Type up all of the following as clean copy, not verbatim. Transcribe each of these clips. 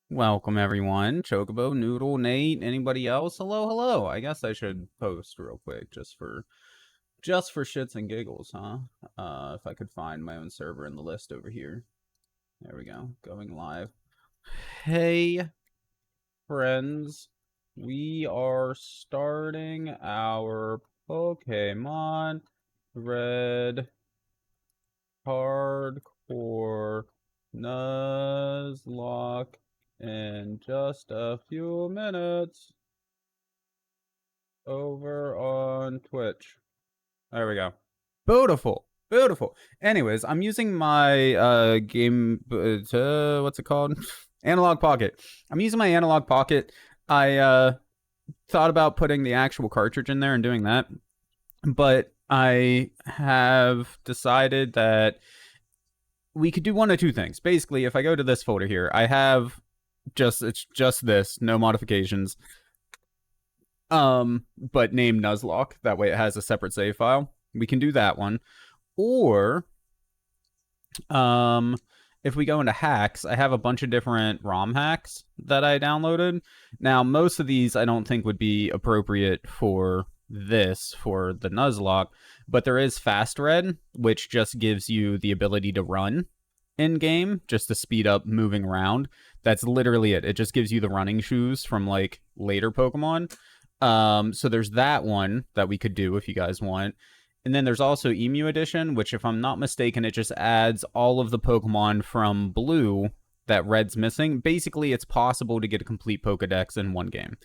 Welcome everyone. Chocobo, Noodle, Nate, anybody else? Hello, hello. I guess I should post real quick just for shits and giggles, huh? If I could find my own server in the list over here. There we go. Going live. Hey friends. We are starting our Pokemon Red Hardcore Nuzlocke in just a few minutes over on Twitch. There we go. Beautiful. Beautiful. Anyways, I'm using my what's it called? Analog Pocket. I'm using my Analog Pocket. I thought about putting the actual cartridge in there and doing that, but I have decided that we could do one of two things. Basically, if I go to this folder here, I have it's just this, no modifications. But named Nuzlocke. That way it has a separate save file. We can do that one. Or if we go into hacks, I have a bunch of different ROM hacks that I downloaded. Now, most of these I don't think would be appropriate for the Nuzlocke, but there is Fast Red, which just gives you the ability to run in game, just to speed up moving around. That's literally it. It just gives you the running shoes from like later Pokemon. So there's that one that we could do if you guys want. And then there's also Emu Edition, which if I'm not mistaken, it just adds all of the Pokemon from Blue that Red's missing. Basically, it's possible to get a complete Pokedex in one game.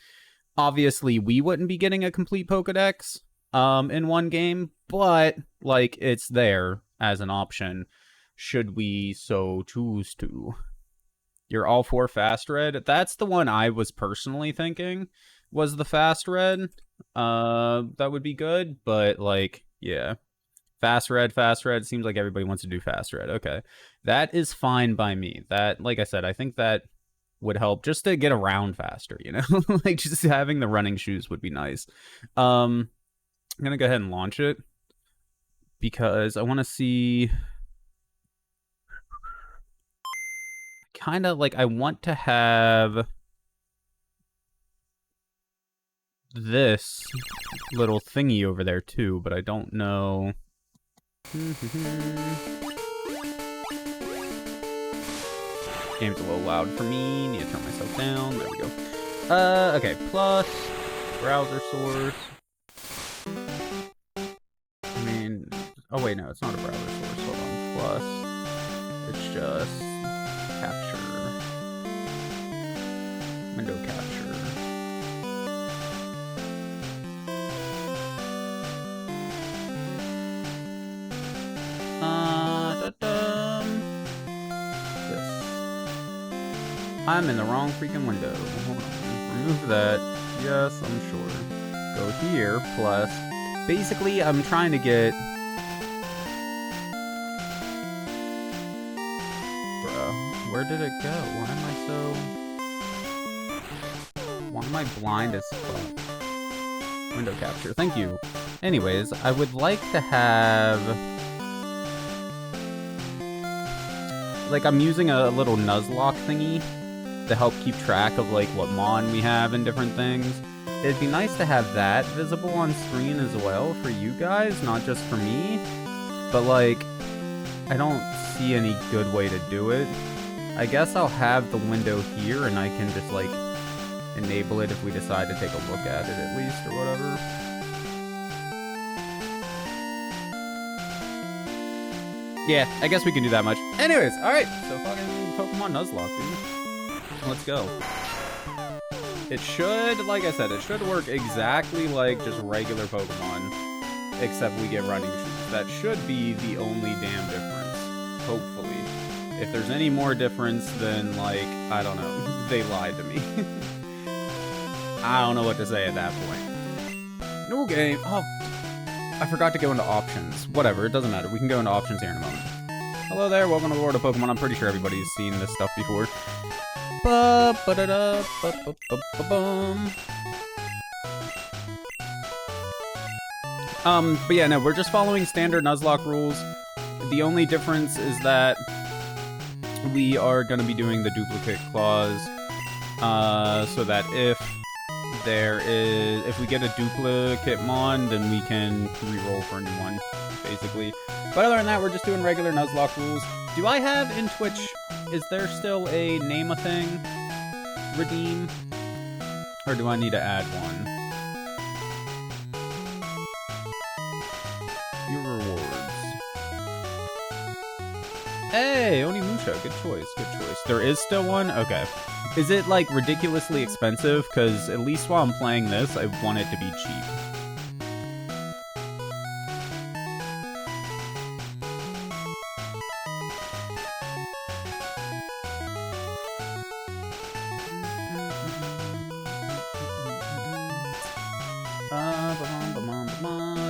Obviously, we wouldn't be getting a complete Pokedex in one game, but like it's there as an option should we so choose to. You're all for Fast Red? That's the one I was personally thinking was the Fast Red. That would be good, but like, yeah. Fast Red. Seems like everybody wants to do Fast Red. Okay. That is fine by me. That, like I said, I think that would help just to get around faster, you know? Like, just having the running shoes would be nice. I'm going to go ahead and launch it because I want to see... Kind of like, I want to have this little thingy over there too, but I don't know. Game's a little loud for me. Need to turn myself down. There we go. Okay. Plus browser source. I mean, oh wait, no, it's not a browser source. Hold on. Plus, it's just capture. Window capture. I'm in the wrong freaking window. Hold on. Remove that. Yes, I'm sure. Go here, plus... Basically, I'm trying to get... Bruh, where did it go? Why am I blind as fuck? Window capture. Thank you. Anyways, I would like to have... Like, I'm using a little Nuzlocke thingy to help keep track of like what mon we have and different things. It'd be nice to have that visible on screen as well for you guys, not just for me. But like, I don't see any good way to do it. I guess I'll have the window here and I can just like enable it if we decide to take a look at it at least or whatever. Yeah, I guess we can do that much. Anyways, alright, so fucking Pokemon Nuzlocke, dude. Let's go. It should, like I said, it should work exactly like just regular Pokemon, except we get running shoes. That should be the only damn difference, hopefully. If there's any more difference, then, like, I don't know, they lied to me. I don't know what to say at that point. No game. Oh, I forgot to go into options. Whatever, it doesn't matter. We can go into options here in a moment. Hello there, welcome to the world of Pokemon. I'm pretty sure everybody's seen this stuff before. But yeah, no, we're just following standard Nuzlocke rules. The only difference is that we are going to be doing the duplicate clause, so that if we get a duplicate mon, then we can re-roll for a new one, basically. But other than that, we're just doing regular Nuzlocke rules. Do I have in Twitch, is there still a name a thing? Redeem? Or do I need to add one? Your rewards. Hey, Onimusha, good choice, good choice. There is still one? Okay. Is it, like, ridiculously expensive? Because at least while I'm playing this, I want it to be cheap.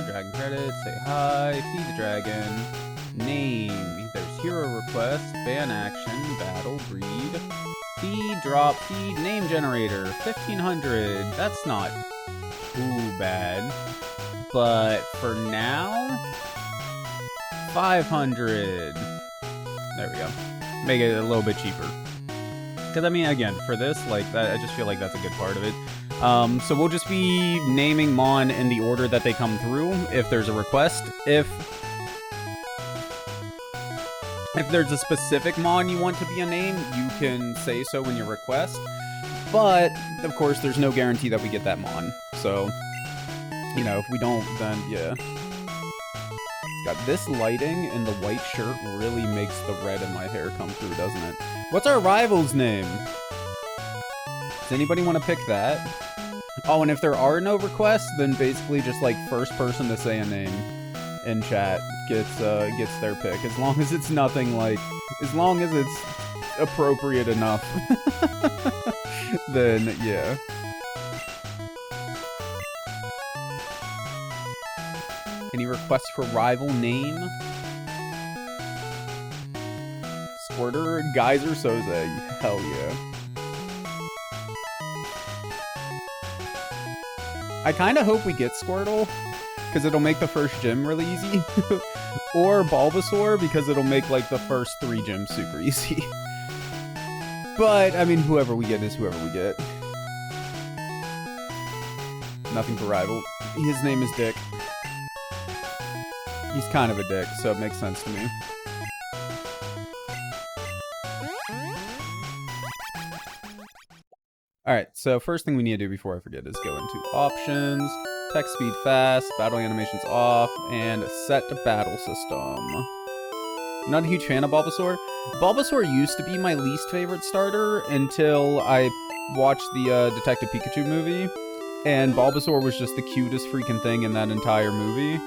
Dragon credits, say hi, feed the dragon. Name, there's hero request, ban action, battle, breed. Feed, drop, feed, name generator, 1500. That's not too bad. But for now, 500. There we go. Make it a little bit cheaper. Because, I mean, again, for this, like, that, I just feel like that's a good part of it. So we'll just be naming Mon in the order that they come through, if there's a request. If there's a specific Mon you want to be a name, you can say so in your request. But, of course, there's no guarantee that we get that Mon. So, you know, if we don't, then, yeah. God, this lighting and the white shirt really makes the red in my hair come through, doesn't it? What's our rival's name? Does anybody want to pick that? Oh, and if there are no requests, then basically just, like, first person to say a name in chat gets their pick. As long as it's nothing, like, as long as it's appropriate enough, then, yeah. Any requests for rival name? Squirter, Geyser, Soze. Hell yeah. I kind of hope we get Squirtle, because it'll make the first gym really easy. Or Bulbasaur, because it'll make, like, the first 3 gyms super easy. But, I mean, whoever we get is whoever we get. Nothing for rival. His name is Dick. He's kind of a dick, so it makes sense to me. Alright, so first thing we need to do before I forget is go into options, text speed fast, battle animations off, and set battle system. I'm not a huge fan of Bulbasaur. Bulbasaur used to be my least favorite starter until I watched the Detective Pikachu movie, and Bulbasaur was just the cutest freaking thing in that entire movie.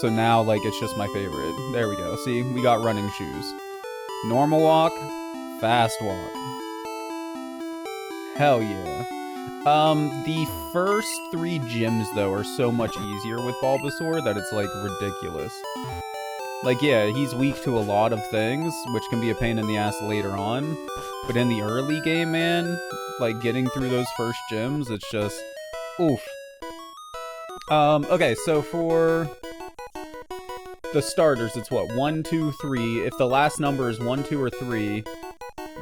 So now, like, it's just my favorite. There we go. See, we got running shoes. Normal walk, fast walk. Hell yeah. The first 3 gyms, though, are so much easier with Bulbasaur that it's, like, ridiculous. Like, yeah, he's weak to a lot of things, which can be a pain in the ass later on. But in the early game, man, like, getting through those first gyms, it's just, oof. Okay, so for the starters, it's what? 1, 2, 3. If the last number is 1, 2, or 3,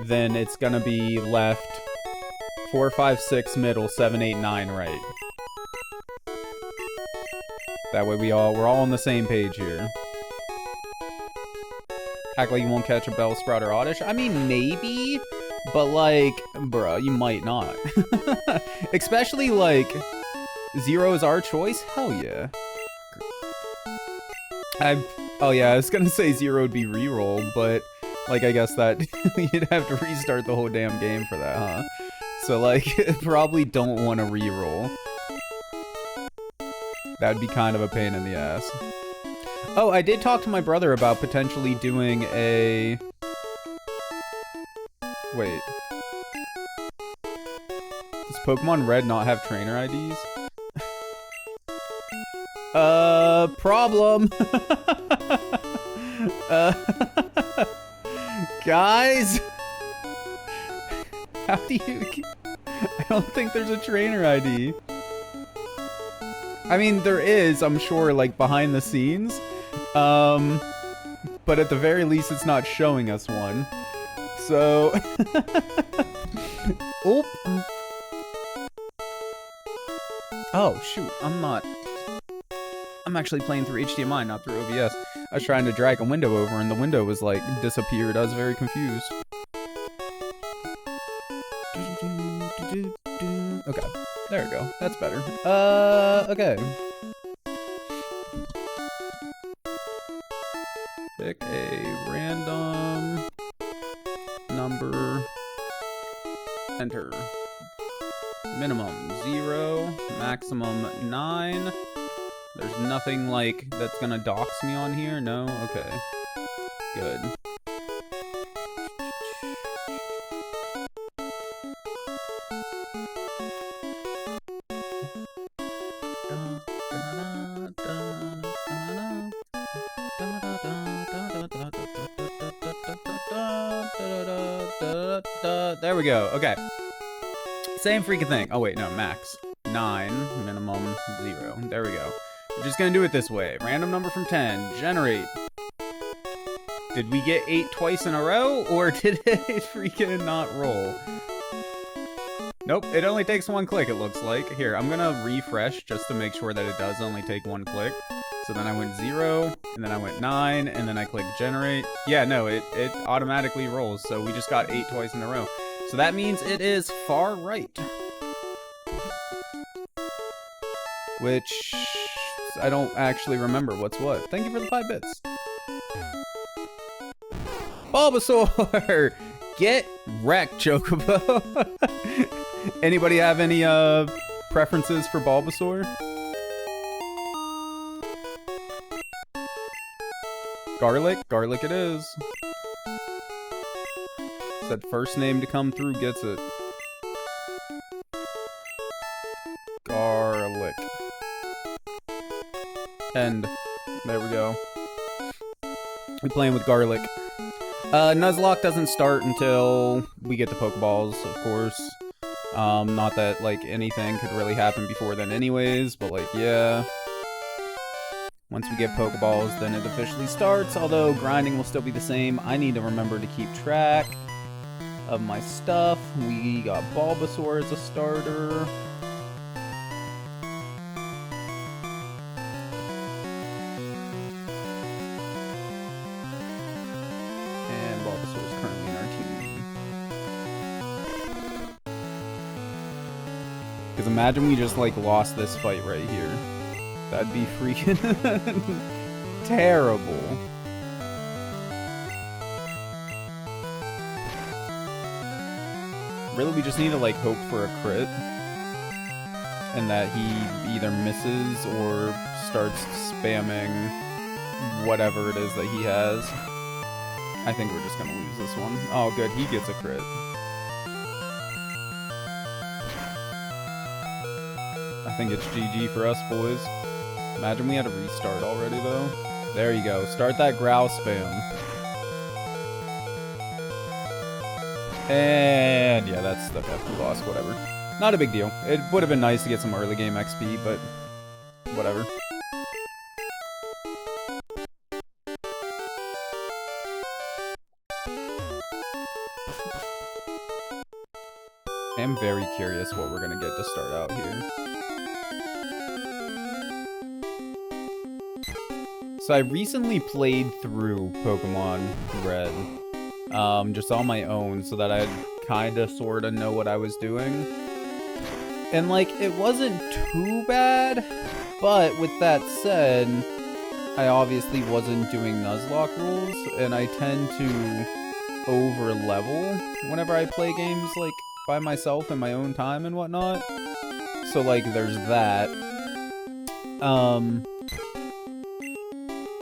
then it's gonna be left 4, 5, 6, middle, 7, 8, 9, right. That way we're all on the same page here. Act like you won't catch a Bellsprout or Oddish? I mean, maybe, but, like, bruh, you might not. Especially, like, 0 is our choice? Hell yeah. Oh yeah, I was gonna say 0 would be reroll, but, like, I guess that you'd have to restart the whole damn game for that, huh? So, like, probably don't want to reroll. That'd be kind of a pain in the ass. Oh, I did talk to my brother about potentially doing a... Wait. Does Pokemon Red not have trainer IDs? Problem. Guys? How do you... I don't think there's a trainer ID. I mean, there is, I'm sure, like, behind the scenes. But at the very least, it's not showing us one. So... Oop. Oh, shoot. I'm actually playing through HDMI, not through OBS. I was trying to drag a window over, and the window was, like, disappeared. I was very confused. Okay. There we go. That's better. Okay. Pick a random number. Enter. Minimum 0, maximum 9. There's nothing like that's gonna dox me on here. No? Okay. Good. There we go. Okay. Same freaking thing. Oh, wait, no. Max 9, minimum 0. There we go. We're just gonna do it this way. Random number from 10. Generate. Did we get 8 twice in a row, or did it freaking not roll? Nope, it only takes 1 click, it looks like. Here, I'm gonna refresh just to make sure that it does only take 1 click. So then I went 0, and then I went 9, and then I clicked generate. Yeah, no, it automatically rolls, so we just got 8 twice in a row. So that means it is far right. Which, I don't actually remember what's what. Thank you for the 5 bits. Bulbasaur! Get wrecked, Chocobo. Anybody have any preferences for Bulbasaur? Garlic? Garlic it is. Said first name to come through gets it. Garlic. End. There we go. We playing with Garlic. Nuzlocke doesn't start until we get the Pokeballs, of course. Not that, like, anything could really happen before then anyways, but, like, yeah. Once we get Pokeballs, then it officially starts, although grinding will still be the same. I need to remember to keep track of my stuff. We got Bulbasaur as a starter. And Bulbasaur is currently in our team. Because imagine we just, like, lost this fight right here. That'd be freaking terrible. Really, we just need to, like, hope for a crit. And that he either misses or starts spamming whatever it is that he has. I think we're just gonna lose this one. Oh, good. He gets a crit. I think it's GG for us, boys. Imagine we had a restart already, though. There you go. Start that growl spam. And yeah, that's okay. We lost. Whatever. Not a big deal. It would have been nice to get some early game XP, but whatever. I'm very curious what we're gonna get to start out here. So I recently played through Pokemon Red, just on my own, so that I'd kinda sorta know what I was doing. And like, it wasn't too bad, but with that said, I obviously wasn't doing Nuzlocke rules, and I tend to over-level whenever I play games, like, by myself in my own time and whatnot. So like, there's that.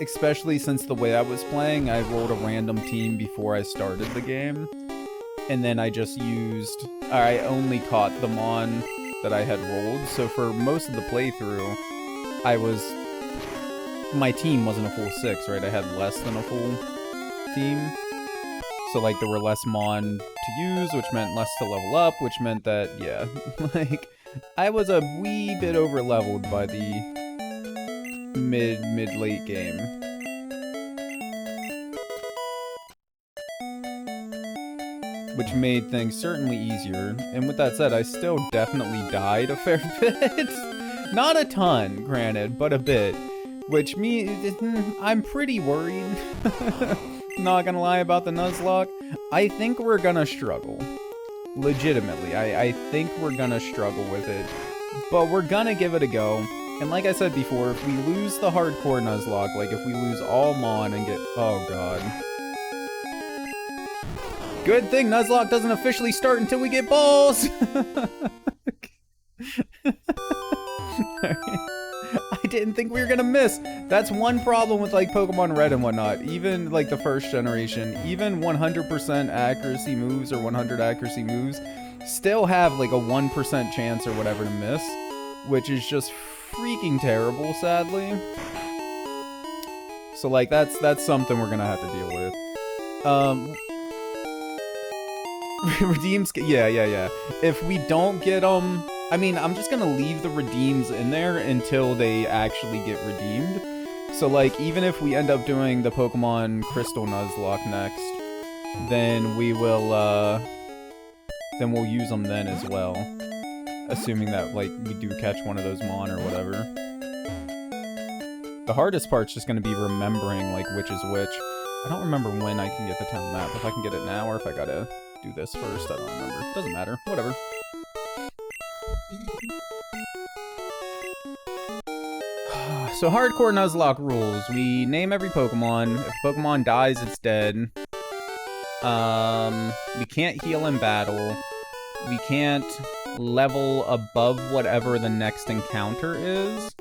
Especially since the way I was playing, I rolled a random team before I started the game. And then I just used... I only caught the Mon that I had rolled. So for most of the playthrough, I was... My team wasn't a full 6, right? I had less than a full team. So, like, there were less Mon to use, which meant less to level up, which meant that, yeah, like, I was a wee bit over-leveled by the mid-late game. which made things certainly easier. And with that said, I still definitely died a fair bit. Not a ton, granted, but a bit. Which means I'm pretty worried. Not gonna lie about the Nuzlocke. I think we're gonna struggle. Legitimately, I think we're gonna struggle with it. But we're gonna give it a go. And like I said before, if we lose the hardcore Nuzlocke, like if we lose all Mon and get... Oh god. Good thing Nuzlocke doesn't officially start until we get balls! I didn't think we were gonna miss. That's one problem with like Pokemon Red and whatnot. Even like the first generation, even 100% accuracy moves or 100 accuracy moves still have like a 1% chance or whatever to miss, which is just freaking terrible, sadly. So like that's something we're gonna have to deal with. Redeems, yeah. If we don't get them. I mean, I'm just gonna leave the redeems in there until they actually get redeemed. So, like, even if we end up doing the Pokemon Crystal Nuzlocke next, then we will, then we'll use them then as well. Assuming that, like, we do catch one of those Mon or whatever. The hardest part's just gonna be remembering, like, which is which. I don't remember when I can get the town map. If I can get it now or if I gotta do this first, I don't remember. Doesn't matter. Whatever. So hardcore Nuzlocke rules. We name every Pokemon. If a Pokemon dies, it's dead. We can't heal in battle. We can't level above whatever the next encounter is.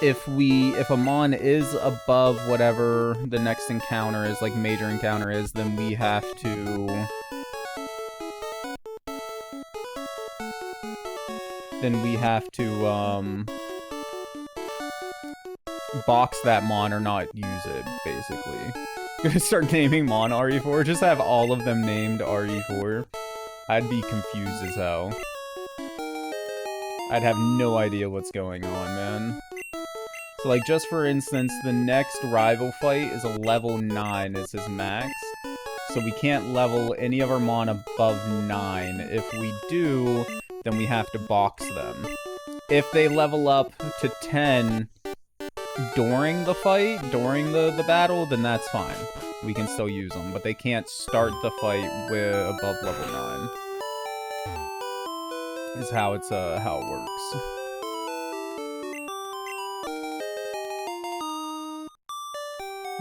If a Mon is above whatever the next encounter is, like major encounter is, then we have to... box that Mon or not use it, basically. Gonna start naming Mon RE4, just have all of them named RE4. I'd be confused as hell. I'd have no idea what's going on, man. So like, just for instance, the next rival fight is a level 9 is his max. So we can't level any of our Mon above 9. If we do, then we have to box them. If they level up to 10 during the fight, during the battle, then that's fine. We can still use them, but they can't start the fight with above level 9. Is how it works.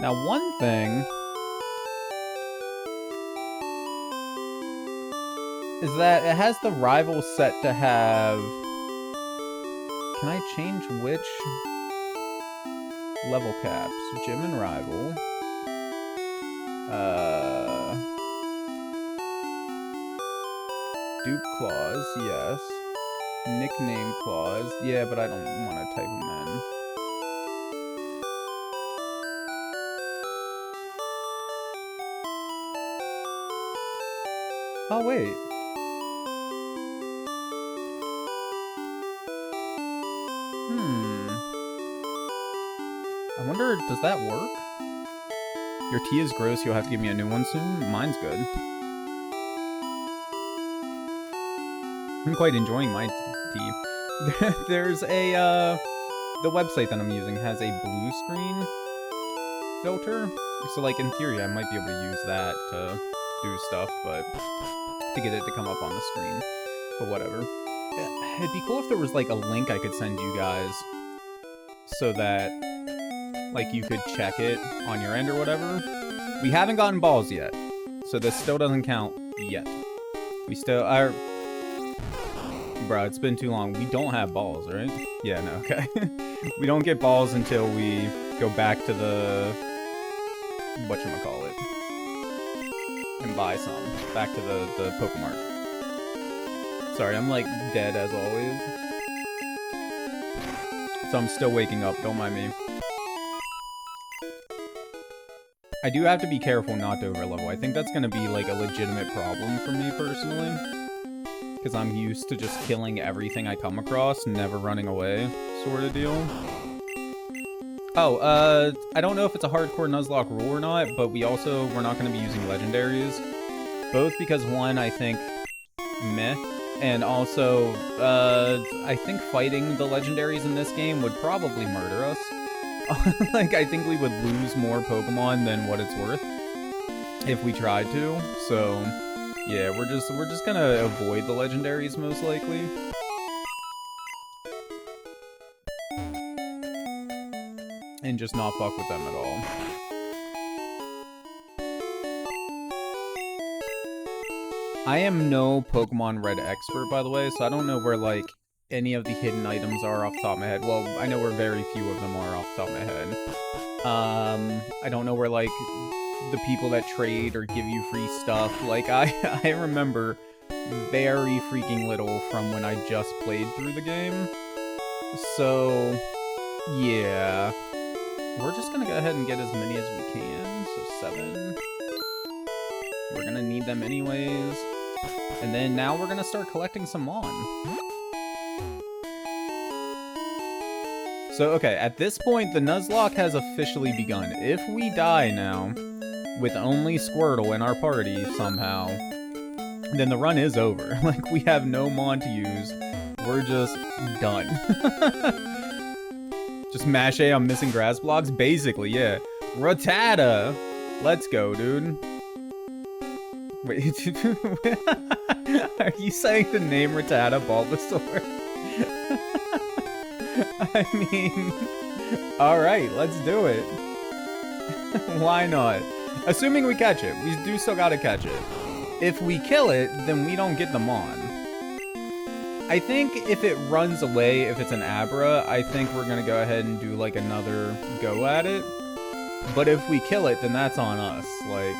Now, one thing is that it has the rival set to have... Can I change which level caps? Gym and rival. Dupe clause, yes. Nickname clause, yeah, but I don't want to type them in. Oh, wait. I wonder, does that work? Your tea is gross, you'll have to give me a new one soon? Mine's good. I'm quite enjoying my tea. There's a, the website that I'm using has a blue screen filter. So, like, in theory, I might be able to use that to do stuff, but to get it to come up on the screen. But whatever. It'd be cool if there was, like, a link I could send you guys so that, like, you could check it on your end or whatever. We haven't gotten balls yet, so this still doesn't count yet. We still are... Bro, it's been too long. We don't have balls, right? Yeah, no, okay. We don't get balls until we go back to the... whatchamacallit. And buy some. Back to the Pokemart. Sorry, I'm, like, dead as always. So I'm still waking up, don't mind me. I do have to be careful not to overlevel. I think that's gonna be, like, a legitimate problem for me, personally. Because I'm used to just killing everything I come across, never running away, sort of deal. Oh, I don't know if it's a hardcore Nuzlocke rule or not, but we're not going to be using legendaries. Both because, one, I think, meh, and also, I think fighting the legendaries in this game would probably murder us. Like, I think we would lose more Pokemon than what it's worth if we tried to, so yeah, we're just gonna avoid the legendaries most likely. And just not fuck with them at all. I am no Pokemon Red expert, by the way, so I don't know where, like, any of the hidden items are off the top of my head. Well, I know where very few of them are off the top of my head. I don't know where, like, the people that trade or give you free stuff. Like, I remember very freaking little from when I just played through the game. So, yeah. We're just gonna go ahead and get as many as we can. So 7. We're gonna need them anyways. And then now we're gonna start collecting some Mon. So, okay, at this point, the Nuzlocke has officially begun. If we die now, with only Squirtle in our party somehow, then the run is over. Like, we have no Mon to use. We're just done. Just mash A on missing grass blocks? Basically, yeah. Rattata! Let's go, dude. Wait, are you saying the name Rattata Bulbasaur? I mean, alright, let's do it. Why not? Assuming we catch it. We do still gotta catch it. If we kill it, then we don't get them on. I think if it runs away, if it's an Abra, I think we're gonna go ahead and do, like, another go at it. But if we kill it, then that's on us. Like,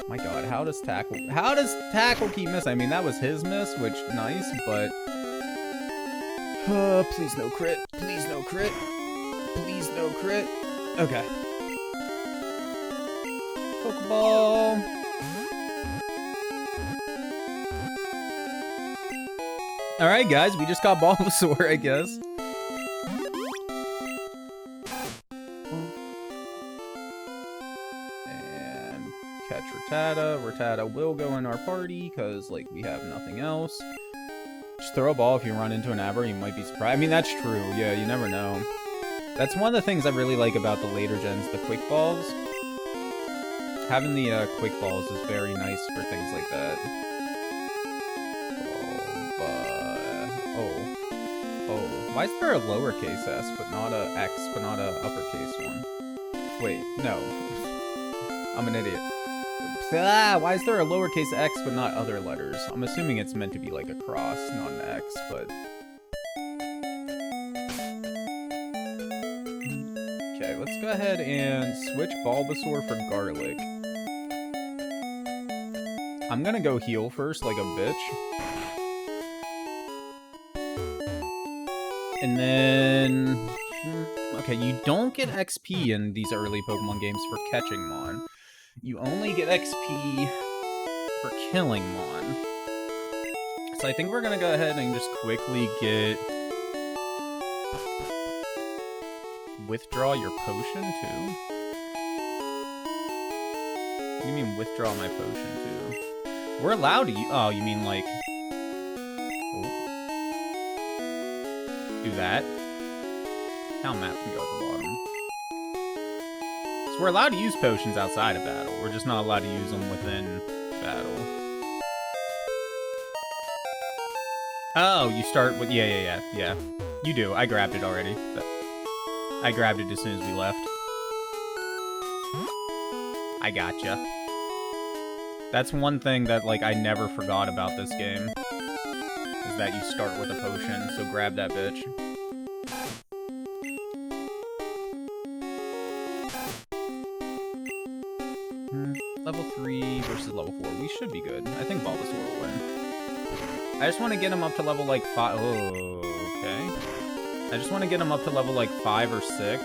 my god, how does Tackle keep missing? I mean, that was his miss, which, nice, but... please no crit. Please no crit. Please no crit. Okay. Pokeball. Alright, guys, we just got Bulbasaur, I guess. And catch Rattata. Rattata will go in our party, because, like, we have nothing else. Just throw a ball if you run into an Abra, you might be surprised. I mean, that's true. Yeah, you never know. That's one of the things I really like about the later gens, the quick balls. Having the quick balls is very nice for things like that. Oh. Why is there a lowercase s, but not a x, but not a uppercase one? Wait, no. I'm an idiot. Why is there a lowercase x, but not other letters? I'm assuming it's meant to be like a cross, not an x, but... Okay, let's go ahead and switch Bulbasaur for Garlic. I'm gonna go heal first, like a bitch. And then... Okay, you don't get XP in these early Pokemon games for catching Mon. You only get XP for killing Mon. So I think we're gonna go ahead and just quickly get... Withdraw your potion, too? What do you mean, withdraw my potion, too? We're allowed to use... Oh, you mean, like... Do that. Now map can go at the bottom. So we're allowed to use potions outside of battle. We're just not allowed to use them within battle. Oh, you start with... Yeah. You do. I grabbed it already. I grabbed it as soon as we left. I gotcha. That's one thing that, like, I never forgot about this game. Is that you start with a potion, so grab that bitch. Level 3 versus level 4. We should be good. I think Bulbasaur will win. I just want to get him up to level, like, 5. Oh, okay. I just want to get him up to level, like, 5 or 6.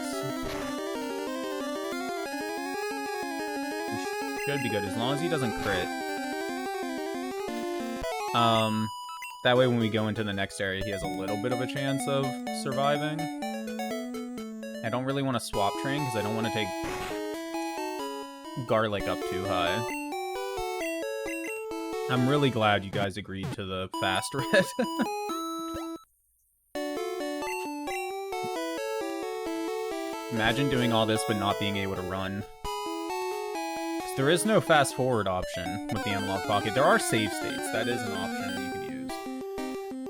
We should be good, as long as he doesn't crit. That way when we go into the next area, he has a little bit of a chance of surviving. I don't really want to swap train, because I don't want to take Garlic up too high. I'm really glad you guys agreed to the fast red. Imagine doing all this but not being able to run. There is no fast forward option with the analog pocket. There are save states. That is an option you can use.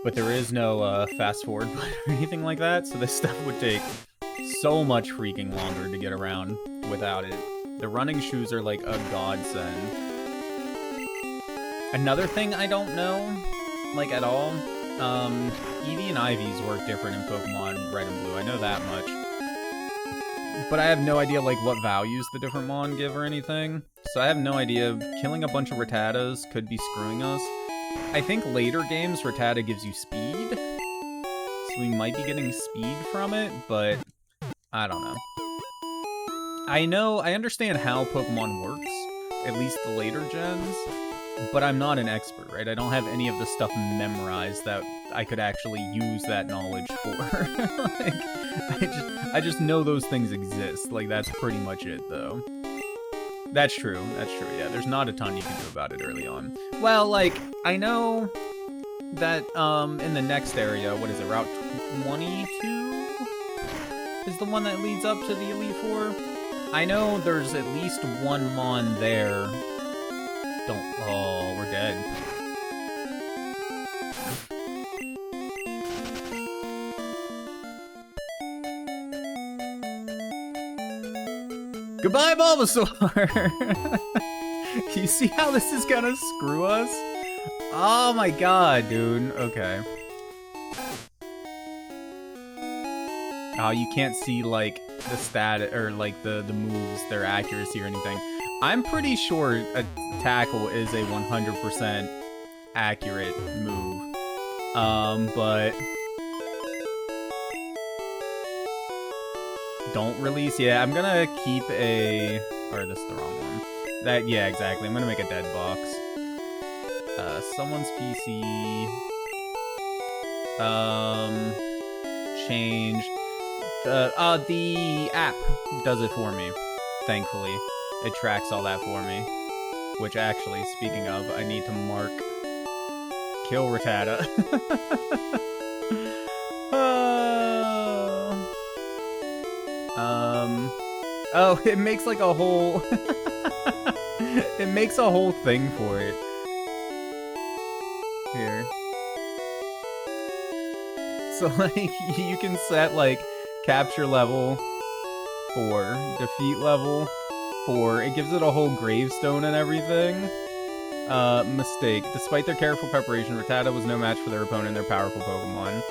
But there is no fast forward button or anything like that, so this stuff would take so much freaking longer to get around without it. The running shoes are like a godsend. Another thing I don't know, like at all, Eevee and Ivy's work different in Pokemon Red and Blue. I know that much. But I have no idea like what values the different Mon give or anything. So I have no idea. Killing a bunch of Rattatas could be screwing us. I think later games Rattata gives you speed. So we might be getting speed from it, but I don't know. I understand how Pokemon works, at least the later gens, but I'm not an expert, right? I don't have any of the stuff memorized that I could actually use that knowledge for. Like, I just know those things exist. Like, that's pretty much it, though. That's true, yeah. There's not a ton you can do about it early on. Well, like, I know that, in the next area, what is it, Route 22? Is the one that leads up to the Elite Four? I know there's at least one Mon there. Oh, we're dead. Goodbye, Bulbasaur! You see how this is gonna screw us? Oh my god, dude. Okay. Oh, you can't see, like, the stat, or, like, the moves, their accuracy or anything. I'm pretty sure a tackle is a 100% accurate move. But... don't release. Yeah, I'm gonna keep a... or this is the wrong one. Yeah, exactly. I'm gonna make a dead box. Someone's PC. Change. The app does it for me, thankfully. It tracks all that for me. Which actually, speaking of, I need to mark kill Rattata. Oh, it makes like a whole it makes a whole thing for it. Here. So like you can set like capture level 4, defeat level 4. It gives it a whole gravestone and everything. Mistake. Despite their careful preparation, Rattata was no match for their opponent and their powerful Pokemon.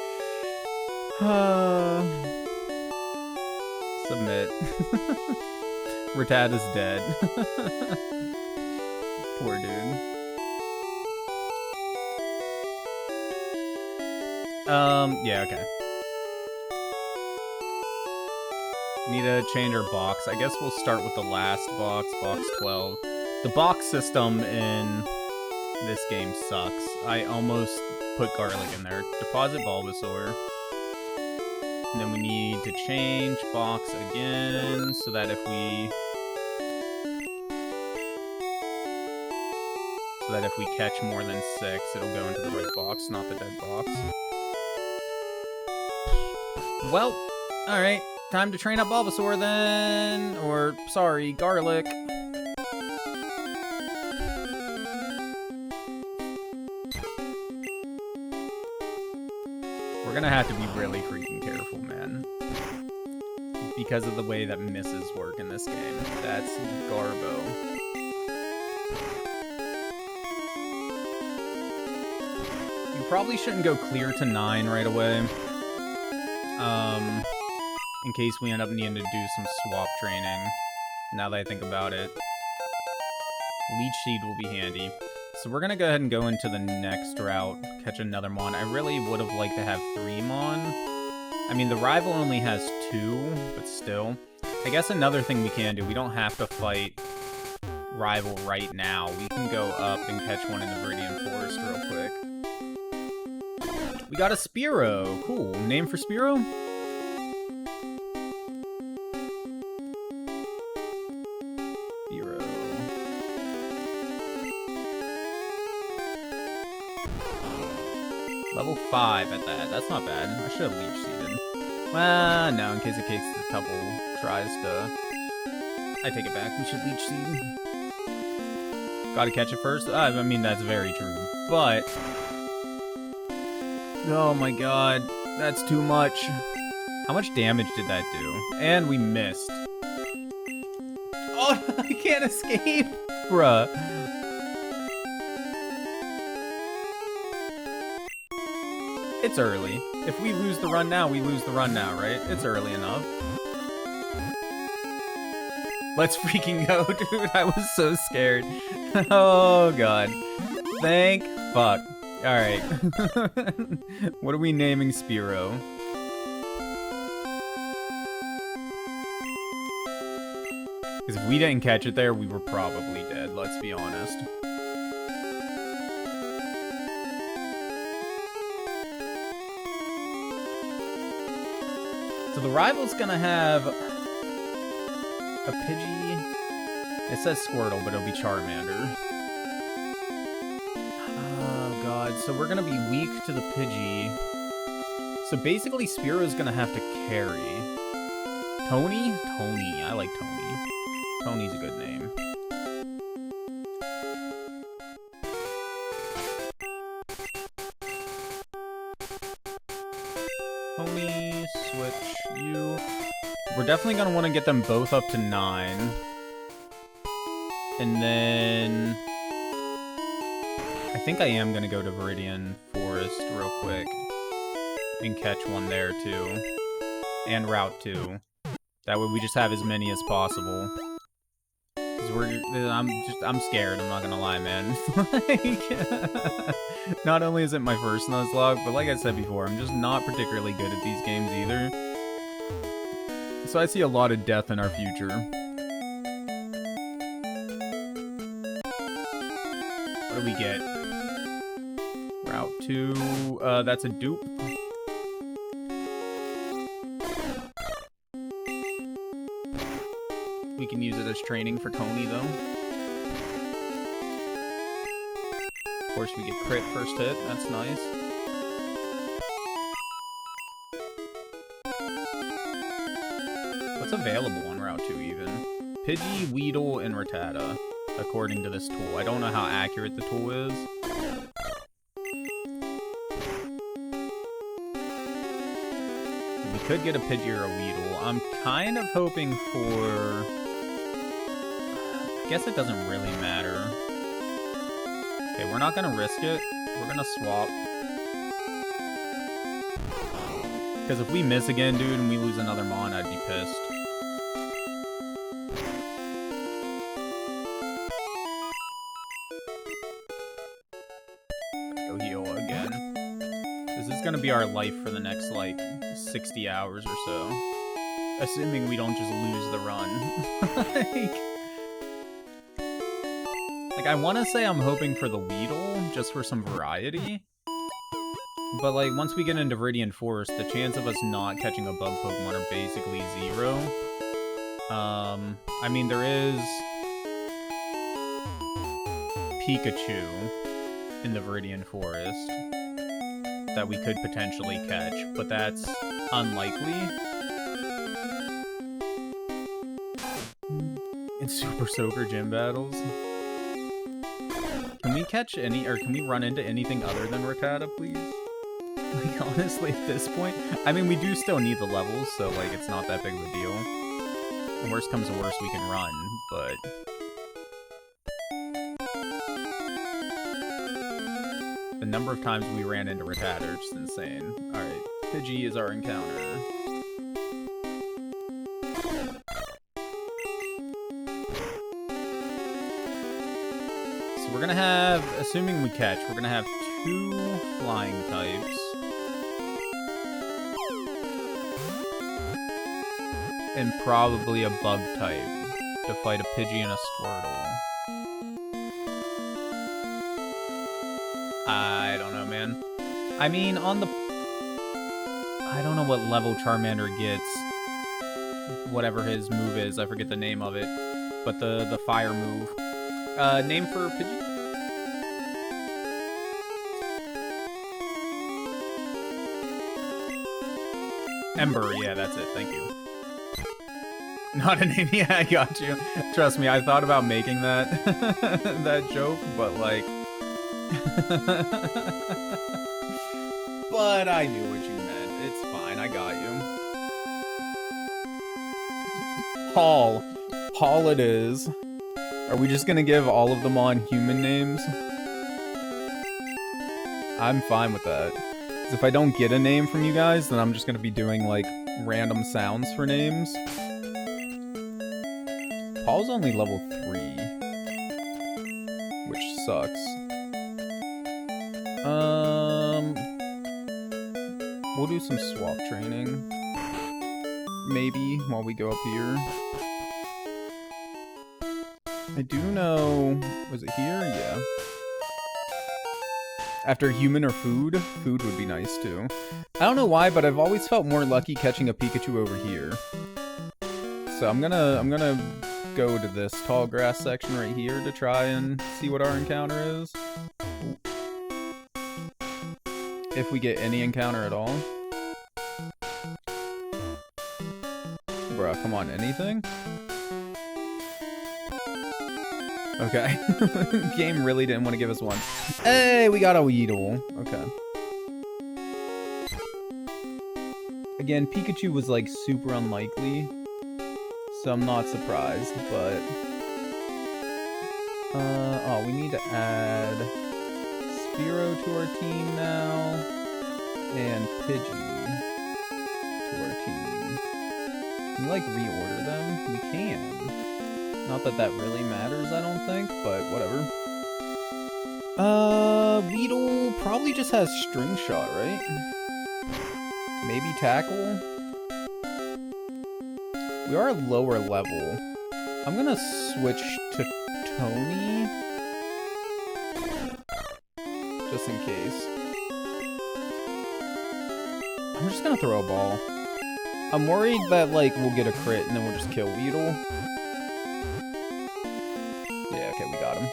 Submit. Rattata's dead. Poor dude. Yeah, okay. Need to change our box. I guess we'll start with the last box, box 12. The box system in this game sucks. I almost put garlic in there. Deposit Bulbasaur. And then we need to change box again, so that if we catch more than 6, it'll go into the right box, not the dead box. Well, alright. Time to train up Bulbasaur then. Or, sorry, Garlic. We're gonna have to be really freaking careful, man. Because of the way that misses work in this game. That's Garbo. You probably shouldn't go clear to 9 right away. In case we end up needing to do some swap training. Now that I think about it. Leech Seed will be handy. So we're gonna go ahead and go into the next route, catch another Mon. I really would have liked to have 3 Mon. I mean, the rival only has 2, but still. I guess another thing we can do, we don't have to fight rival right now. We can go up and catch one in the Viridian Forest real quick. We got a Spearow. Cool. Name for Spearow? Level 5 at that. That's not bad. I should have leech seeded. Well, no, in case it takes a couple tries to... I take it back. We should leech seed. Gotta catch it first. I mean, that's very true. But... oh my god. That's too much. How much damage did that do? And we missed. Oh, I can't escape! Bruh. It's early. If we lose the run now, we lose the run now, right? It's early enough. Let's freaking go, dude. I was so scared. Oh, God. Thank fuck. Alright. What are we naming Spearow? Because if we didn't catch it there, we were probably dead, let's be honest. So the rival's gonna have a Pidgey. It says Squirtle, but it'll be Charmander. Oh god, so we're gonna be weak to the Pidgey. So basically Spearow's gonna have to carry. Tony? Tony. I like Tony. Tony's a good name. Tony, switch you. We're definitely going to want to get them both up to 9. And then... I think I am going to go to Viridian Forest real quick. And catch one there, too. And Route 2. That way we just have as many as possible. I'm scared, I'm not gonna lie, man. Like, not only is it my first Nuzlocke, but like I said before, I'm just not particularly good at these games either. So I see a lot of death in our future. What do we get? Route 2, that's a dupe. We can use it as training for Tony, though. Of course, we get crit first hit. That's nice. What's available on Route 2, even? Pidgey, Weedle, and Rattata, according to this tool. I don't know how accurate the tool is. We could get a Pidgey or a Weedle. I'm kind of hoping for... I guess it doesn't really matter. Okay, we're not gonna risk it. We're gonna swap. Because if we miss again, dude, and we lose another Mon, I'd be pissed. Go heal again. This is gonna be our life for the next, like, 60 hours or so. Assuming we don't just lose the run. Like, I want to say I'm hoping for the Weedle, just for some variety. But, like, once we get into Viridian Forest, the chance of us not catching a bug Pokemon are basically 0. I mean, there is... Pikachu in the Viridian Forest that we could potentially catch, but that's unlikely. In Super Soaker Gym battles. Can we catch any, or can we run into anything other than Rattata, please? Like, honestly, at this point, I mean, we do still need the levels, so, like, it's not that big of a deal. Worst comes to worst, we can run, but... the number of times we ran into Rattata are just insane. Alright, Pidgey is our encounter. We're gonna have, assuming we catch, we're gonna have 2 flying types. And probably a bug type to fight a Pidgey and a Squirtle. I don't know, man. I mean, on the... I don't know what level Charmander gets. Whatever his move is, I forget the name of it. But the fire move. Name for Pidgey? Ember, yeah, that's it. Thank you. Not a name. Yeah, I got you. Trust me, I thought about making that that joke, but like, but I knew what you meant. It's fine. I got you. Paul. Paul it is. Are we just gonna give all of them on human names? I'm fine with that. Because if I don't get a name from you guys, then I'm just gonna be doing like random sounds for names. Paul's only level 3, which sucks. We'll do some swap training, maybe, while we go up here. I do know... Was it here? Yeah. After human or food? Food would be nice, too. I don't know why, but I've always felt more lucky catching a Pikachu over here. So I'm gonna go to this tall grass section right here to try and see what our encounter is. If we get any encounter at all. Bruh, come on, anything? Okay. Game really didn't want to give us one. Hey, we got a Weedle. Okay. Again, Pikachu was like super unlikely, so I'm not surprised, but... oh, we need to add Spearow to our team now, and Pidgey to our team. Can we, like, reorder them? We can. Not that that really matters, I don't think, but whatever. Weedle probably just has String Shot, right? Maybe Tackle? We are lower level. I'm gonna switch to Tony. Just in case. I'm just gonna throw a ball. I'm worried that, like, we'll get a crit and then we'll just kill Weedle. Yeah, okay, we got him.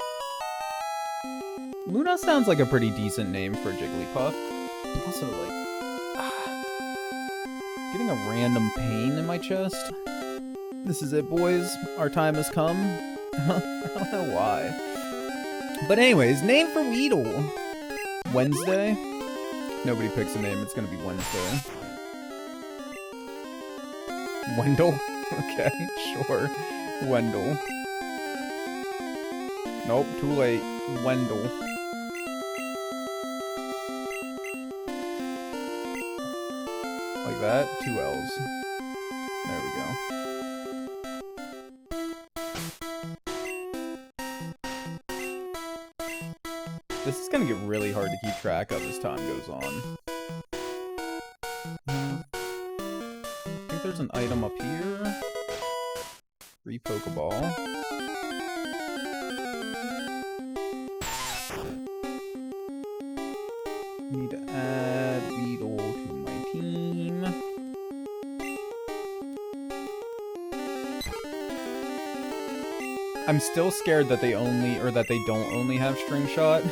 Luna sounds like a pretty decent name for Jigglypuff. Also, like... getting a random pain in my chest. This is it, boys. Our time has come. I don't know why. But anyways, name for Weedle. Wednesday? Nobody picks a name. It's gonna be Wednesday. Wendell? Okay, sure. Wendell. Nope, too late. Wendell. Like that. 2 L's. There we go. This is gonna get really hard to keep track of as time goes on. I think there's an item up here. 3 Pokeball. Need to add Weedle to my team. I'm still scared that they don't only have String Shot.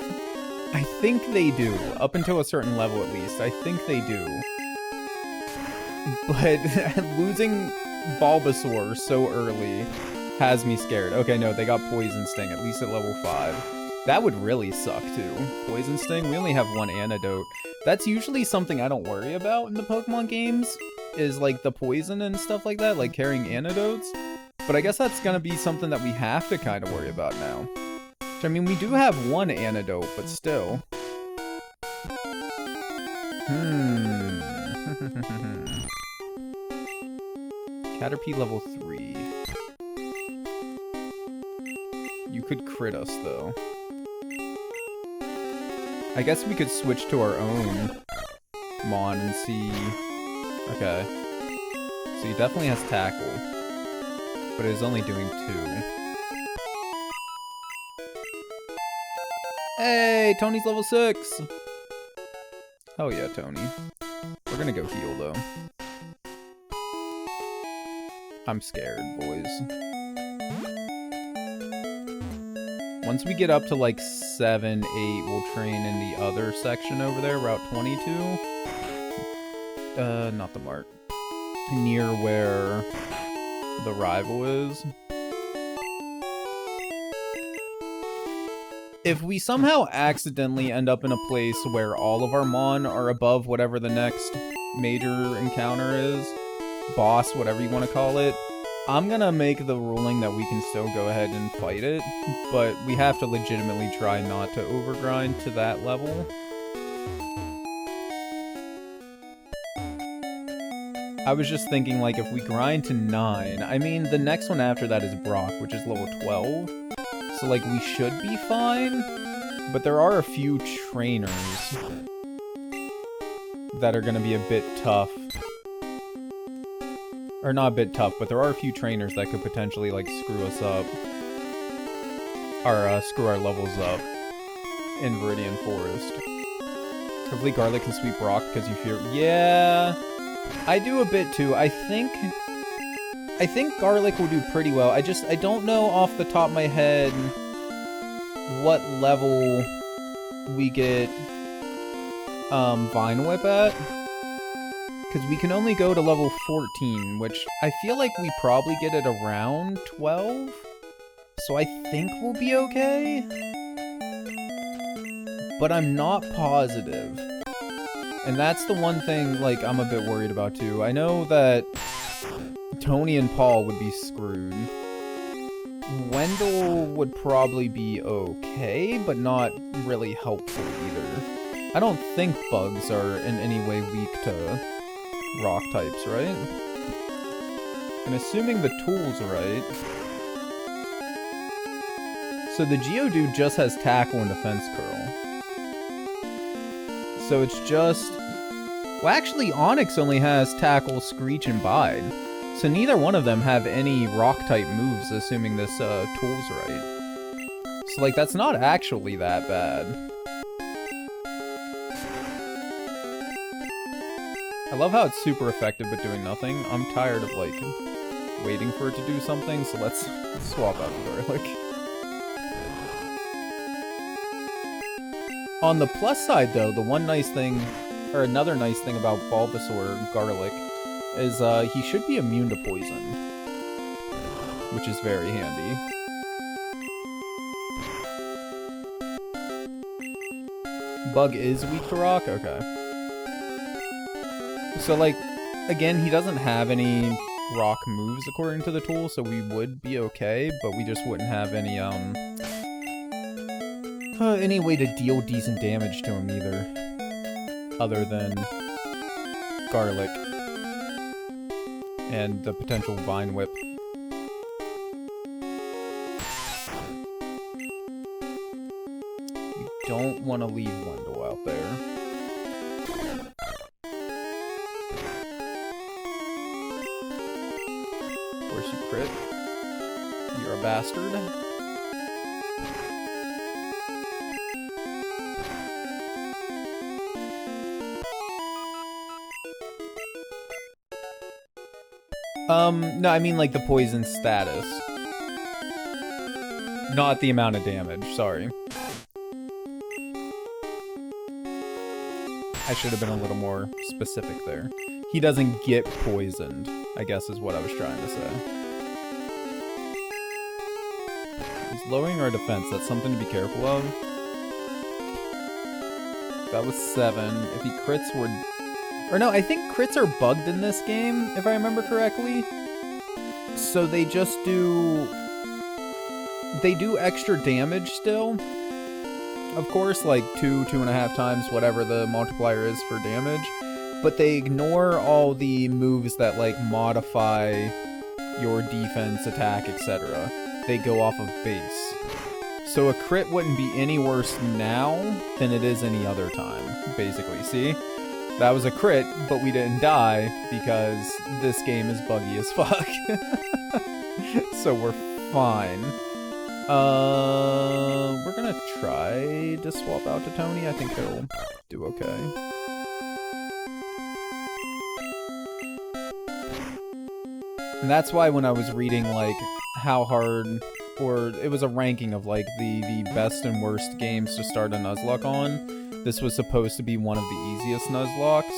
I think they do. Up until a certain level, at least. I think they do. But losing Bulbasaur so early has me scared. Okay, no, they got Poison Sting, at least at level 5. That would really suck, too. Poison Sting? We only have 1 antidote. That's usually something I don't worry about in the Pokemon games, is, like, the poison and stuff like that, like carrying antidotes. But I guess that's gonna be something that we have to kind of worry about now. Which, I mean, we do have 1 antidote, but still. Caterpie level 3. You could crit us, though. I guess we could switch to our own Mon and see... Okay. So he definitely has Tackle. But it is only doing 2. Hey, Tony's level 6! Hell yeah, Tony. We're gonna go heal, though. I'm scared, boys. Once we get up to, like, 7, 8, we'll train in the other section over there, Route 22. Not the Mart. near where the rival is. If we somehow accidentally end up in a place where all of our Mon are above whatever the next major encounter is, boss, whatever you want to call it, I'm gonna make the ruling that we can still go ahead and fight it, but we have to legitimately try not to overgrind to that level. I was just thinking, like, if we grind to 9, I mean, the next one after that is Brock, which is level 12. So, like, we should be fine, but there are a few trainers that are going to be a bit tough. Or not a bit tough, but there are a few trainers that could potentially, like, screw us up. Or, screw our levels up in Viridian Forest. Hopefully Garlic can sweep Brock because you fear... Yeah, I do a bit too. I think Garlic will do pretty well. I don't know off the top of my head what level we get Vine Whip at. Because we can only go to level 14, which I feel like we probably get it around 12. So I think we'll be okay. But I'm not positive. And that's the one thing, like, I'm a bit worried about too. I know that Tony and Paul would be screwed. Wendell would probably be okay, but not really helpful either. I don't think bugs are in any way weak to rock types, right? And assuming the tool's right. So the Geodude just has Tackle and Defense Curl. So it's just... Well, actually, Onyx only has Tackle, Screech, and Bide. So neither one of them have any rock-type moves, assuming this tool's right. So, like, that's not actually that bad. I love how it's super effective but doing nothing. I'm tired of, like, waiting for it to do something, so let's swap out the Garlic. On the plus side, though, the one nice thing, or another nice thing about Bulbasaur Garlic is he should be immune to poison, which is very handy. Bug is weak to rock? Okay. So, like, again, he doesn't have any rock moves according to the tool, so we would be okay, but we just wouldn't have any way to deal decent damage to him either, other than Garlic and the potential Vine Whip. You don't want to leave Wendell out there. Of course you crit. You're a bastard. No, I mean, like, the poison status. Not the amount of damage, sorry. I should have been a little more specific there. He doesn't get poisoned, I guess is what I was trying to say. He's lowering our defense, that's something to be careful of. That was 7. If he crits, we're... Or no, I think crits are bugged in this game, if I remember correctly. So they just do... They do extra damage still. Of course, like 2.5 times, whatever the multiplier is for damage. But they ignore all the moves that, like, modify your defense, attack, etc. They go off of base. So a crit wouldn't be any worse now than it is any other time, basically. See? That was a crit, but we didn't die because this game is buggy as fuck. So we're fine. We're gonna try to swap out to Tony. I think he'll do okay. And that's why when I was reading, like, how hard, or it was a ranking of, like, the best and worst games to start a Nuzlocke on, this was supposed to be one of the easiest Nuzlockes.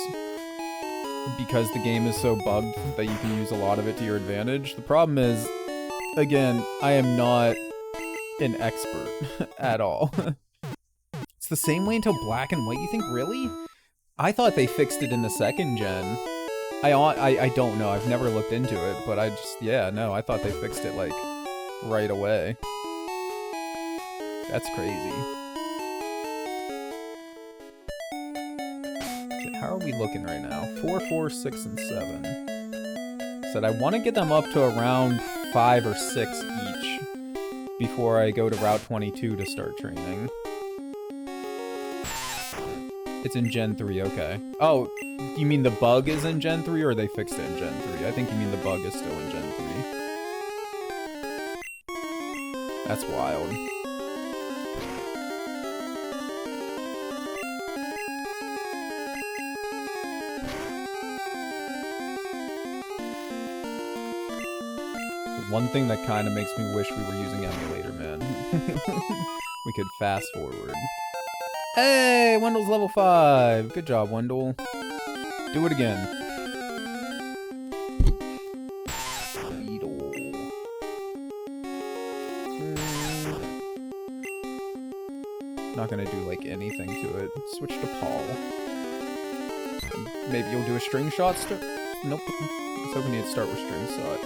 because the game is so bugged that you can use a lot of it to your advantage. The problem is, again, I am not an expert at all. It's the same way until Black and White, you think? Really? I thought they fixed it in the second gen. I don't know. I've never looked into it, but I just, yeah, no, I thought they fixed it, like, right away. That's crazy. Okay, how are we looking right now? 4, 4, 6, and 7. Said I want to get them up to around 5 or 6 each before I go to Route 22 to start training. It's in Gen 3, okay. Oh, you mean the bug is in Gen 3 or they fixed it in Gen 3? I think you mean the bug is still in Gen 3. That's wild. One thing that kind of makes me wish we were using emulator, man. We could fast forward. Hey, Wendell's level 5. Good job, Wendell. Do it again. Beetle. Not gonna do like anything to it. Switch to Paul. Maybe you'll do a string shot. Nope. I was hoping you'd start with string shot.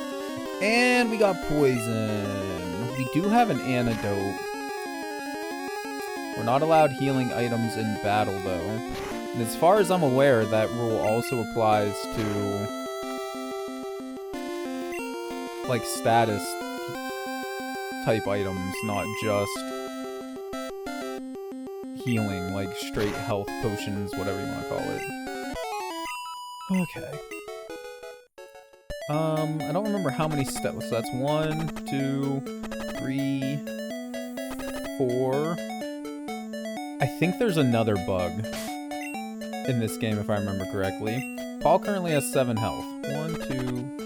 And we got poison. We do have an antidote. We're not allowed healing items in battle, though. And as far as I'm aware, that rule also applies to, like, status type items, not just healing, like straight health potions, whatever you want to call it. Okay. I don't remember how many steps. So that's 1, 2, 3, 4. I think there's another bug in this game, if I remember correctly. Paul currently has 7 health. 1, 2...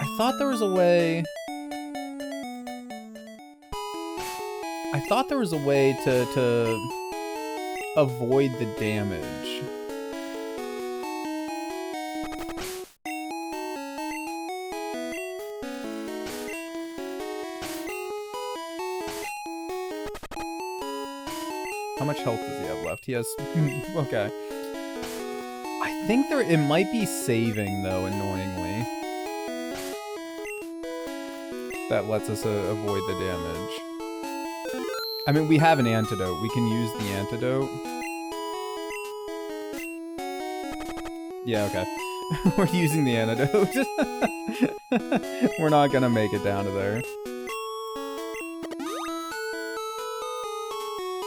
I thought there was a way... to avoid the damage. How much health does he have left? He has... okay. I think it might be saving, though, annoyingly. That lets us avoid the damage. I mean, we have an antidote. We can use the antidote. Yeah, okay. We're using the antidote. We're not gonna make it down to there.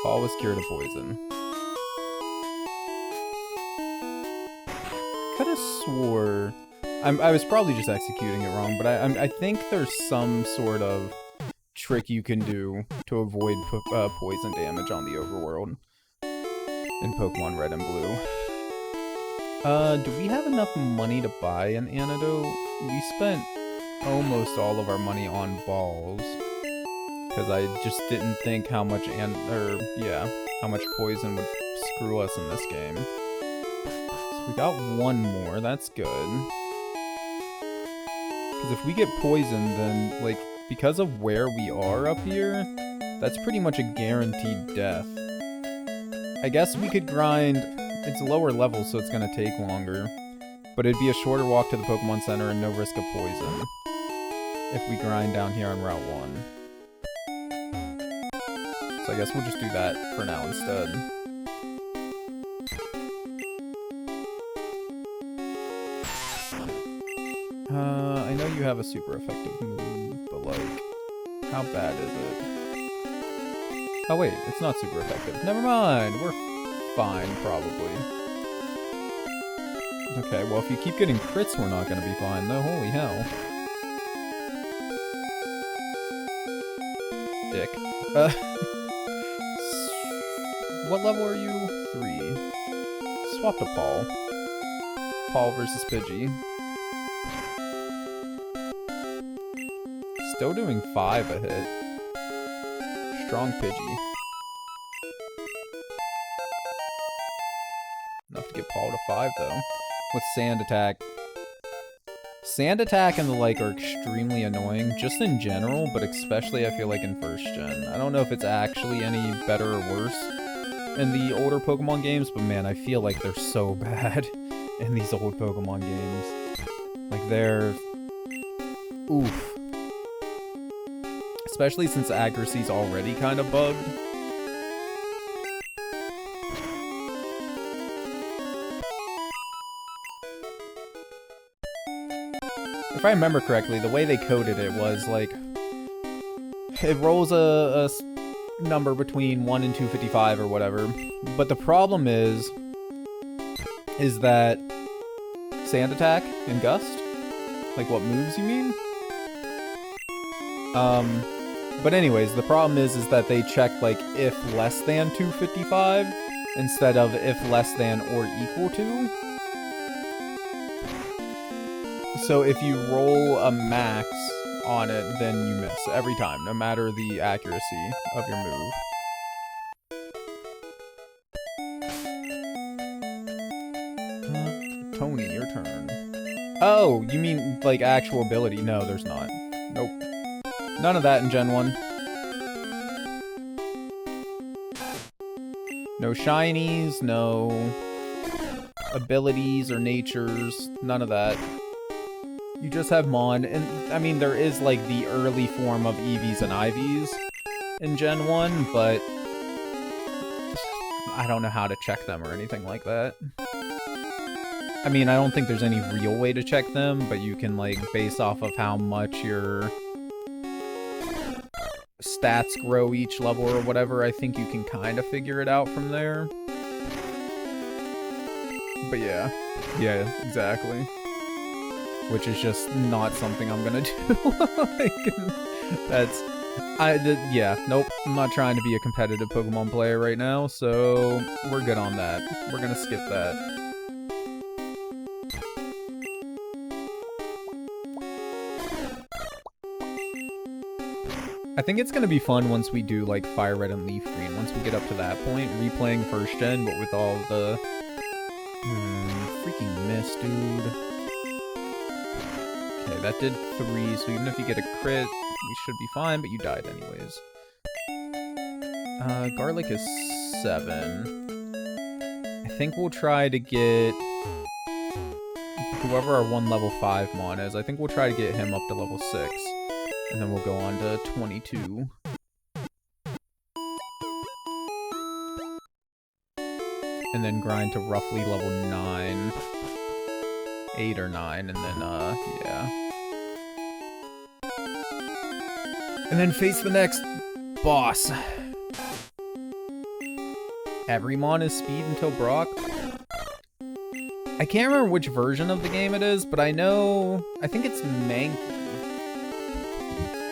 Paul was cured of poison. Could have swore... I was probably just executing it wrong, but I think there's some sort of trick you can do to avoid poison damage on the overworld in Pokemon Red and Blue. Do we have enough money to buy an antidote? We spent almost all of our money on balls. Because I just didn't think how much how much poison would screw us in this game. So we got 1 more, that's good. Because if we get poisoned, then, like, because of where we are up here, that's pretty much a guaranteed death. I guess we could grind... It's lower level, so it's gonna take longer. But it'd be a shorter walk to the Pokemon Center and no risk of poison. If we grind down here on Route 1. So I guess we'll just do that for now instead. I know you have a super effective move, but like, how bad is it? Oh wait, it's not super effective. Never mind, we're fine, probably. Okay, well if you keep getting crits, we're not gonna be fine though, holy hell. Dick. What level are you? 3. Swap to Paul. Paul versus Pidgey. Still doing 5 a hit. Strong Pidgey. to 5 though. With Sand Attack. Sand Attack and the like are extremely annoying, just in general, but especially I feel like in first gen. I don't know if it's actually any better or worse in the older Pokemon games, but man, I feel like they're so bad in these old Pokemon games. Like they're... oof. Especially since accuracy's already kind of bugged. If I remember correctly, the way they coded it was like it rolls a number between 1 and 255 or whatever. But the problem is that Sand Attack and Gust, like what moves you mean? But anyways, the problem is that they check like if less than 255 instead of if less than or equal to. So if you roll a max on it, then you miss every time, no matter the accuracy of your move. Tony, your turn. Oh, you mean like actual ability? No, there's not. Nope. None of that in Gen 1. No shinies, no abilities or natures, none of that. You just have Mon, and I mean, there is like the early form of EVs and IVs in Gen 1, but I don't know how to check them or anything like that. I mean, I don't think there's any real way to check them, but you can like base off of how much your stats grow each level or whatever. I think you can kind of figure it out from there. But yeah, exactly. Which is just not something I'm gonna do. Like, nope. I'm not trying to be a competitive Pokemon player right now, so we're good on that. We're gonna skip that. I think it's gonna be fun once we do like Fire Red and Leaf Green. Once we get up to that point, replaying first gen, but with all the freaking miss, dude. Okay, that did 3, so even if you get a crit, we should be fine, but you died anyways. Garlic is 7. I think we'll try to get whoever our 1 level 5 Mon is. I think we'll try to get him up to level 6. And then we'll go on to 22. And then grind to roughly level 9. 8 or 9, and then, yeah. And then face the next boss. Every Mon is speed until Brock. I can't remember which version of the game it is, but I think it's Mankey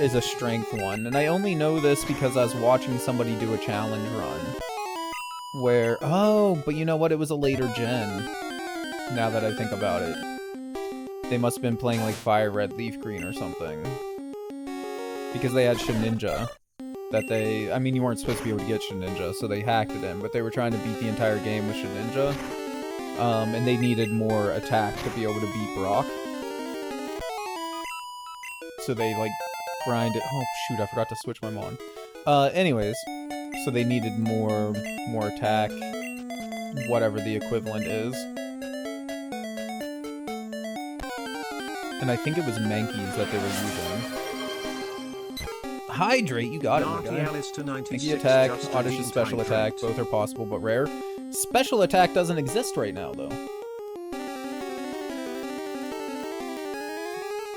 is a strength one. And I only know this because I was watching somebody do a challenge run. Where, oh, but you know what? It was a later gen. Now that I think about it. They must have been playing like Fire Red, Leaf Green or something. Because they had Shedinja. I mean, you weren't supposed to be able to get Shedinja, so they hacked it in. But they were trying to beat the entire game with Shedinja. And they needed more attack to be able to beat Brock. So they, like, grinded. Oh, shoot, I forgot to switch my Mon. Anyways. So they needed more attack. Whatever the equivalent is. And I think it was Mankey's that they were using. Hydrate, you got it, my guy. Mankey attack, Audacious special attack, both are possible but rare. Special attack doesn't exist right now, though.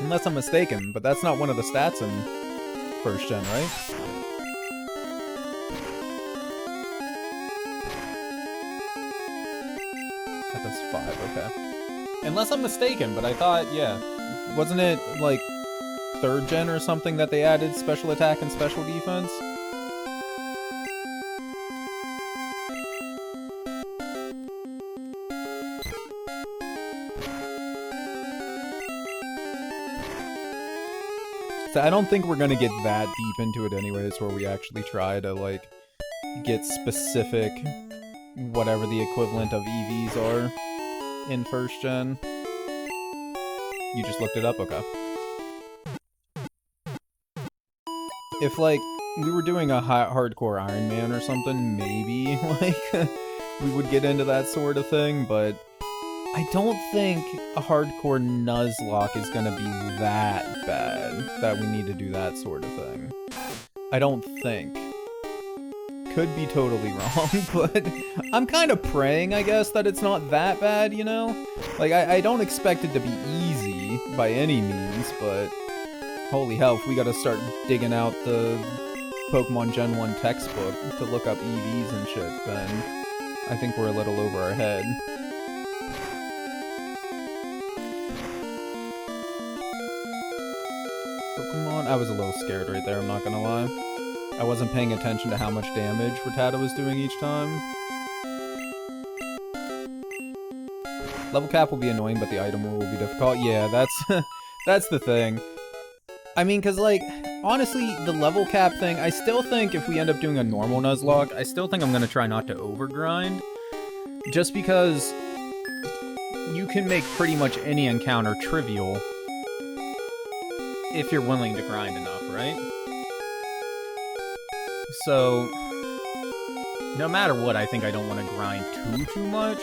Unless I'm mistaken, but that's not one of the stats in first gen, right? That does 5, okay. Unless I'm mistaken, but I thought, yeah. Wasn't it, like, 3rd gen or something that they added special attack and special defense? So I don't think we're gonna get that deep into it anyways, where we actually try to, like, get specific whatever the equivalent of EVs are. in first gen? You just looked it up? Okay. If, like, we were doing a hardcore Iron Man or something, maybe, like, we would get into that sort of thing, but I don't think a hardcore Nuzlocke is gonna be that bad that we need to do that sort of thing. I don't think. Could be totally wrong, but I'm kind of praying, I guess, that it's not that bad, you know? Like, I don't expect it to be easy by any means, but holy hell, if we gotta start digging out the Pokemon Gen 1 textbook to look up EVs and shit, then I think we're a little over our head. Pokemon, I was a little scared right there, I'm not gonna lie. I wasn't paying attention to how much damage Rattata was doing each time. Level cap will be annoying, but the item rule will be difficult. Yeah, that's the thing. I mean, because, like, honestly, the level cap thing, I still think if we end up doing a normal Nuzlocke, I still think I'm going to try not to overgrind. Just because you can make pretty much any encounter trivial if you're willing to grind enough, right? So, no matter what, I think I don't want to grind too much.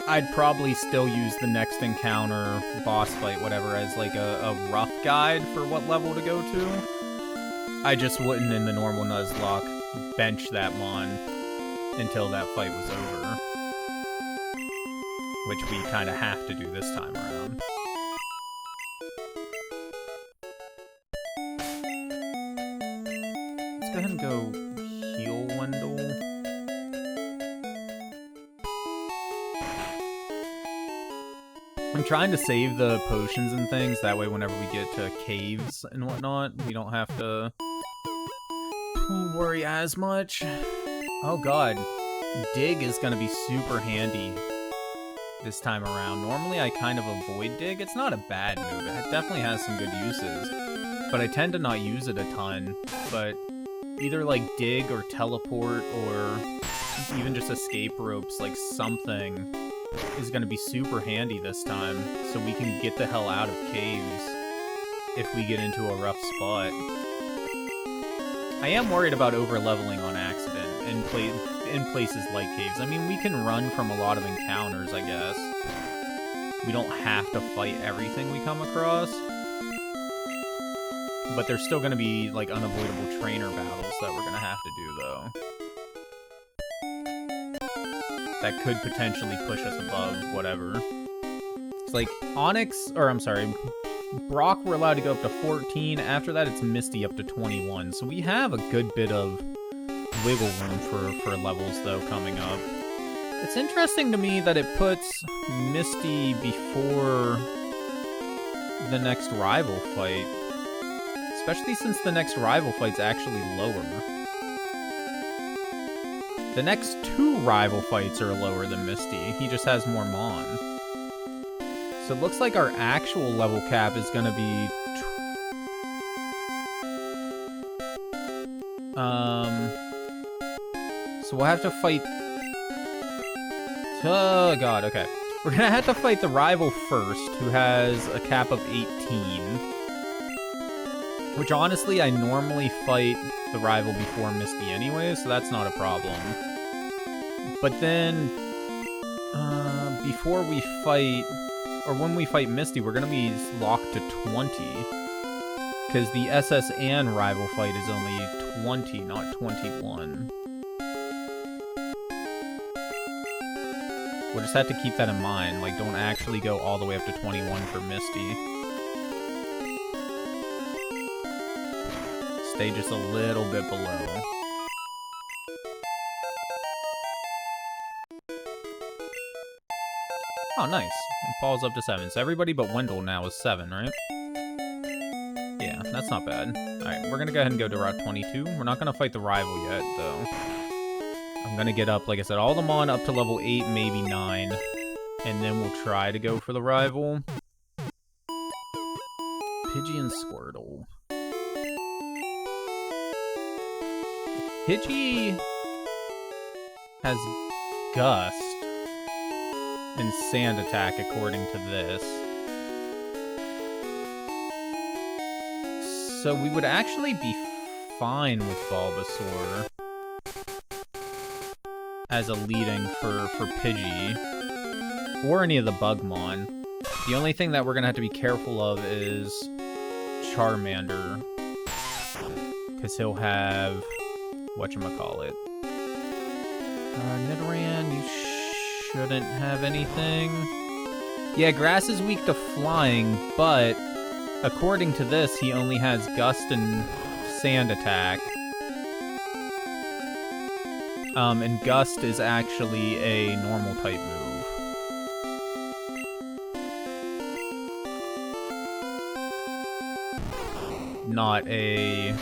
I'd probably still use the next encounter, boss fight, whatever, as like a rough guide for what level to go to. I just wouldn't, in the normal Nuzlocke, bench that mon until that fight was over. Which we kind of have to do this time around. Let's go ahead and go heal Wendell. I'm trying to save the potions and things, that way whenever we get to caves and whatnot, we don't have to worry as much. Oh god, Dig is gonna be super handy this time around. Normally I kind of avoid Dig. It's not a bad move, it definitely has some good uses, but I tend to not use it a ton. But either like Dig or Teleport or even just escape ropes, like something is going to be super handy this time, so we can get the hell out of caves if we get into a rough spot. I am worried about over-leveling on accident in places like caves. I mean, we can run from a lot of encounters, I guess. We don't have to fight everything we come across. But there's still going to be, like, unavoidable trainer battles that we're going to have to do, though. That could potentially push us above whatever. It's like Onyx, or I'm sorry, Brock we're allowed to go up to 14. After that, it's Misty up to 21. So we have a good bit of wiggle room for levels, though, coming up. It's interesting to me that it puts Misty before the next rival fight. Especially since the next rival fight's actually lower. The next two rival fights are lower than Misty. He just has more Mon. So it looks like our actual level cap is going to be... So we'll have to fight... Oh god, okay. We're going to have to fight the rival first, who has a cap of 18. Which honestly, I normally fight the rival before Misty anyway, so that's not a problem. But then, before we fight, or when we fight Misty, we're going to be locked to 20. Because the SS and rival fight is only 20, not 21. We'll just have to keep that in mind. Like, don't actually go all the way up to 21 for Misty. Stay just a little bit below. Oh, nice. And Paul's up to 7. So everybody but Wendell now is 7, right? Yeah, that's not bad. Alright, we're gonna go ahead and go to Route 22. We're not gonna fight the rival yet, though. I'm gonna get up, like I said, all the Mon up to level 8, maybe 9. And then we'll try to go for the rival. Pidgey and Squirtle. Pidgey has Gust. and sand attack according to this. So we would actually be fine with Bulbasaur as a leading for Pidgey, or any of the Bugmon. The only thing that we're gonna have to be careful of is Charmander, because he'll have whatchamacallit. Nidoran, you shouldn't have anything. Yeah, Grass is weak to flying, but according to this, he only has Gust and Sand attack. And Gust is actually a normal type move. Not a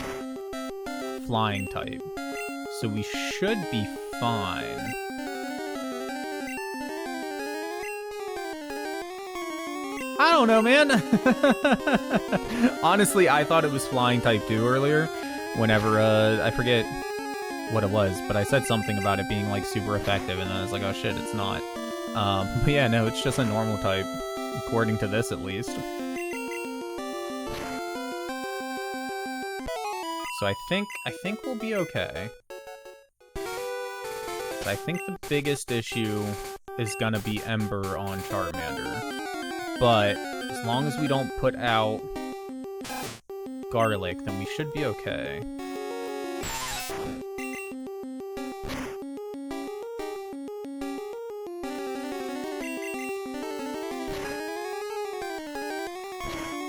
flying type. So we should be fine. I don't know, man. Honestly, I thought it was flying type 2 earlier. Whenever, I forget what it was, but I said something about it being, like, super effective, and then I was like, oh shit, it's not. But yeah, no, it's just a normal type, according to this, at least. So I think we'll be okay. But I think the biggest issue is gonna be Ember on Charmander. But as long as we don't put out Garlic, then we should be okay.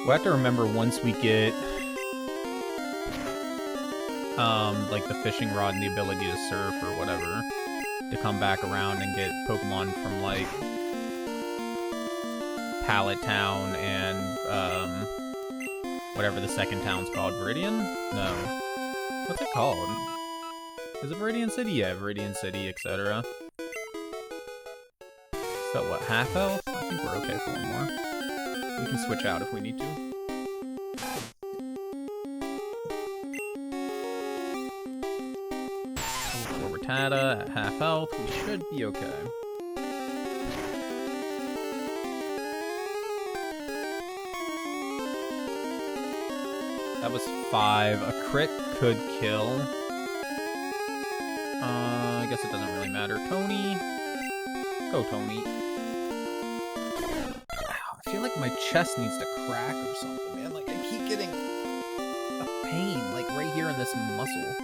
We'll have to remember once we get like the fishing rod and the ability to surf or whatever, to come back around and get Pokemon from like Pallet Town and whatever the second town's called. Viridian? No. What's it called? Is it Viridian City? Yeah, Viridian City, etc. So what, half health? I think we're okay for one more. We can switch out if we need to. For Rattata at half health, we should be okay. That was 5. A crit could kill. I guess it doesn't really matter. Tony. Go, Tony. I feel like my chest needs to crack or something, man. Like, I keep getting a pain, like, right here in this muscle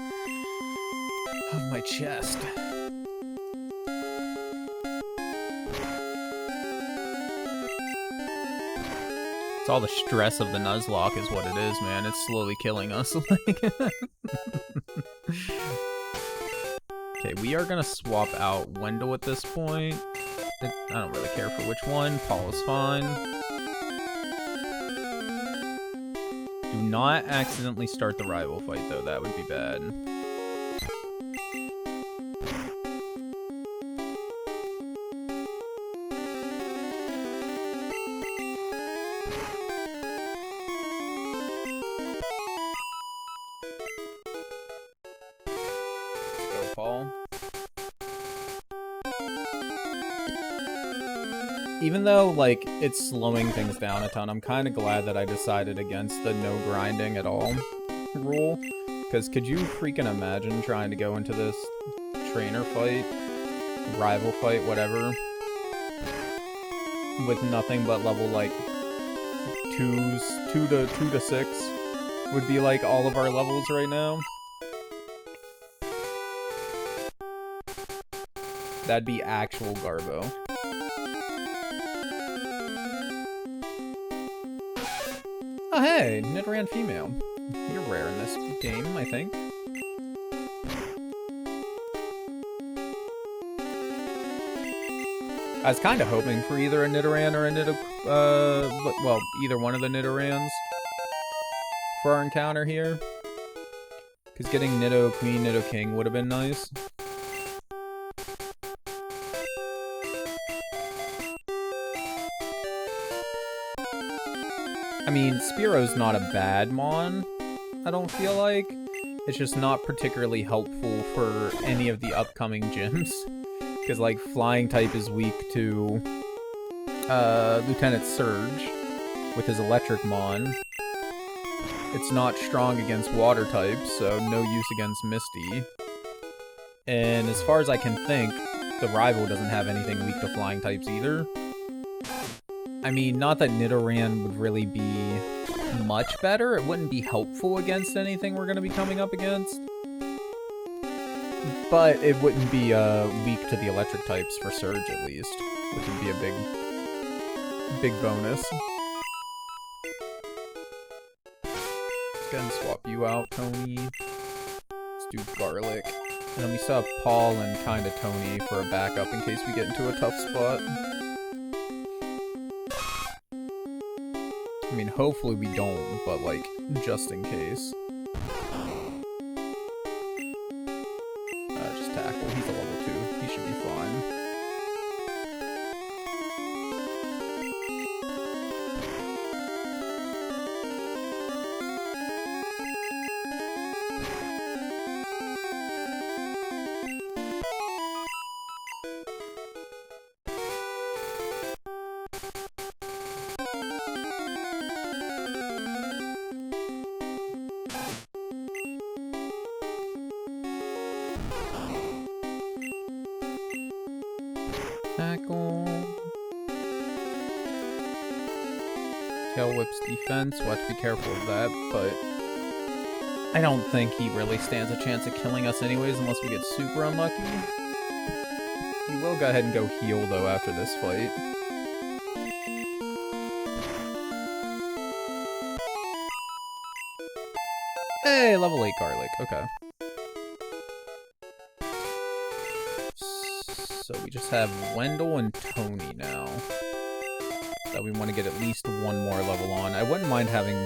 of my chest. It's all the stress of the Nuzlocke is what it is, man. It's slowly killing us. Okay, we are gonna swap out Wendell at this point. I don't really care for which one. Paul is fine. Do not accidentally start the rival fight, though. That would be bad. Go, Paul. Even though, like, it's slowing things down a ton, I'm kind of glad that I decided against the no grinding at all rule. Because could you freaking imagine trying to go into this trainer fight, rival fight, whatever, with nothing but level, like, 2 to 6 would be, like, all of our levels right now? That'd be actual Garbo. Oh hey, Nidoran female. You're rare in this game, I think. I was kind of hoping for either a Nidoran or a well, either one of the Nidorans for our encounter here. Because getting Nido Queen, Nido King would have been nice. I mean, Spearow's not a bad mon, I don't feel like. It's just not particularly helpful for any of the upcoming gyms. Because, like, Flying type is weak to Lieutenant Surge with his electric mon. It's not strong against water types, so no use against Misty. And as far as I can think, the rival doesn't have anything weak to flying types either. I mean, not that Nidoran would really be much better. It wouldn't be helpful against anything we're going to be coming up against. But it wouldn't be weak to the electric types for Surge, at least. Which would be a big bonus. Let's go ahead and swap you out, Tony. Let's do Garlic. And then we still have Paul and kinda Tony for a backup in case we get into a tough spot. I mean, hopefully we don't, but like, just in case. Just tackle. He's a level 2. He should be fine. Tackle. Tail Whip's defense. We'll have to be careful of that, but I don't think he really stands a chance of killing us anyways unless we get super unlucky. He will go ahead and go heal though after this fight. Hey, level 8 Garlic. Okay. So we just have Wendell and Tony now. That we want to get at least one more level on. I wouldn't mind having...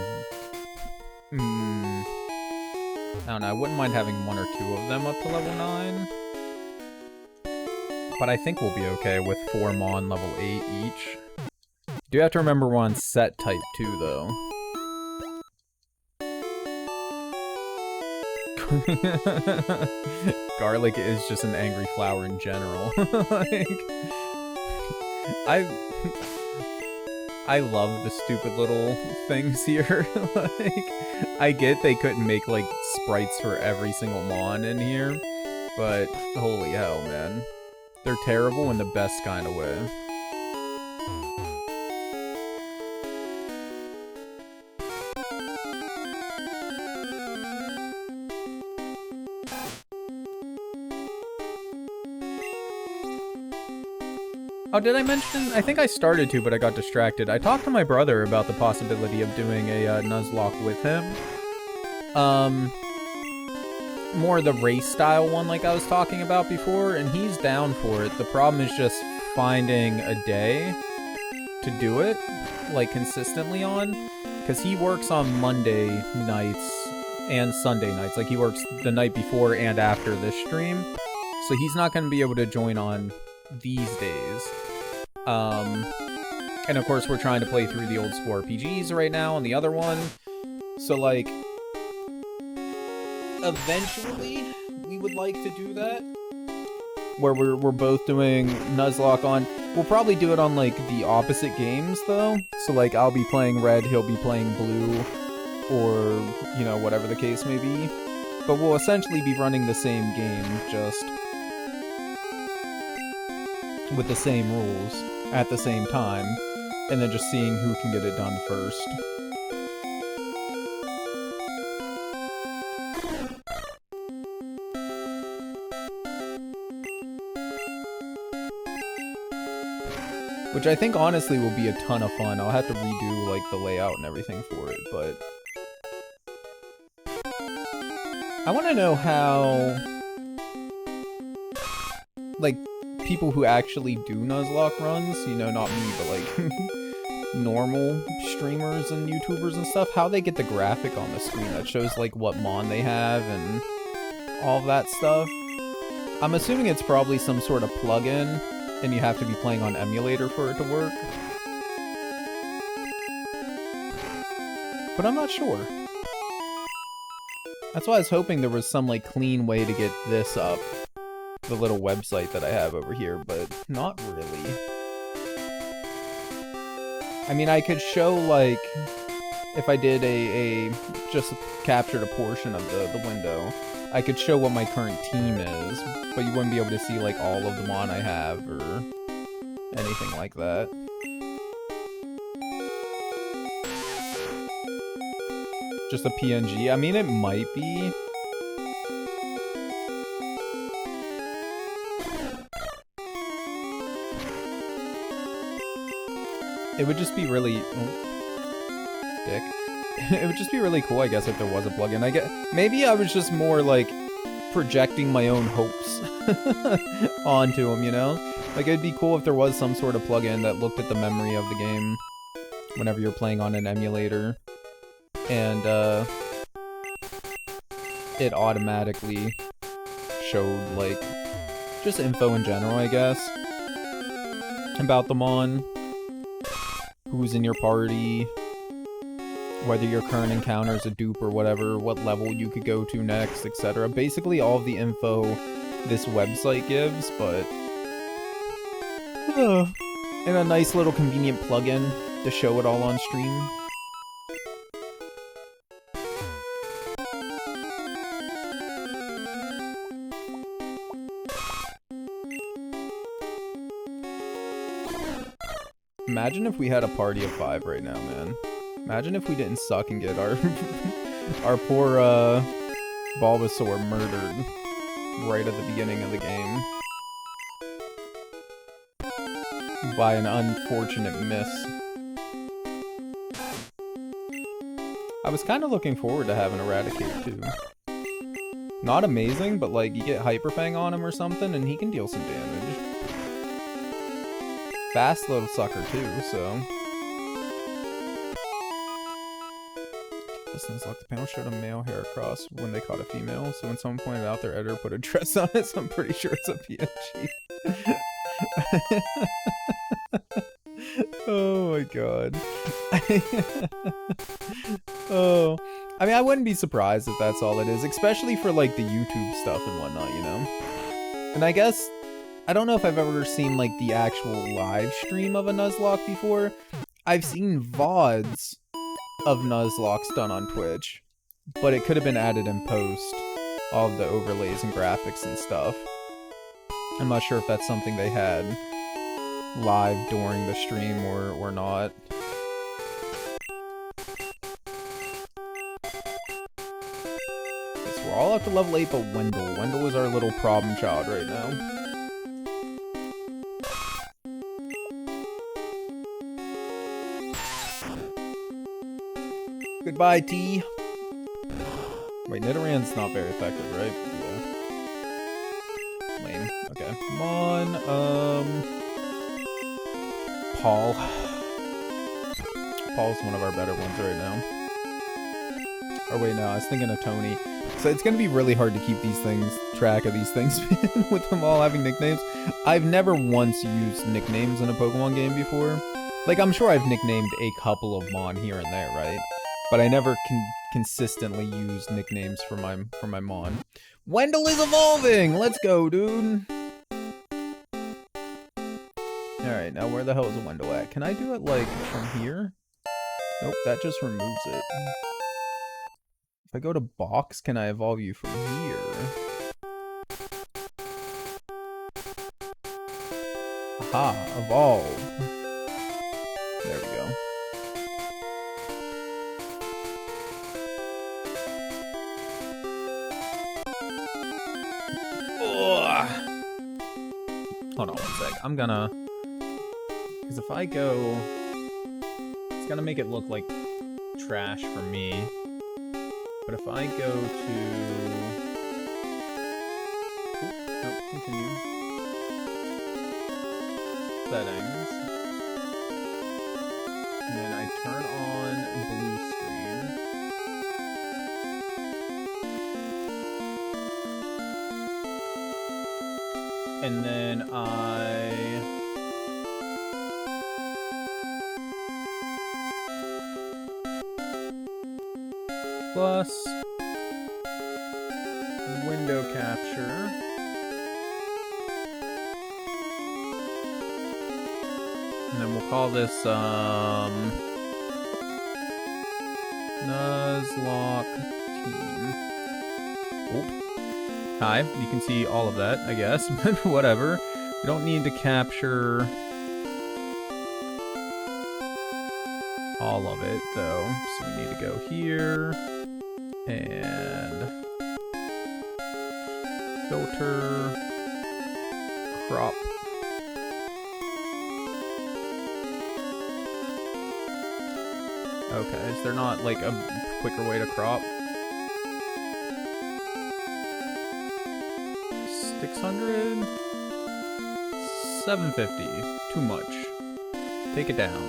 I don't know, I wouldn't mind having one or two of them up to level 9. But I think we'll be okay with 4 Mon level 8 each. You do have to remember we're on set type 2 though. Garlic is just an angry flower in general. Like, I love the stupid little things here. Like, I get they couldn't make like sprites for every single Mon in here, but holy hell, man. They're terrible in the best kind of way. Oh, did I mention? I think I started to, but I got distracted. I talked to my brother about the possibility of doing a Nuzlocke with him. More the race style one like I was talking about before, and he's down for it. The problem is just finding a day to do it, like, consistently on. Because he works on Monday nights and Sunday nights. Like, he works the night before and after this stream. So he's not going to be able to join on these days. And of course we're trying to play through the old school RPGs right now on the other one. So like, eventually we would like to do that. Where we're both doing Nuzlocke on. We'll probably do it on like the opposite games though. So like I'll be playing red, he'll be playing blue, or you know, whatever the case may be. But we'll essentially be running the same game, just with the same rules at the same time, and then just seeing who can get it done first. Which I think honestly will be a ton of fun. I'll have to redo like the layout and everything for it, but I want to know how like people who actually do Nuzlocke runs, you know, not me, but like normal streamers and YouTubers and stuff, how they get the graphic on the screen that shows like what Mon they have and all of that stuff. I'm assuming it's probably some sort of plugin and you have to be playing on emulator for it to work. But I'm not sure. That's why I was hoping there was some like clean way to get this up. The little website that I have over here, but not really. I mean, I could show, like, if I did just captured a portion of the window, I could show what my current team is, but you wouldn't be able to see, like, all of the mon I have or anything like that. Just a PNG? I mean, it might be. It would just be really... dick. It would just be really cool, I guess, if there was a plugin. Maybe I was just more, like, projecting my own hopes onto them, you know? Like, it'd be cool if there was some sort of plugin that looked at the memory of the game whenever you're playing on an emulator. And, it automatically showed, like, just info in general, I guess, about the mon. Who's in your party, whether your current encounter is a dupe or whatever, what level you could go to next, etc. Basically all of the info this website gives, but in a nice little convenient plugin to show it all on stream. Imagine if we had a party of 5 right now, man. Imagine if we didn't suck and get our our poor Bulbasaur murdered right at the beginning of the game by an unfortunate miss. I was kind of looking forward to having Eradicate too. Not amazing, but like you get Hyper Fang on him or something and he can deal some damage. Fast little sucker too, so. This Nuzlocke, the panel showed a male hair across when they caught a female, so when someone pointed out their editor put a dress on it, so I'm pretty sure it's a PNG. Oh my god. Oh. I mean, I wouldn't be surprised if that's all it is, especially for like the YouTube stuff and whatnot, you know? And I guess, I don't know if I've ever seen like the actual live stream of a Nuzlocke before. I've seen VODs of Nuzlockes done on Twitch, but it could have been added in post, all of the overlays and graphics and stuff. I'm not sure if that's something they had live during the stream or not. So we're all up to level 8 but Wendell. Wendell is our little problem child right now. Goodbye, T. Wait, Nidorann's not very effective, right? Yeah. Lame. Okay. Come on. Paul. Paul's one of our better ones right now. Or wait, no, I was thinking of Tony. So it's gonna be really hard to keep these things, track of these things, with them all having nicknames. I've never once used nicknames in a Pokemon game before. Like, I'm sure I've nicknamed a couple of Mon here and there, right? But I never consistently use nicknames for my Mon. Wendell is evolving! Let's go, dude! Alright, now where the hell is Wendell at? Can I do it, like, from here? Nope, that just removes it. If I go to box, can I evolve you from here? Aha, evolve. There we go. Hold on one sec. I'm gonna... Because if I go... It's gonna make it look like trash for me. But if I go to... Oh, continue. Settings. And then I turn on blue screen. And then plus window capture. And then we'll call this, Nuzlocke team. Oh. Hi, you can see all of that, I guess, but whatever. We don't need to capture all of it, though. So we need to go here and filter, crop. Okay, is there not like a quicker way to crop? 600? 750. Too much. Take it down.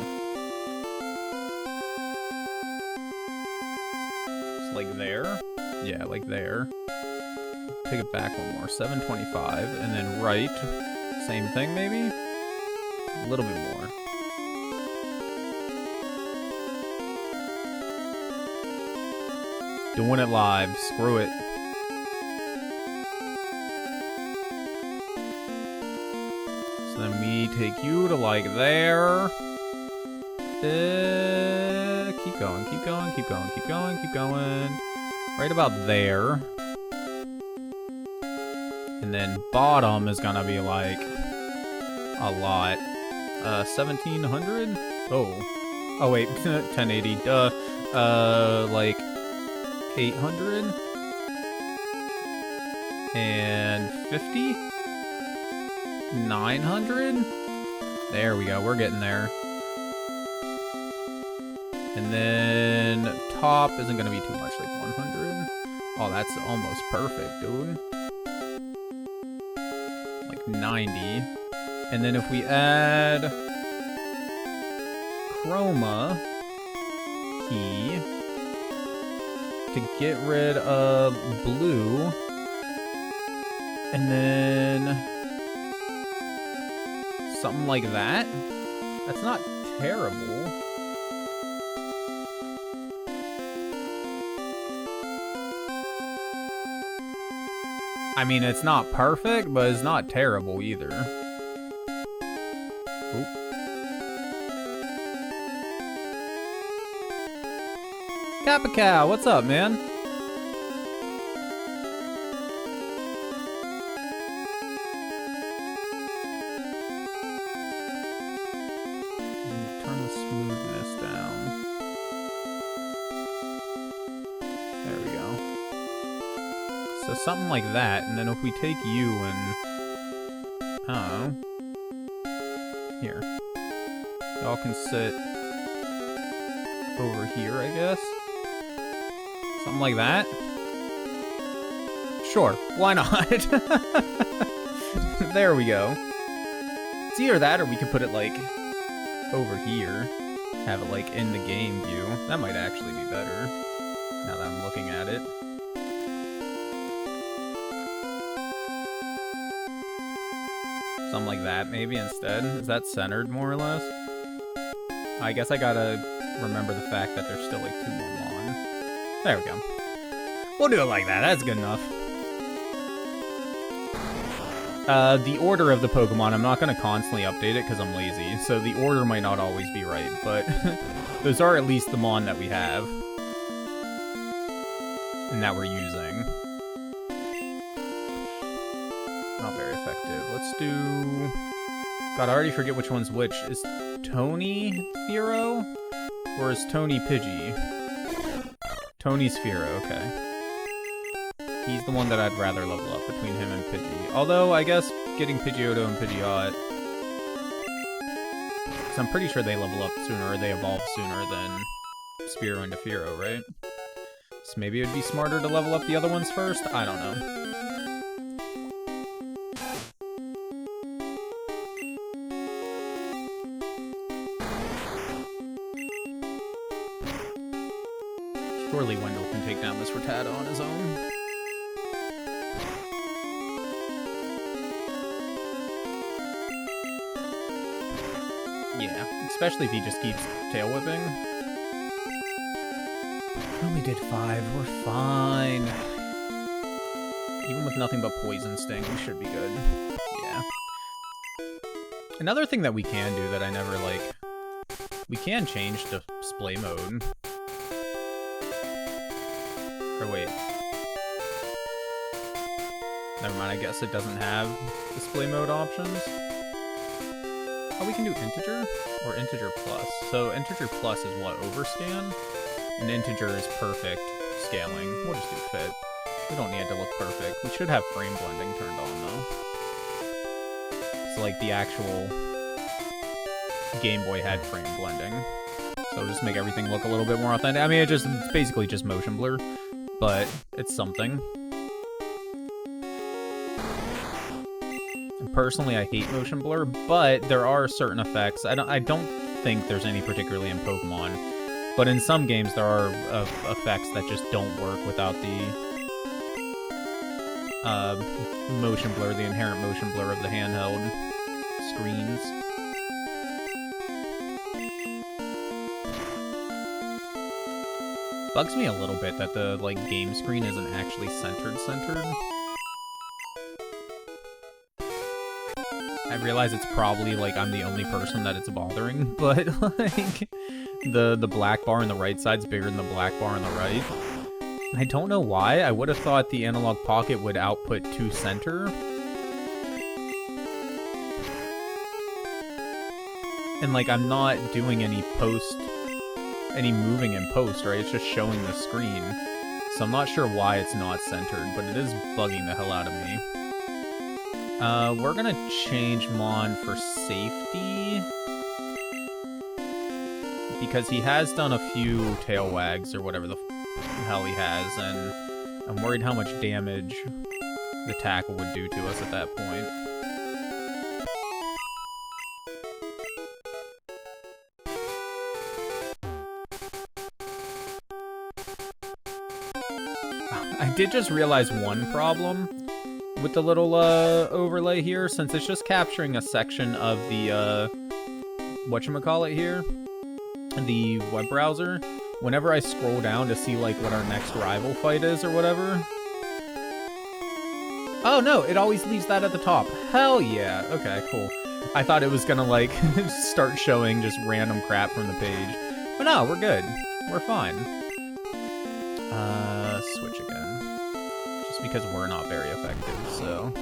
It's like there? Yeah, like there. Take it back one more. 725. And then right. Same thing, maybe? A little bit more. Doing it live. Screw it. So then we take you to like there. Keep going, keep going, keep going, keep going, keep going. Right about there. And then bottom is gonna be like a lot. 1700? Oh. Oh wait, 1080. Duh. Like 800 and 50, 900. There we go. We're getting there. And then top isn't gonna be too much, like 100. Oh, that's almost perfect, dude. Like 90. And then if we add chroma key to get rid of blue, and then something like that. That's not terrible. I mean, it's not perfect, but it's not terrible either. Oop. Kappa Cow, what's up, man? Turn the smoothness down. There we go. So something like that, and then if we take you and... I don't know. Here. Y'all can sit over here, I guess. Something like that? Sure, why not? There we go. It's either that or we could put it like over here. Have it like in the game view. That might actually be better. Now that I'm looking at it. Something like that maybe instead. Is that centered more or less? I guess I gotta remember the fact that there's still like 2 more on. There we go. We'll do it like that. That's good enough. The order of the Pokemon, I'm not going to constantly update it because I'm lazy. So the order might not always be right, but those are at least the Mon that we have. And that we're using. Not very effective. Let's do... God, I already forget which one's which. Is Tony Fearow? Or is Tony Pidgey? Tony's Fearow, okay. He's the one that I'd rather level up between him and Pidgey. Although, I guess getting Pidgeotto and Pidgeot... Because I'm pretty sure they level up sooner, or they evolve sooner than Spearow into Fearow, right? So maybe it would be smarter to level up the other ones first? I don't know. Surely Wendell can take down this Rattata on his own. Yeah, especially if he just keeps tail whipping. Only did 5, we're fine. Even with nothing but Poison Sting, we should be good. Yeah. Another thing that we can do that I never, like... We can change to display mode. Or wait. Never mind, I guess it doesn't have display mode options. Oh, we can do integer? Or integer plus. So integer plus is what? Overscan? And integer is perfect scaling. We'll just do fit. We don't need it to look perfect. We should have frame blending turned on, though. So, like, the actual Game Boy had frame blending. So just make everything look a little bit more authentic. I mean, it's basically just motion blur, but it's something. And personally, I hate motion blur, but there are certain effects. I don't think there's any particularly in Pokemon, but in some games there are effects that just don't work without the motion blur, the inherent motion blur of the handheld screens. Bugs me a little bit that the, like, game screen isn't actually centered. I realize it's probably, like, I'm the only person that it's bothering, but, like, the black bar on the right side's bigger than the black bar on the right. I don't know why. I would have thought the Analog Pocket would output to center. And, like, I'm not doing any moving in post, right? It's just showing the screen. So I'm not sure why it's not centered, but it is bugging the hell out of me. We're gonna change Mon for safety. Because he has done a few tail wags, or whatever the hell he has, and I'm worried how much damage the tackle would do to us at that point. I did just realize one problem with the little overlay here, since it's just capturing a section of the whatchamacallit here, the web browser. Whenever I scroll down to see, like, what our next rival fight is or whatever. Oh no, it always leaves that at the top. Hell yeah. Okay, cool. I thought it was gonna, like, start showing just random crap from the page. But no, we're good. We're fine. Switch again. Just because we're not very effective, so...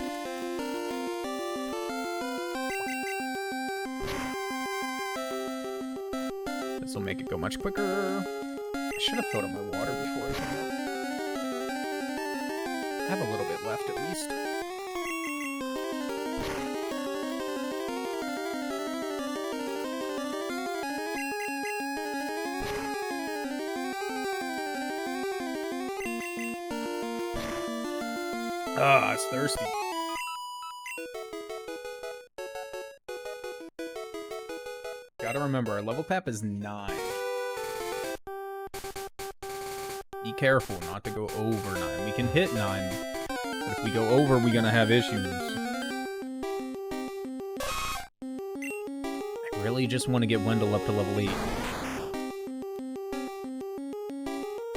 This will make it go much quicker. I should have filled up my water before I came up. I have a little bit left, at least. Ah, it's thirsty. Gotta remember, our level cap is 9. Be careful not to go over 9. We can hit 9, but if we go over, we're gonna have issues. I really just want to get Wendell up to level 8.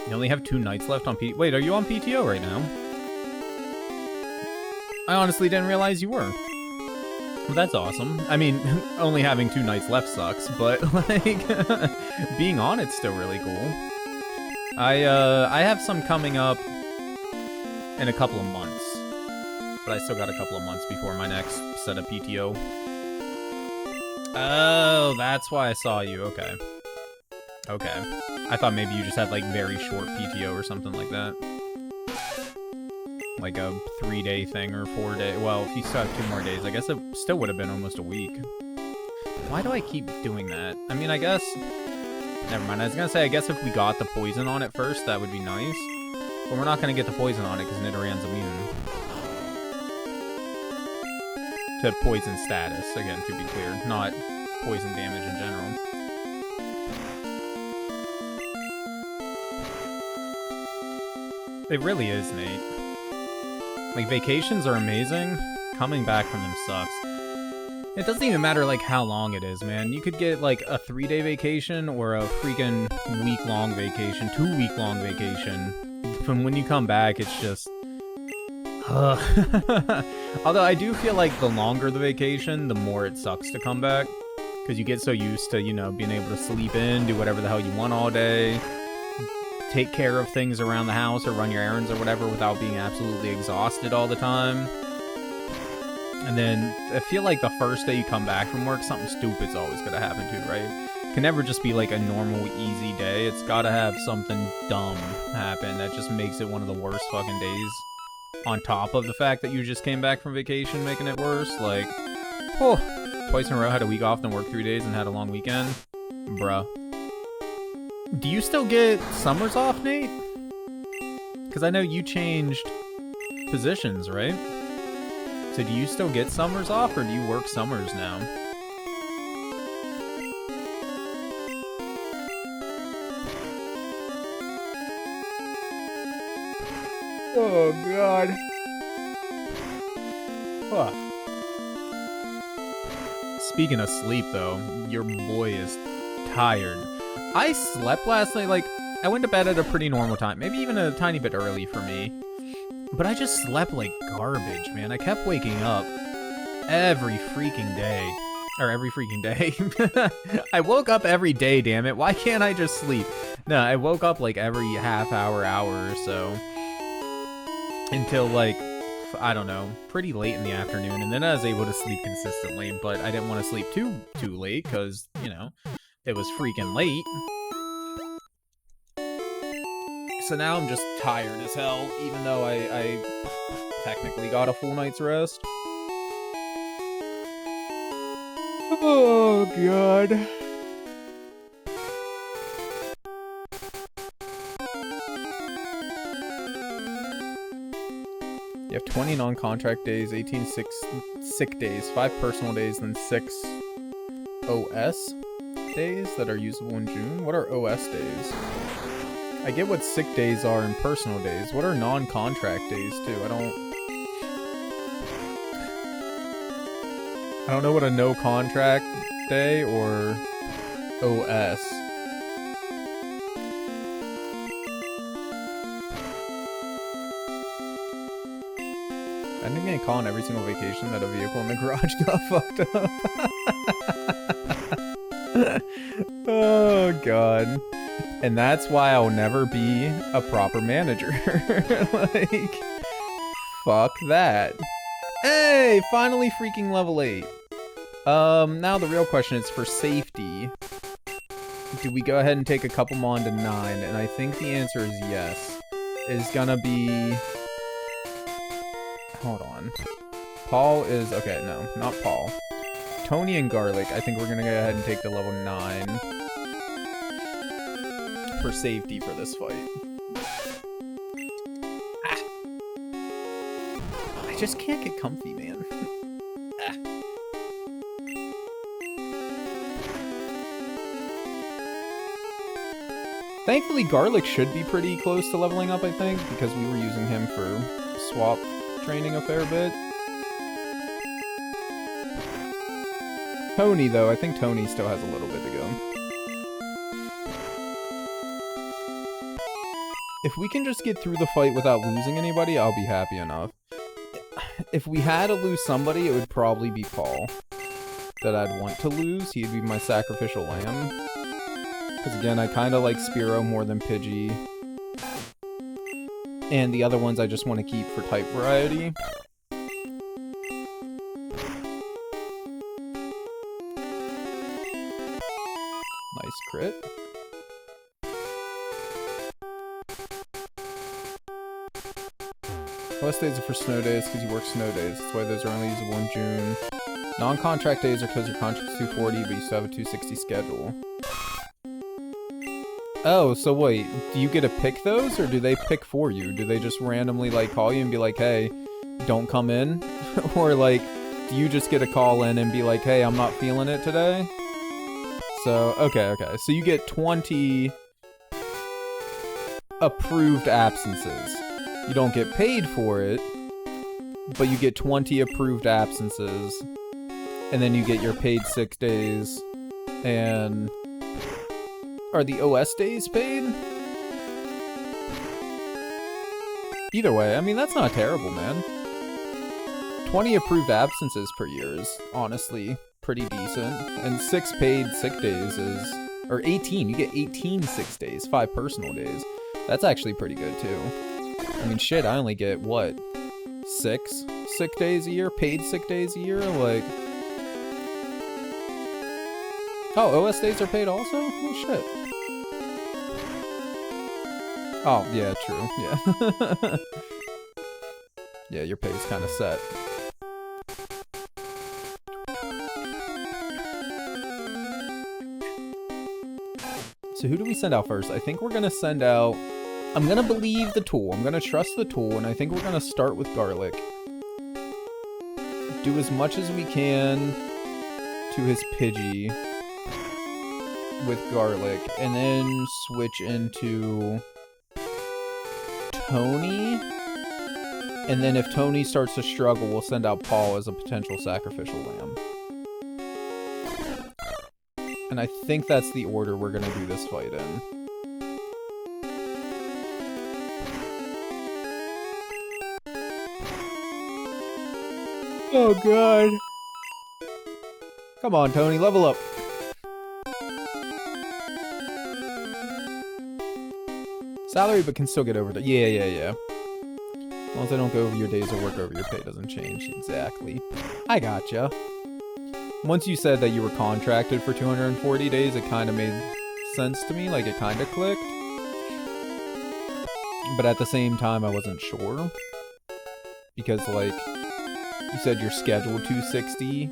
You only have 2 nights left on P... Wait, are you on PTO right now? I honestly didn't realize you were. Well, that's awesome. I mean, only having 2 nights left sucks, but, like, being on it's still really cool. I have some coming up in a couple of months, but I still got a couple of months before my next set of PTO. Oh, that's why I saw you. Okay. Okay. I thought maybe you just had, like, very short PTO or something like that. Like a 3-day thing or 4-day. Well, if you still have 2 more days, I guess it still would have been almost a week. Why do I keep doing that? I mean, I guess... Never mind. I was gonna say, I guess if we got the poison on it first, that would be nice. But we're not gonna get the poison on it because Nidorann's immune. To poison status, again, to be clear. Not poison damage in general. It really is, Nate. Like, vacations are amazing. Coming back from them sucks. It doesn't even matter, like, how long it is, man. You could get, like, a 3-day vacation or a freaking week-long vacation, 2-week-long vacation. From when you come back, it's just... Although I do feel like the longer the vacation, the more it sucks to come back. Because you get so used to, you know, being able to sleep in, do whatever the hell you want all day, take care of things around the house or run your errands or whatever without being absolutely exhausted all the time. And then I feel like the first day you come back from work, something stupid's always going to happen too, right? It can never just be like a normal, easy day. It's got to have something dumb happen that just makes it one of the worst fucking days. On top of the fact that you just came back from vacation, making it worse. Like, oh, twice in a row had a week off, then worked 3 days and had a long weekend. Bruh. Do you still get summers off, Nate? Because I know you changed positions, right? So do you still get summers off, or do you work summers now? Oh, God. Huh. Speaking of sleep, though, your boy is tired. I slept last night, like, I went to bed at a pretty normal time. Maybe even a tiny bit early for me. But I just slept like garbage, man. I kept waking up every freaking day. Or every freaking day. I woke up every day, damn it. Why can't I just sleep? No, I woke up like every half hour or so. Until like, I don't know, pretty late in the afternoon. And then I was able to sleep consistently. But I didn't want to sleep too late because, you know, it was freaking late. So now I'm just tired as hell, even though I technically got a full night's rest. Oh, God. You have 20 non-contract days, 18 sick days, 5 personal days, then 6 OS days that are usable in June. What are OS days? I get what sick days are and personal days. What are non-contract days, too? I don't know what a no-contract day or OS. I didn't get a call on every single vacation that a vehicle in the garage got fucked up. Oh, God. And that's why I'll never be a proper manager. Like, fuck that. Hey, finally freaking level 8. Now the real question is for safety. Do we go ahead and take a couple more on to 9? And I think the answer is yes. Is gonna be... Hold on. Paul is... Okay, no, not Paul. Tony and Garlic, I think we're gonna go ahead and take to level 9. For safety for this fight. Ah. I just can't get comfy, man. Ah. Thankfully, Garlic should be pretty close to leveling up, I think, because we were using him for swap training a fair bit. Tony, though, I think Tony still has a little bit to go. If we can just get through the fight without losing anybody, I'll be happy enough. If we had to lose somebody, it would probably be Paul. That I'd want to lose. He'd be my sacrificial lamb. Because again, I kind of like Spearow more than Pidgey. And the other ones I just want to keep for type variety. Nice crit. OS days are for snow days because you work snow days. That's why those are only usable in June. Non-contract days are because your contract's 240, but you still have a 260 schedule. Oh, so wait, do you get to pick those, or do they pick for you? Do they just randomly, like, call you and be like, hey, don't come in? Or, like, do you just get a call in and be like, hey, I'm not feeling it today? So, okay. So you get 20 approved absences. You don't get paid for it, but you get 20 approved absences, and then you get your paid 6 days, and... Are the OS days paid? Either way, I mean, that's not terrible, man. 20 approved absences per year is honestly pretty decent. And 6 paid sick days is, or 18, you get 18 sick days, 5 personal days. That's actually pretty good too. I mean, shit, I only get, what, 6 sick days a year? Paid sick days a year? Like, oh, OS days are paid also? Oh, shit. Oh, yeah, true, yeah. Yeah, your pay's kind of set. So who do we send out first? I think we're gonna send out... I'm gonna believe the tool. I'm gonna trust the tool, and I think we're gonna start with Garlic. Do as much as we can to his Pidgey with Garlic, and then switch into Tony. And then if Tony starts to struggle, we'll send out Paul as a potential sacrificial lamb. And I think that's the order we're gonna do this fight in. Oh god. Come on, Tony, level up. Salary, but can still get over the... Yeah. As long as I don't go over your days or work over your pay, doesn't change. Exactly. I gotcha. Once you said that you were contracted for 240 days, it kind of made sense to me. Like, it kind of clicked. But at the same time, I wasn't sure. Because, like, you said you're scheduled 260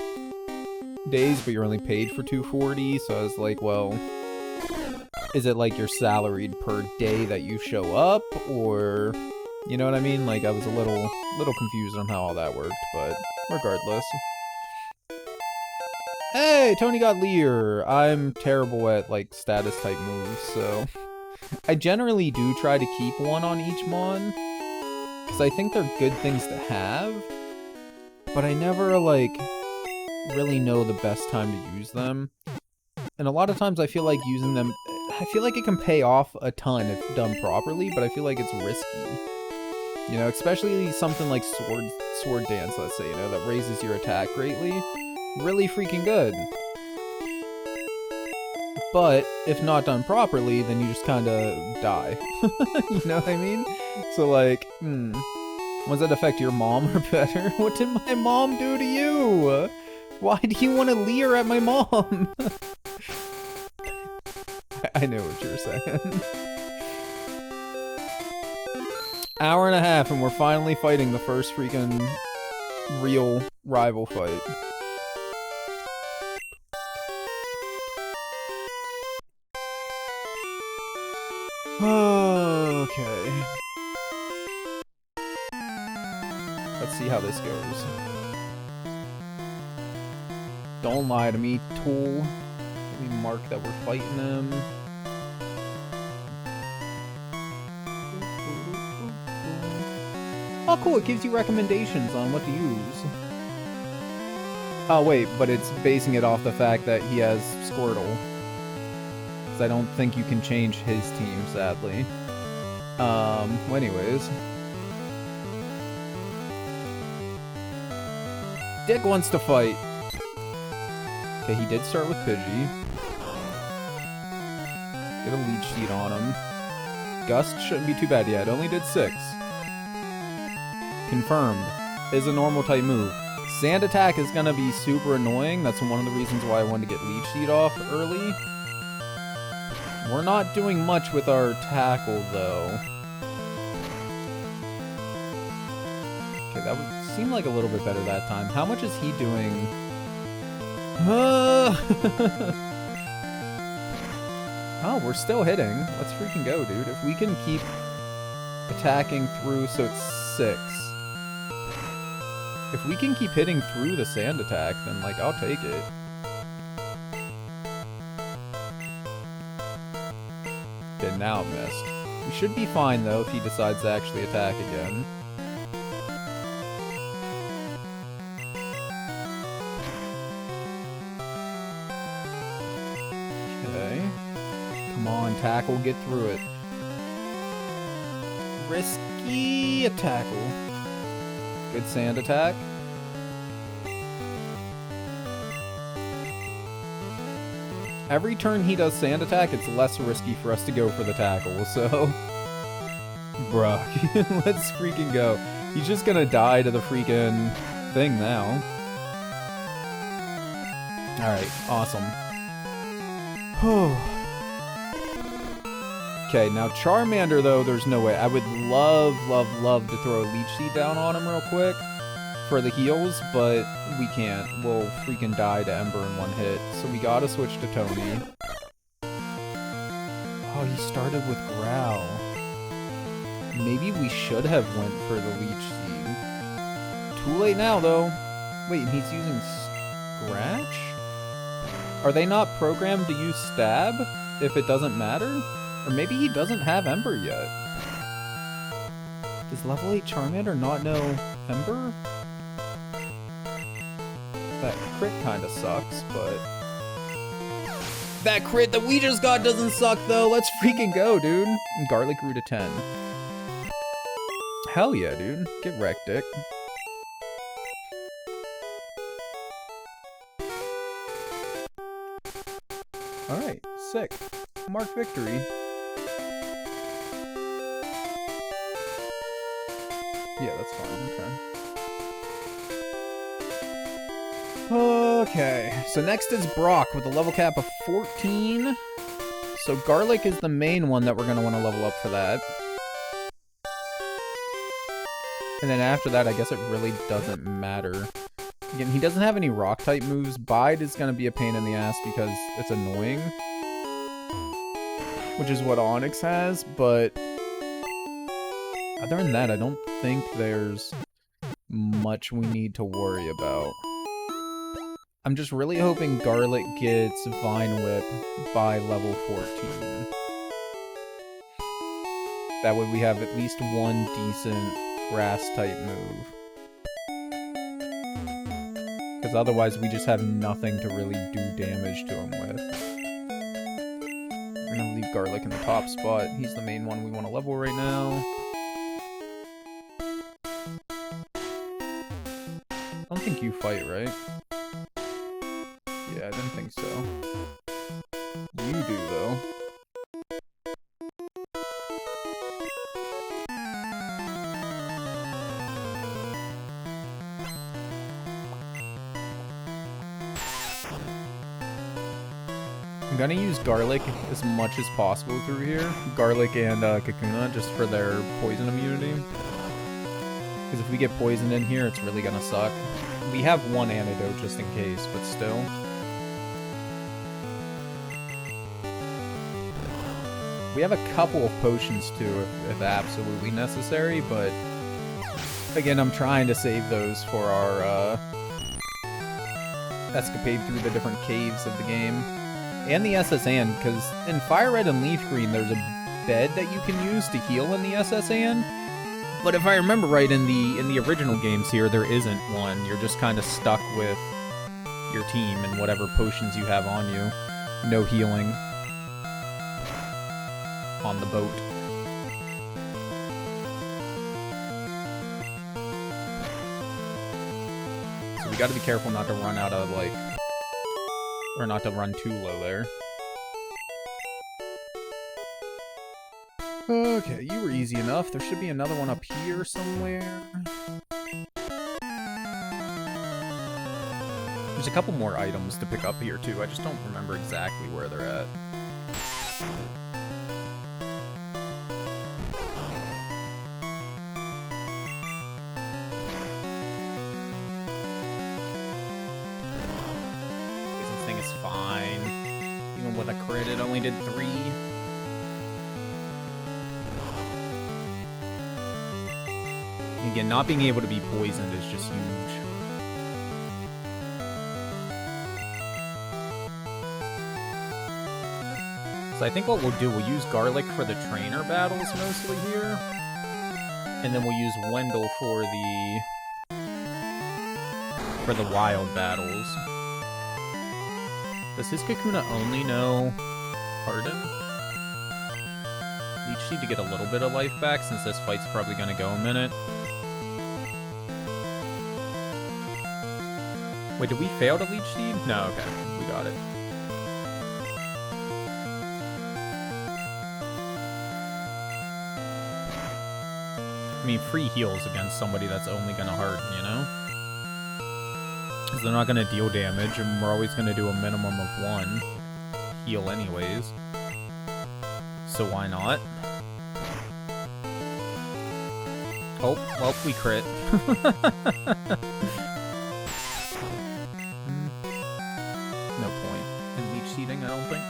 days, but you're only paid for 240. So I was like, well, is it like you're salaried per day that you show up? Or... You know what I mean? Like, I was a little confused on how all that worked, but regardless. Hey, Tony got Leer. I'm terrible at, like, status type moves, so... I generally do try to keep one on each mon, because I think they're good things to have, but I never, like, really know the best time to use them. And a lot of times I feel like using them... I feel like it can pay off a ton if done properly, but I feel like it's risky. You know, especially something like Sword Dance, let's say, you know, that raises your attack greatly. Really freaking good. But, if not done properly, then you just kind of die. You know what I mean? So, like, Ones that affect your mom are better? What did my mom do to you? Why do you want to leer at my mom? I know what you're saying. Hour and a half, and we're finally fighting the first freaking real rival fight. Okay. Let's see how this goes. Don't lie to me, tool. Let me mark that we're fighting him. Oh, cool, it gives you recommendations on what to use. Oh, wait, but it's basing it off the fact that he has Squirtle. Because I don't think you can change his team, sadly. Anyways. Dick wants to fight. Okay, he did start with Pidgey. Get a Leech Seed on him. Gust shouldn't be too bad yet, it only did 6. Confirmed. Is a normal type move. Sand Attack is gonna be super annoying. That's one of the reasons why I wanted to get Leech Seed off early. We're not doing much with our tackle, though. Okay, that would seem like a little bit better that time. How much is he doing? Oh, we're still hitting. Let's freaking go, dude. If we can keep attacking through, so it's 6. If we can keep hitting through the sand attack, then, like, I'll take it. Okay, now it missed. We should be fine, though, if he decides to actually attack again. Okay. Come on, tackle, get through it. Risky tackle. Good sand attack. Every turn he does sand attack, it's less risky for us to go for the tackle, so... Bruh, let's freaking go. He's just gonna die to the freaking thing now. Alright, awesome. Okay, now Charmander, though, there's no way. I would love to throw a Leech Seed down on him real quick for the heals, but we can't. We'll freaking die to Ember in one hit. So we gotta switch to Tony. Oh, he started with Growl. Maybe we should have went for the Leech Seed. Too late now, though. Wait, he's using Scratch? Are they not programmed to use Stab if it doesn't matter? Or maybe he doesn't have Ember yet. Does level 8 Charmander not know Ember? That crit kinda sucks, but... That crit that we just got doesn't suck, though! Let's freaking go, dude! And Garlic grew to 10. Hell yeah, dude. Get wrecked, dick. Alright, sick. Mark victory. Yeah, that's fine, okay. Okay, so next is Brock with a level cap of 14. So Garlic is the main one that we're going to want to level up for that. And then after that, I guess it really doesn't matter. Again, he doesn't have any rock-type moves. Bide is going to be a pain in the ass because it's annoying. Which is what Onyx has, but... other than that, I don't think there's much we need to worry about. I'm just really hoping Garlic gets Vine Whip by level 14. That way we have at least one decent grass-type move. Because otherwise we just have nothing to really do damage to him with. We're gonna leave Garlic in the top spot. He's the main one we want to level right now. I don't think you fight, right? Yeah, I didn't think so. You do, though. I'm gonna use Garlic as much as possible through here. Garlic and Kakuna, just for their poison immunity. Because if we get poisoned in here, it's really gonna suck. We have one antidote just in case, but still. We have a couple of potions too, if absolutely necessary, but again, I'm trying to save those for our escapade through the different caves of the game. And the SSN, because in Fire Red and Leaf Green, there's a bed that you can use to heal in the SSN. But if I remember right, in the original games here, there isn't one. You're just kind of stuck with your team and whatever potions you have on you. No healing on the boat. So we gotta be careful not to run out of, like... or not to run too low there. Okay, you were easy enough. There should be another one up here somewhere. There's a couple more items to pick up here, too. I just don't remember exactly where they're at. This thing is fine. Even with a crit, it only did 3. Again, not being able to be poisoned is just huge. So I think what we'll do, we'll use Garlic for the trainer battles mostly here. And then we'll use Wendell for the wild battles. Does his Kakuna only know Harden? We just need to get a little bit of life back since this fight's probably going to go a minute. Wait, did we fail to Leech Seed? No, okay. We got it. mean, free heals against somebody that's only gonna harden, you know? Because they're not gonna deal damage, and we're always gonna do a minimum of 1 heal anyways. So why not? Oh, well, we crit. No point in leech seeding, I don't think.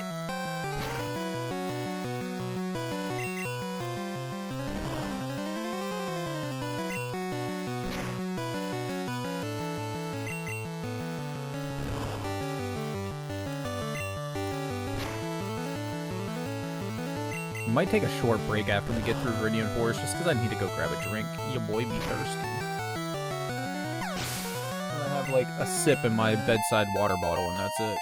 Might take a short break after we get through Viridian Forest, just because I need to go grab a drink. Your boy be thirsty. I have like a sip in my bedside water bottle, and that's it.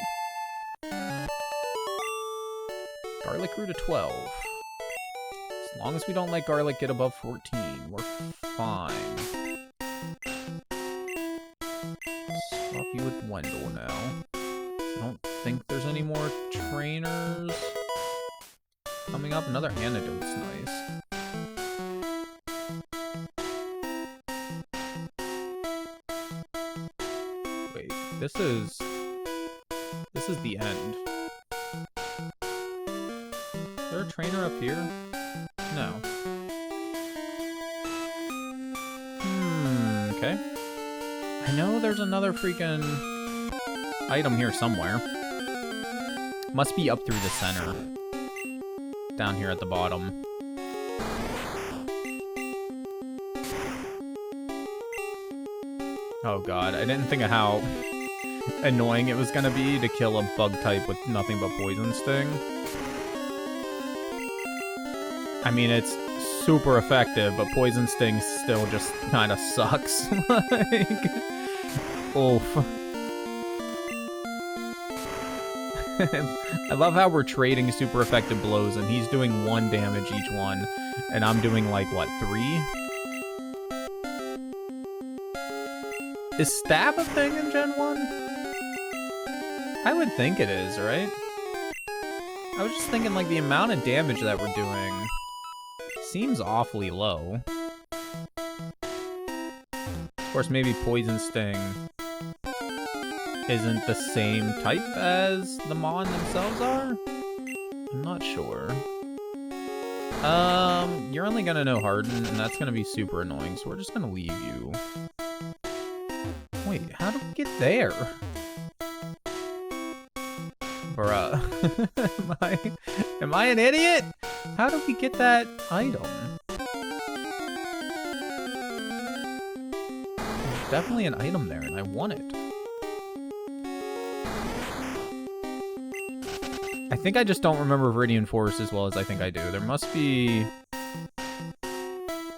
Garlic grew to 12. As long as we don't let garlic get above 14, we're fine. Swap you with Wendell now. I don't think there's any more trainers coming up. Another antidote's nice. Wait, this is the end. Is there a trainer up here? No. Okay. I know there's another freaking item here somewhere. Must be up through the center. Down here at the bottom. Oh god, I didn't think of how annoying it was gonna be to kill a bug type with nothing but Poison Sting. I mean, it's super effective, but Poison Sting still just kind of sucks. Like, oof. I love how we're trading super effective blows, and he's doing 1 damage each one, and I'm doing, like, what, 3? Is stab a thing in Gen 1? I would think it is, right? I was just thinking, like, the amount of damage that we're doing seems awfully low. Of course, maybe Poison Sting isn't the same type as the Mon themselves are? I'm not sure. You're only gonna know Harden, and that's gonna be super annoying, so we're just gonna leave you. Wait, how do we get there? Bruh. Am I an idiot? How do we get that item? There's definitely an item there, and I want it. I think I just don't remember Viridian Forest as well as I think I do. There must be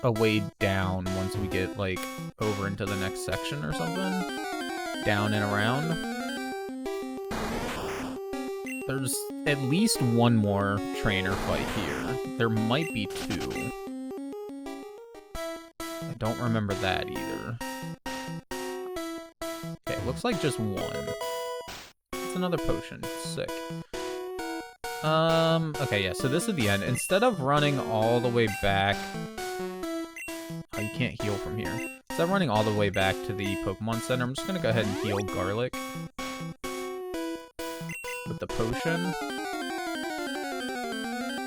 a way down once we get, like, over into the next section or something. Down and around. There's at least 1 more trainer fight here. There might be 2. I don't remember that either. Okay, looks like just 1. It's another potion. Sick. Okay, yeah, so this is the end. Instead of running all the way back... Oh, you can't heal from here. Instead of running all the way back to the Pokemon Center, I'm just gonna go ahead and heal Garlic with the potion.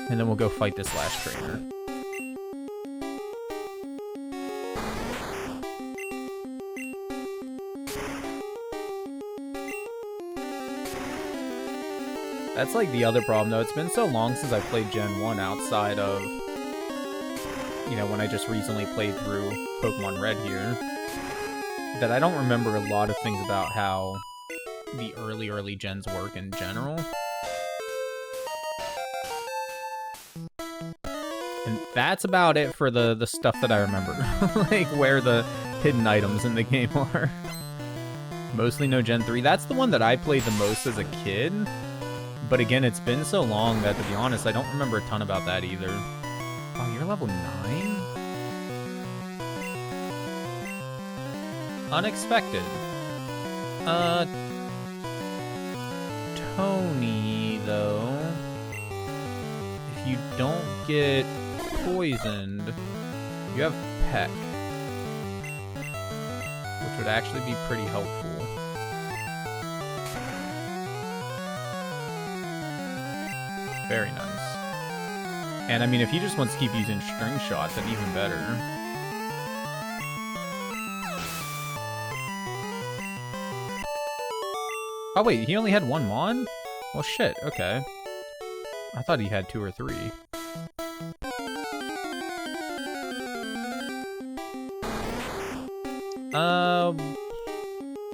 And then we'll go fight this last trainer. That's like the other problem, though. It's been so long since I played Gen 1 outside of, you know, when I just recently played through Pokemon Red here, that I don't remember a lot of things about how the early gens work in general. And that's about it for the stuff that I remember. Like, where the hidden items in the game are. Mostly no Gen 3. That's the one that I played the most as a kid. But again, it's been so long that, to be honest, I don't remember a ton about that either. Oh, you're level 9? Unexpected. Tony, though. If you don't get poisoned, you have tech, which would actually be pretty helpful. Very nice. And I mean, if he just wants to keep using string shots, then even better. Oh wait, he only had one Mon? Well shit, okay. I thought he had 2 or 3.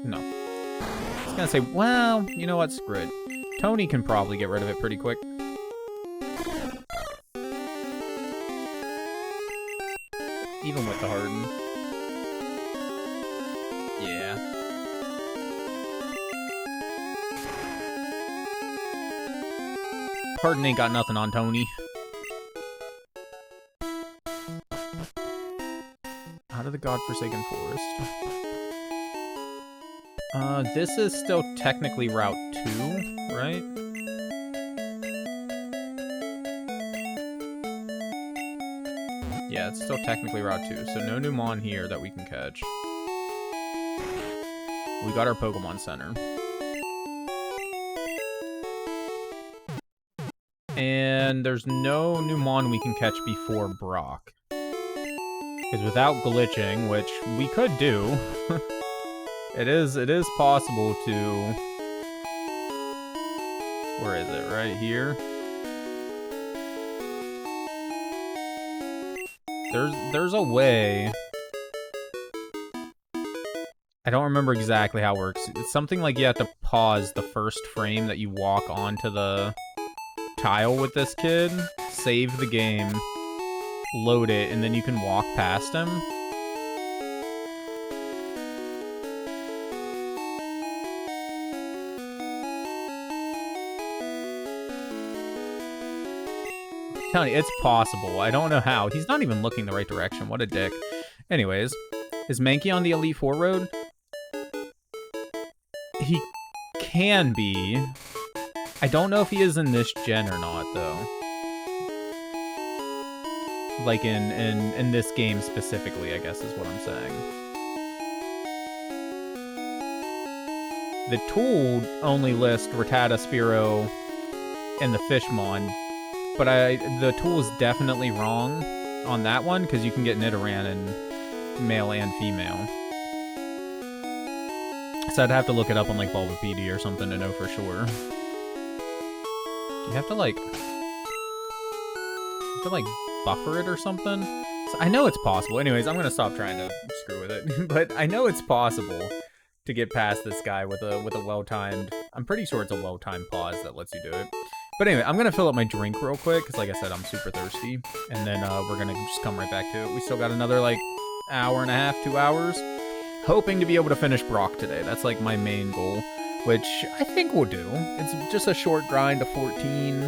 No. I was gonna say, well, you know what, screw it. Tony can probably get rid of it pretty quick. Even with the Harden. Yeah. Harden ain't got nothing on Tony. Out of the godforsaken forest. This is still technically Route 2, right? Yeah, it's still technically Route 2, so no new Mon here that we can catch. We got our Pokemon Center. And there's no new Mon we can catch before Brock. Because without glitching, which we could do, it is possible to... Where is it? Right here? There's a way. I don't remember exactly how it works. It's something like you have to pause the first frame that you walk onto the tile with this kid, save the game, load it, and then you can walk past him. I'm telling you, it's possible. I don't know how. He's not even looking the right direction. What a dick. Anyways, is Mankey on the Elite Four road? He can be. I don't know if he is in this gen or not, though. Like in this game specifically, I guess is what I'm saying. The tool only lists Rattata, Spearow, and the Fishmon, but the tool is definitely wrong on that one because you can get Nidoran in male and female. So I'd have to look it up on like Bulbapedia or something to know for sure. You have to like buffer it or something. So I know it's possible. Anyways, I'm gonna stop trying to screw with it, but I know it's possible to get past this guy with a well-timed. I'm pretty sure it's a well-timed pause that lets you do it. But anyway, I'm gonna fill up my drink real quick because, like I said, I'm super thirsty, and then we're gonna just come right back to it. We still got another like hour and a half, 2 hours. Hoping to be able to finish Brock today. That's like my main goal, which I think we'll do. It's just a short grind to 14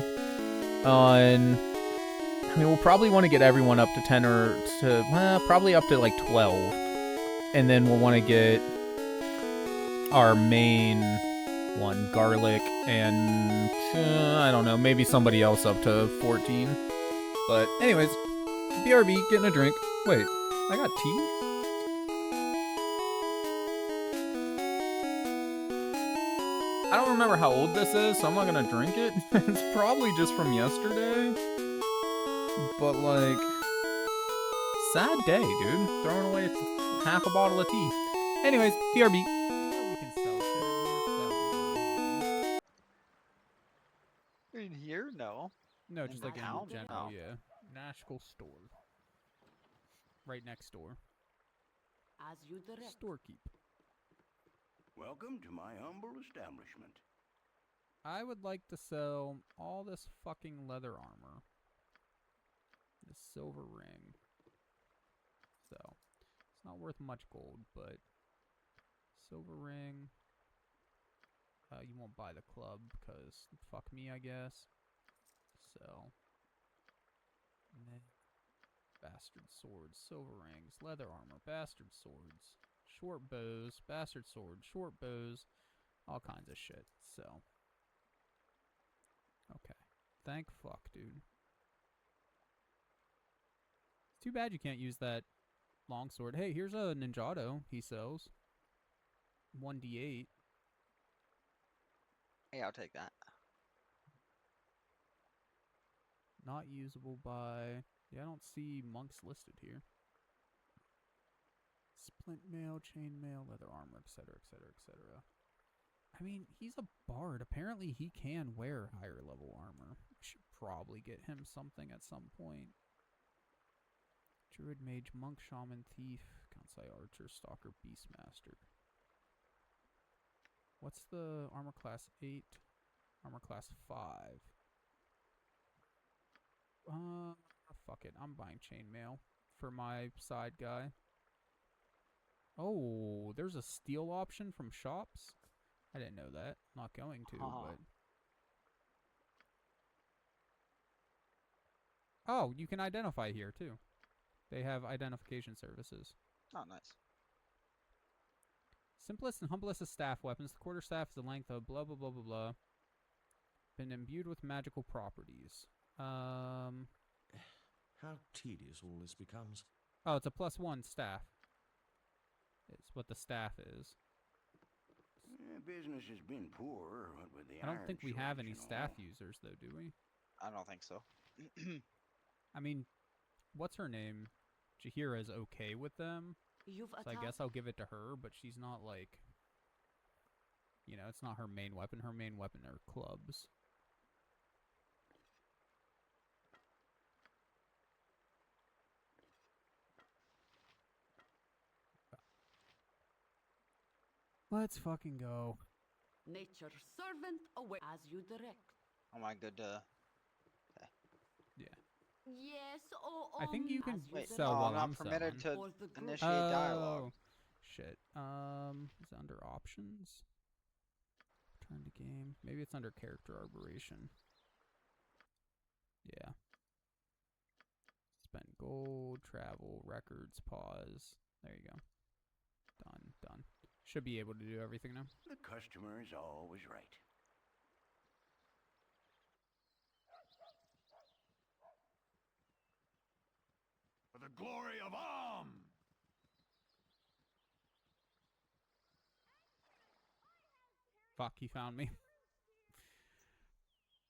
on... I mean, we'll probably want to get everyone up to 10 or to... Well, probably up to like 12. And then we'll want to get our main one, Garlic, and I don't know, maybe somebody else up to 14. But anyways, BRB, getting a drink. Wait, I got tea? I don't remember how old this is, so I'm not gonna drink it. It's probably just from yesterday. But, like, sad day, dude. Throwing away half a bottle of tea. Anyways, BRB. We can sell shit In here? No. No, just like in town? general, No. yeah. Nashville store. Right next door. As you direct. Storekeep. Welcome to my humble establishment. I would like to sell all this fucking leather armor. This silver ring. So, it's not worth much gold, but silver ring. You won't buy the club because fuck me, I guess. So, and then bastard swords, silver rings, leather armor, bastard swords, short bows, bastard swords, short bows, all kinds of shit. So, okay. Thank fuck, dude. It's too bad you can't use that longsword. Hey, here's a Ninjato he sells. 1d8. Hey, I'll take that. Not usable by... Yeah, I don't see monks listed here. Splint mail, chain mail, leather armor, etc., etc., etc. I mean, he's a bard. Apparently he can wear higher level armor. We should probably get him something at some point. Druid, mage, monk, shaman, thief, Kansai archer, stalker, beastmaster. What's the armor class 8? Armor class 5. Fuck it. I'm buying chainmail for my side guy. Oh, there's a steel option from shops? I didn't know that. Not going to, but... Oh, you can identify here, too. They have identification services. Oh, nice. Simplest and humblest of staff weapons. The quarterstaff is the length of blah, blah, blah, blah, blah. Been imbued with magical properties. How tedious all this becomes. Oh, it's a +1 staff. It's what the staff is. Business has been poor, what with the I don't iron think we have shortage any and staff all. users, though, do we? I don't think so. I mean, what's her name? Jahira's okay with them, You've so I guess I'll give it to her, but she's not like... You know, it's not her main weapon. Her main weapon are clubs. Let's fucking go. nature's servant away as you direct. Am I good to... Yeah. Yes, oh, I think you can as Wait, sell oh, while I'm not I'm permitted selling. For to the group. initiate dialogue. Shit. Is it under options? Return to game. Maybe it's under character arboration. Yeah. Spend gold, travel, records, pause. There you go. Done, done. Should be able to do everything now. The customer is always right. For the glory of Fuck, he found me.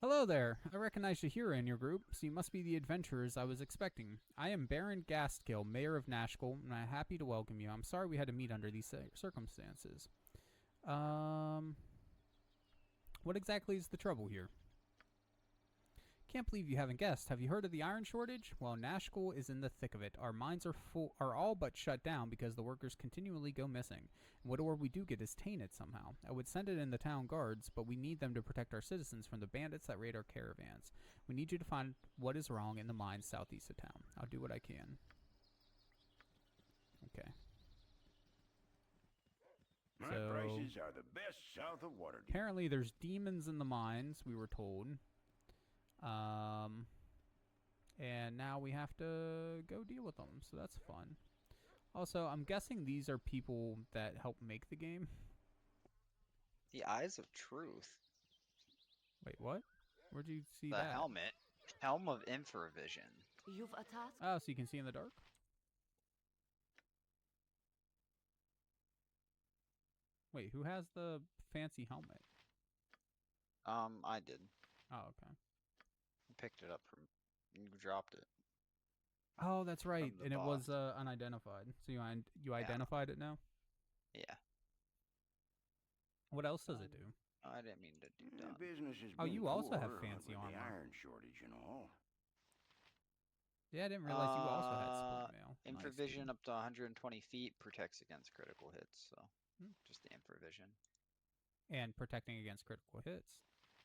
Hello there. I recognize Jahira in your group, so you must be the adventurers I was expecting. I am Baron Gastkill, Mayor of Nashkel, and I'm happy to welcome you. I'm sorry we had to meet under these circumstances. What exactly is the trouble here? Can't believe you haven't guessed. Have you heard of the iron shortage? Well, Nashkel is in the thick of it. Our mines are all but shut down because the workers continually go missing. And what ore we do get is tainted somehow. I would send it in the town guards, but we need them to protect our citizens from the bandits that raid our caravans. We need you to find what is wrong in the mines southeast of town. I'll do what I can. Okay. My So- prices are the best south of Waterdeep. Apparently there's demons in the mines, we were told. And now we have to go deal with them, so that's fun. Also, I'm guessing these are people that help make the game. The Eyes of Truth. Wait, what? Where'd you see The that? helmet. Helm of Infravision. You've a task. Oh, so you can see in the dark? Wait, who has the fancy helmet? I did. Oh, okay. I picked it up from... You dropped it. Oh, that's right. From the And it was boss. unidentified. So you identified it now? Yeah. What else does it do? I didn't mean to do that. Business has Oh, been you also poor, have what fancy with armor. the iron shortage and all. Yeah, I didn't realize you also had split mail. Nice, Infravision dude. up to 120 feet protects against critical hits, so... Hmm. Just the Infravision. And protecting against critical hits.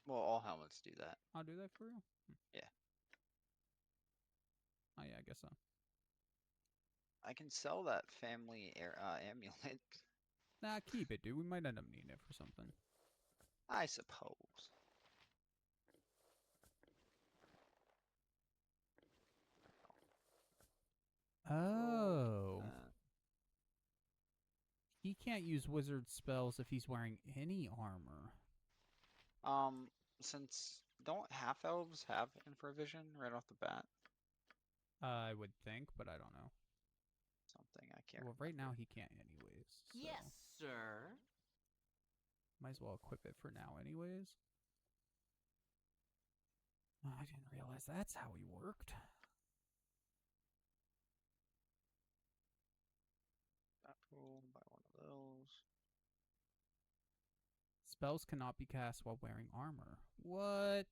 Well, all helmets do that. I'll do that for real? Yeah. Oh, yeah, I guess so. I can sell that family amulet, Nah, keep it, dude. We might end up needing it for something. I suppose. Oh. Uh, He can't use wizard spells if he's wearing any armor. Since don't half elves have infravision right off the bat? I would think, but I don't know. So something. I can't. Well, right now he can't anyways. So Yes, sir. might as well equip it for now anyways. Oh, I didn't realize that's how he worked. Buy one of those. Spells cannot be cast while wearing armor. What?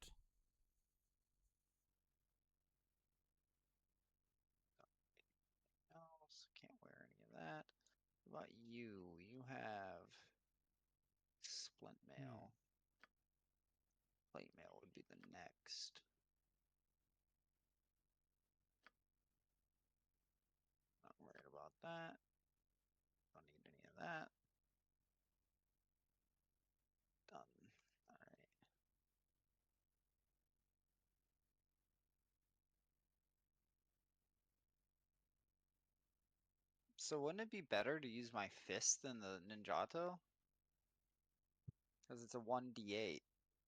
Else can't wear any of that. What about you? You have splint mail. Plate mail would be the next. Not worried about that. Don't need any of that. Done. Alright. So wouldn't it be better to use my fist than the Ninjato? Because it's a 1d8,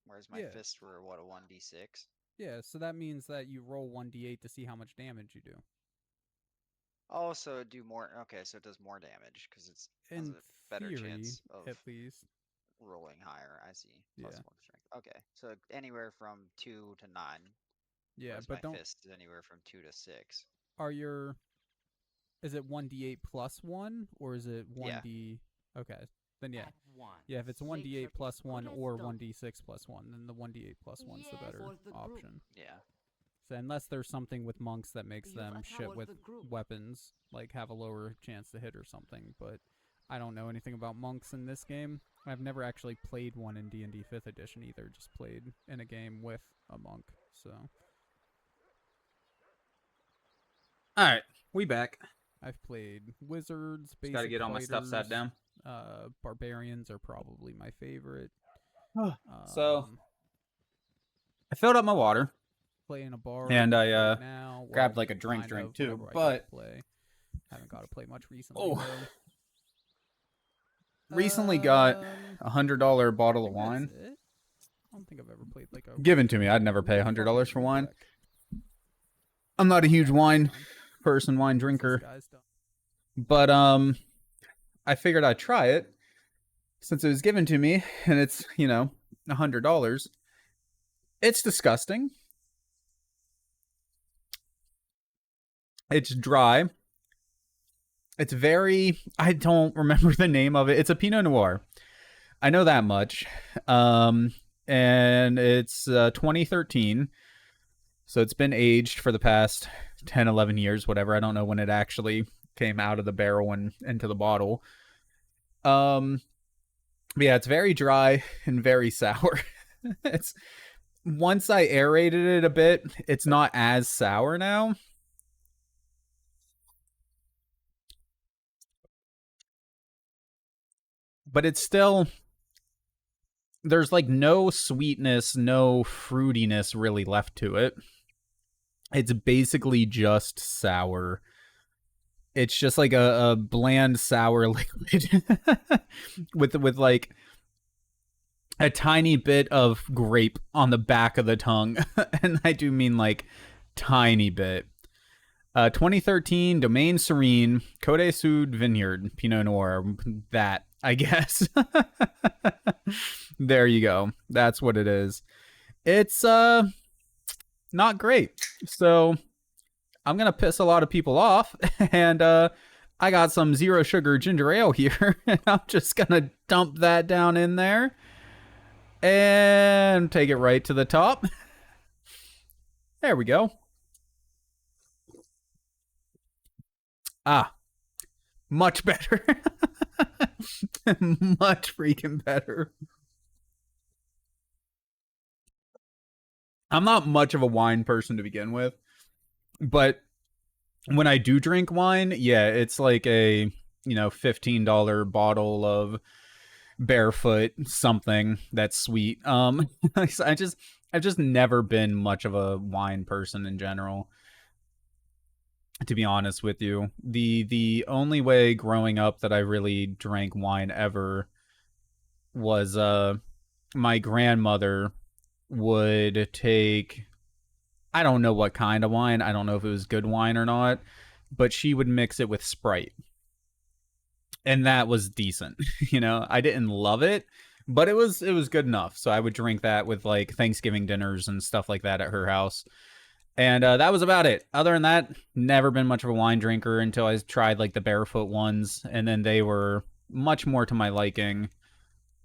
whereas my Yeah. fists were, what, a 1d6? Yeah, so that means that you roll 1d8 to see how much damage you do. Oh, so it'd do more. Okay, so it does more damage because it's has In a better theory, chance of at least. rolling higher. I see. Yeah. Plus 1 strength. Okay, so anywhere from 2 to 9. Yeah, Whereas but my don't. fist is anywhere from 2 to 6. Are your. Is it 1d8 plus 1, or is it 1d. Okay, then yeah. At once. Yeah, if it's 1d8 Nature plus is 1 good as or done. 1d6 plus 1, then the 1d8 plus 1's the Yeah, better for the group. option. Yeah. So unless there's something with monks that makes You've them shit empowered with the group. weapons, like have a lower chance to hit or something, but I don't know anything about monks in this game. I've never actually played one in D&D 5th edition either, just played in a game with a monk, so. Alright, we back. I've played wizards, basic Gotta get all my stuff sat fighters, down. Barbarians are probably my favorite. So I filled up my water. Playing a bar And I, right now. grabbed, well, like, a drink kind of, too, whenever I but- play. Haven't got to play much recently. Oh. though. Recently got I $100 bottle of think that's wine it. I don't think I've ever played like a given to me. I'd never pay $100 for wine. I'm not a huge wine person, wine drinker, but I figured I'd try it since it was given to me, and it's, you know, $100. It's disgusting. It's dry. It's very, I don't remember the name of it. It's a Pinot Noir. I know that much. And it's 2013. So it's been aged for the past 10, 11 years, whatever. I don't know when it actually came out of the barrel and into the bottle. But yeah, it's very dry and very sour. It's once I aerated it a bit, it's not as sour now. But it's still, there's like no sweetness, no fruitiness really left to it. It's basically just sour. It's just like a bland sour liquid with like a tiny bit of grape on the back of the tongue. And I do mean like tiny bit. 2013 Domaine Serene Côte Sud Vineyard Pinot Noir. That, I guess. There you go. That's what it is. It's not great. So I'm gonna piss a lot of people off, and I got some zero sugar ginger ale here, and I'm just gonna dump that down in there and take it right to the top. There we go. Ah, much better. Much freaking better. I'm not much of a wine person to begin with, but when I do drink wine, yeah, it's like a, you know, $15 bottle of Barefoot something that's sweet. I've just never been much of a wine person in general, to be honest with you. The only way growing up that I really drank wine ever was my grandmother would take, I don't know what kind of wine, I don't know if it was good wine or not, but she would mix it with Sprite. And that was decent. You know, I didn't love it, but it was good enough. So I would drink that with like Thanksgiving dinners and stuff like that at her house. And that was about it. Other than that, never been much of a wine drinker until I tried like the barefoot ones, and then they were much more to my liking.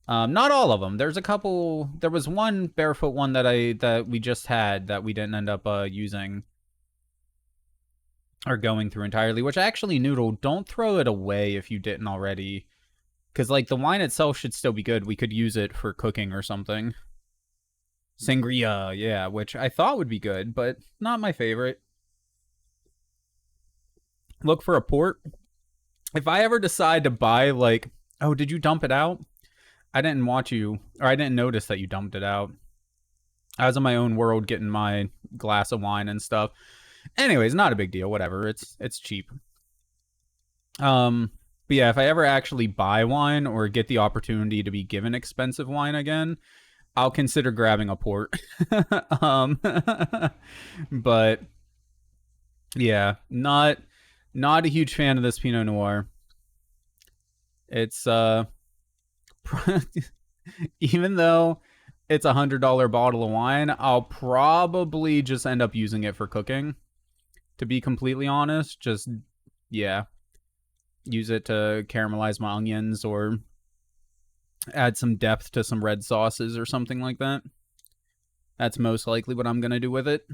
Not all of them. There's a couple. There was one barefoot one that we just had that we didn't end up using or going through entirely. Which actually, Noodle, don't throw it away if you didn't already, because like the wine itself should still be good. We could use it for cooking or something. Sangria, yeah, which I thought would be good, but not my favorite. Look for a port. If I ever decide to buy, like, oh, did you dump it out? I didn't watch you, or I didn't notice that you dumped it out. I was in my own world getting my glass of wine and stuff. Anyways, not a big deal, whatever. It's cheap. But yeah, if I ever actually buy wine or get the opportunity to be given expensive wine again, I'll consider grabbing a port. But yeah, not a huge fan of this Pinot Noir. It's even though it's $100 bottle of wine, I'll probably just end up using it for cooking. To be completely honest, just yeah, use it to caramelize my onions or add some depth to some red sauces or something like that. That's most likely what I'm gonna do with it.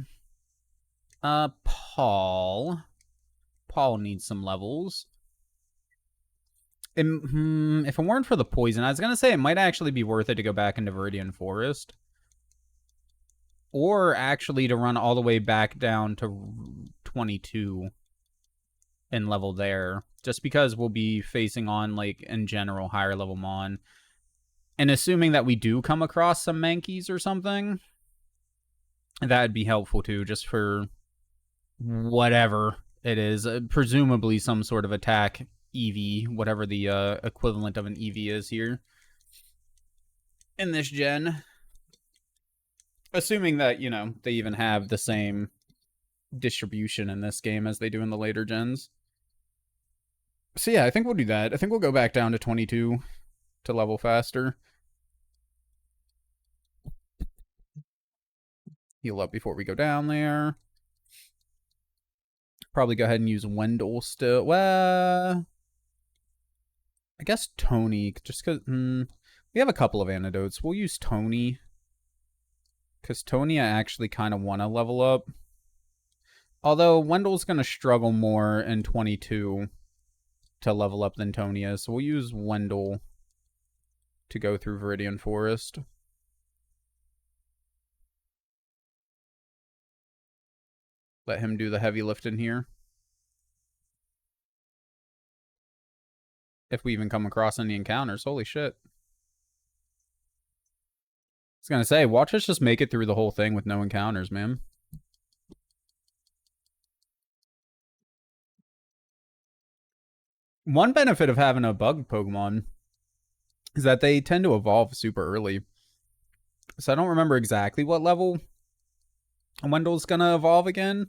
Paul needs some levels. If it weren't for the poison, I was gonna say it might actually be worth it to go back into Viridian Forest, or actually to run all the way back down to 22 and level there, just because we'll be facing on, like, in general, higher level Mon. And assuming that we do come across some Mankeys or something, that'd be helpful too, just for whatever it is. Presumably some sort of attack EV, whatever the equivalent of an EV is here in this gen. Assuming that, you know, they even have the same distribution in this game as they do in the later gens. So yeah, I think we'll do that. I think we'll go back down to 22 to level faster. Heal up before we go down there. Probably go ahead and use Wendell still. Well, I guess Tony, just because we have a couple of antidotes. We'll use Tony, because Tony I actually kind of want to level up. Although Wendell's going to struggle more in 22 to level up than Tony is. So we'll use Wendell to go through Viridian Forest. Let him do the heavy lifting here. If we even come across any encounters. Holy shit. I was going to say, watch us just make it through the whole thing with no encounters, man. One benefit of having a bug Pokemon is that they tend to evolve super early. So I don't remember exactly what level Wendell's gonna evolve again,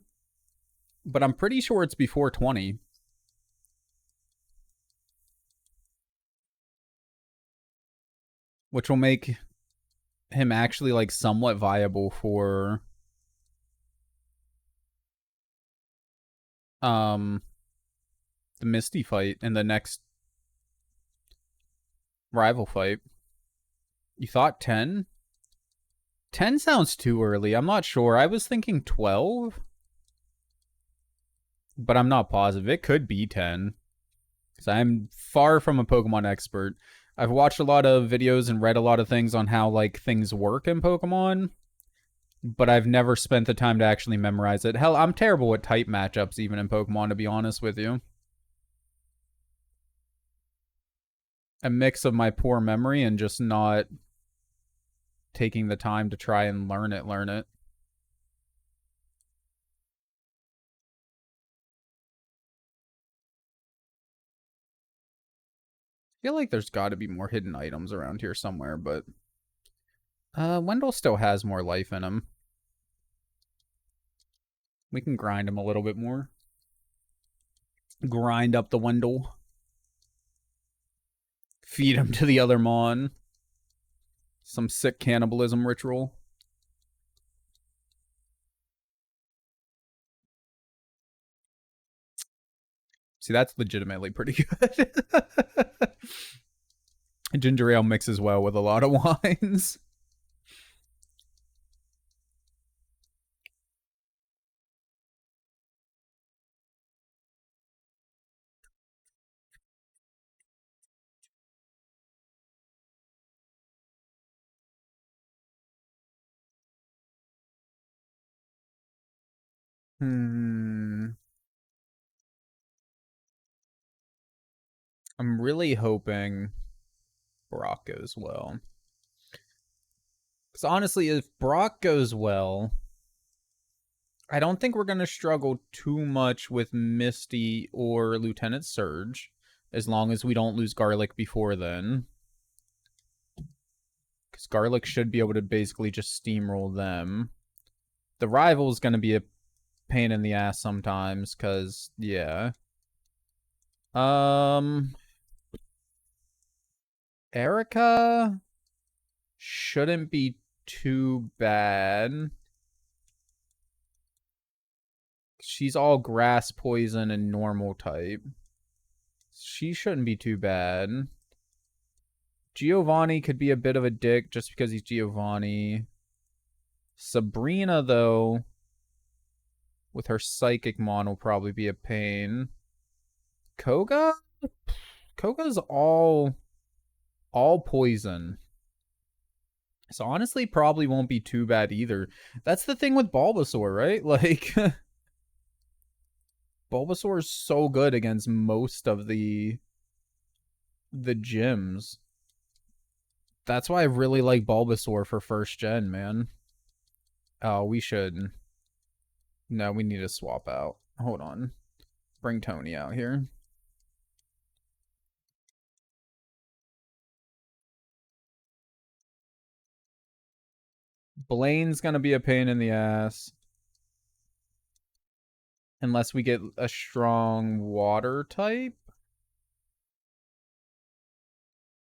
but I'm pretty sure it's before 20. Which will make him actually, like, somewhat viable for the Misty fight in the next rival fight. You thought 10? 10 sounds too early. I'm not sure. I was thinking 12. But I'm not positive. It could be 10. Because I'm far from a Pokemon expert. I've watched a lot of videos and read a lot of things on how, like, things work in Pokemon. But I've never spent the time to actually memorize it. Hell, I'm terrible at type matchups even in Pokemon, to be honest with you. A mix of my poor memory and just not taking the time to try and learn it. I feel like there's got to be more hidden items around here somewhere, but Wendell still has more life in him. We can grind him a little bit more. Grind up the Wendell. Feed him to the other Mon. Some sick cannibalism ritual. See, that's legitimately pretty good. Ginger ale mixes well with a lot of wines. I'm really hoping Brock goes well. Because honestly, if Brock goes well, I don't think we're going to struggle too much with Misty or Lieutenant Surge, as long as we don't lose Garlic before then. Because Garlic should be able to basically just steamroll them. The rival's going to be a pain in the ass sometimes, because, yeah. Erica shouldn't be too bad. She's all grass, poison, and normal type. She shouldn't be too bad. Giovanni could be a bit of a dick just because he's Giovanni. Sabrina, though, with her psychic mon, will probably be a pain. Koga? Koga's all poison. So honestly, probably won't be too bad either. That's the thing with Bulbasaur, right? Like, Bulbasaur is so good against most of the gyms. That's why I really like Bulbasaur for first gen, man. Oh, we should. No, we need to swap out. Hold on. Bring Tony out here. Blaine's gonna be a pain in the ass. Unless we get a strong water type.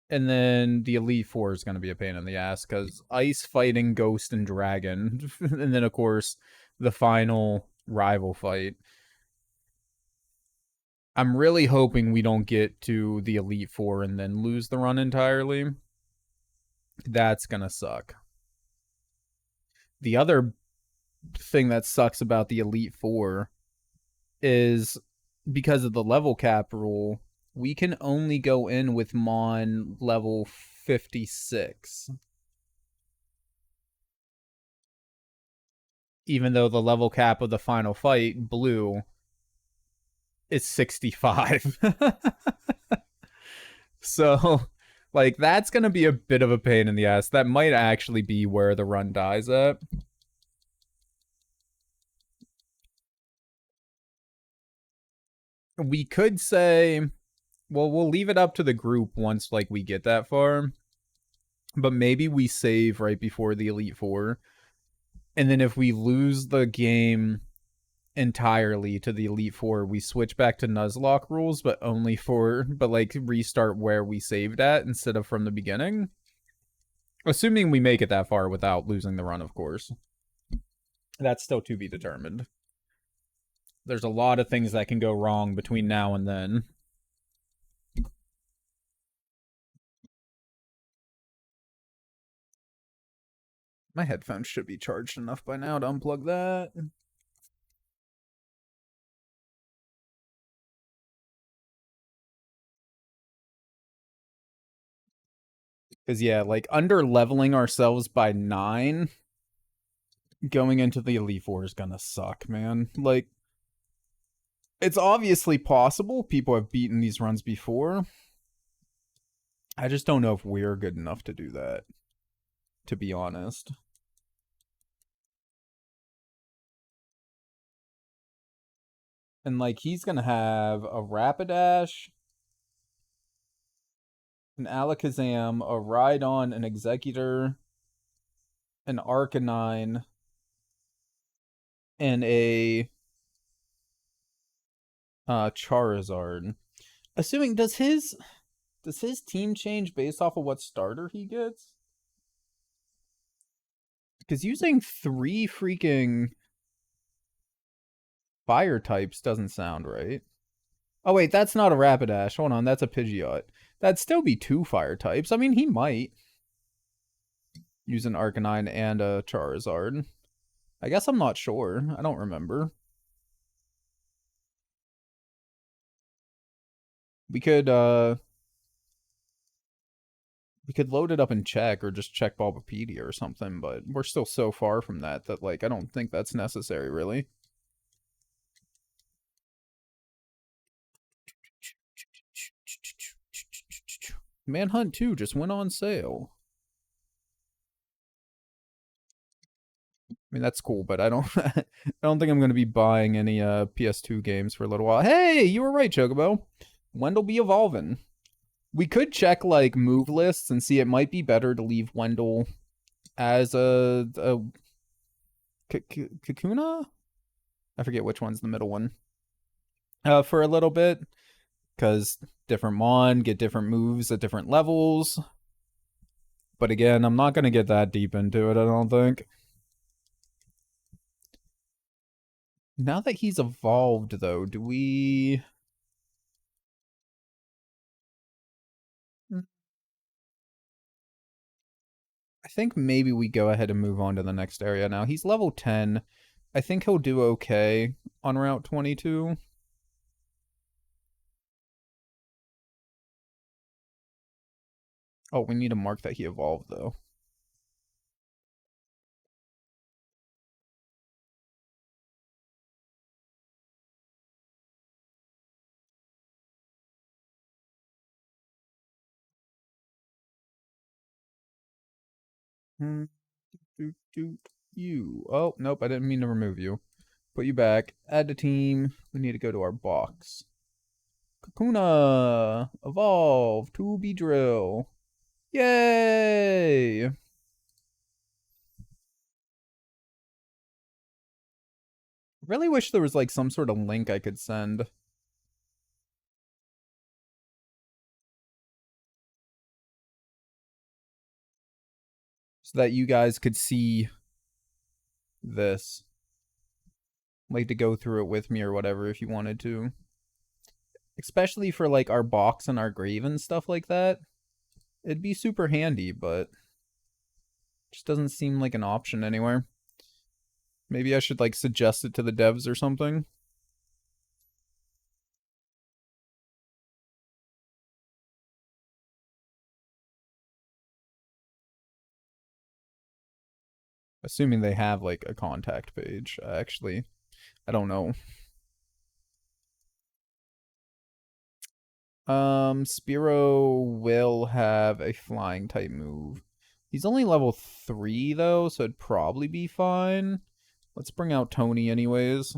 And then the Elite Four is going to be a pain in the ass because Ice fighting Ghost and Dragon. And then, of course, the final rival fight. I'm really hoping we don't get to the Elite Four and then lose the run entirely. That's going to suck. The other thing that sucks about the Elite Four is because of the level cap rule, we can only go in with Mon level 56. Even though the level cap of the final fight, Blue, is 65. So, like, that's going to be a bit of a pain in the ass. That might actually be where the run dies at. We could say, well, we'll leave it up to the group once, like, we get that far. But maybe we save right before the Elite Four. And then if we lose the game entirely to the Elite Four, we switch back to Nuzlocke rules, but like restart where we saved at instead of from the beginning. Assuming we make it that far without losing the run, of course. That's still to be determined. There's a lot of things that can go wrong between now and then. My headphones should be charged enough by now to unplug that. Because, yeah, like, under-leveling ourselves by 9 going into the Elite Four is gonna suck, man. Like, it's obviously possible. People have beaten these runs before. I just don't know if we're good enough to do that, to be honest. And, like, he's gonna have a Rapidash, an Alakazam, a Rhydon, an Executor, an Arcanine, and a Charizard. Assuming, does his team change based off of what starter he gets? Because using 3 freaking fire types doesn't sound right. Oh wait, that's not a Rapidash. Hold on, that's a Pidgeot. That'd still be 2 fire types. I mean, he might use an Arcanine and a Charizard. I guess I'm not sure. I don't remember. We could load it up and check, or just check Bulbapedia or something, but we're still so far from that like I don't think that's necessary really. Manhunt 2 just went on sale. I mean, that's cool, but I don't I don't think I'm going to be buying any PS2 games for a little while. Hey, you were right, Chocobo. Wendell be evolving. We could check like move lists and see it might be better to leave Wendell as a Kakuna? I forget which one's the middle one. For a little bit, because different Mon get different moves at different levels. But again, I'm not going to get that deep into it, I don't think. Now that he's evolved, though, do we... I think maybe we go ahead and move on to the next area now. He's level 10. I think he'll do okay on Route 22. Oh, we need to mark that he evolved, though. You. Oh, nope, I didn't mean to remove you. Put you back. Add to team. We need to go to our box. Kakuna! Evolve! To be drill. Yay! Really wish there was like some sort of link I could send. So that you guys could see this. Like to go through it with me or whatever if you wanted to. Especially for like our box and our grave and stuff like that. It'd be super handy, but just doesn't seem like an option anywhere. Maybe I should like suggest it to the devs or something. Assuming they have like a contact page. Actually, I don't know. Spearow will have a flying type move. He's only level 3 though, so it'd probably be fine. Let's bring out Tony anyways.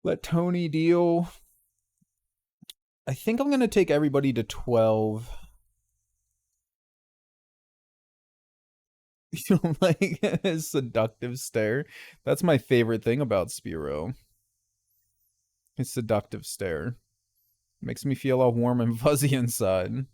Let Tony deal. I think I'm going to take everybody to 12. You don't like his seductive stare? That's my favorite thing about Spearow. His seductive stare. Makes me feel all warm and fuzzy inside.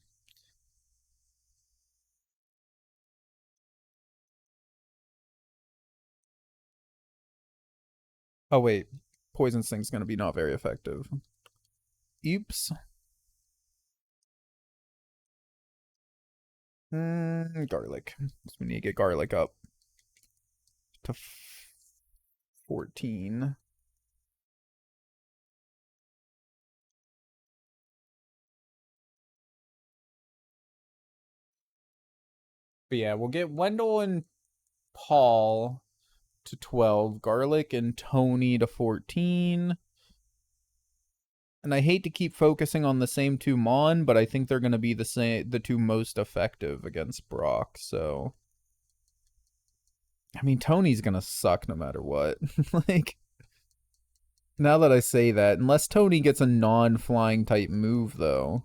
Oh wait, Poison Sting's gonna be not very effective. Oops. Garlic. So we need to get garlic up to 14. But yeah, we'll get Wendell and Paul to 12, Garlic and Tony to 14. And I hate to keep focusing on the same 2 Mon, but I think they're going to be the 2 most effective against Brock, so... I mean, Tony's going to suck no matter what. Like, now that I say that, unless Tony gets a non-flying type move, though.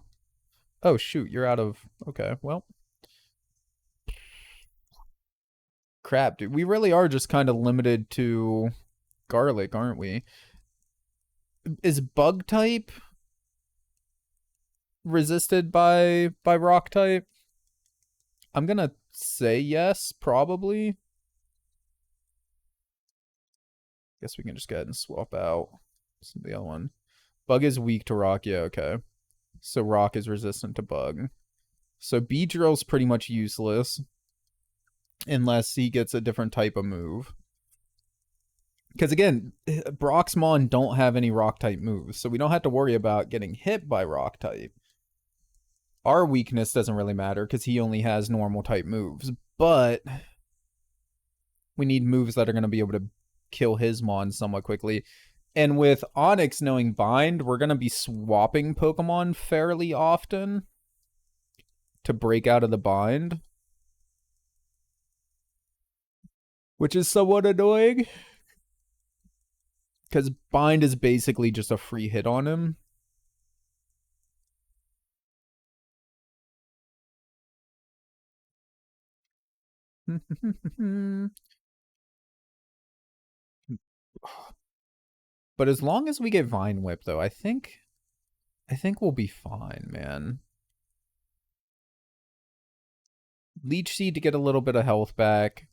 Oh, shoot, you're out of... Okay, well. Crap, dude. We really are just kind of limited to garlic, aren't we? Is bug type resisted by rock type? I'm gonna say yes, probably. Guess we can just go ahead and swap out the other one. Bug is weak to rock. Yeah, okay. So rock is resistant to bug. So Beedrill's pretty much useless unless he gets a different type of move. Because again, Broxmon don't have any rock type moves, so we don't have to worry about getting hit by rock type. Our weakness doesn't really matter because he only has normal type moves, but we need moves that are going to be able to kill his mon somewhat quickly. And with Onyx knowing Bind, we're going to be swapping Pokemon fairly often to break out of the bind, which is somewhat annoying. Because bind is basically just a free hit on him. But as long as we get Vine Whip, though, I think we'll be fine, man. Leech Seed to get a little bit of health back.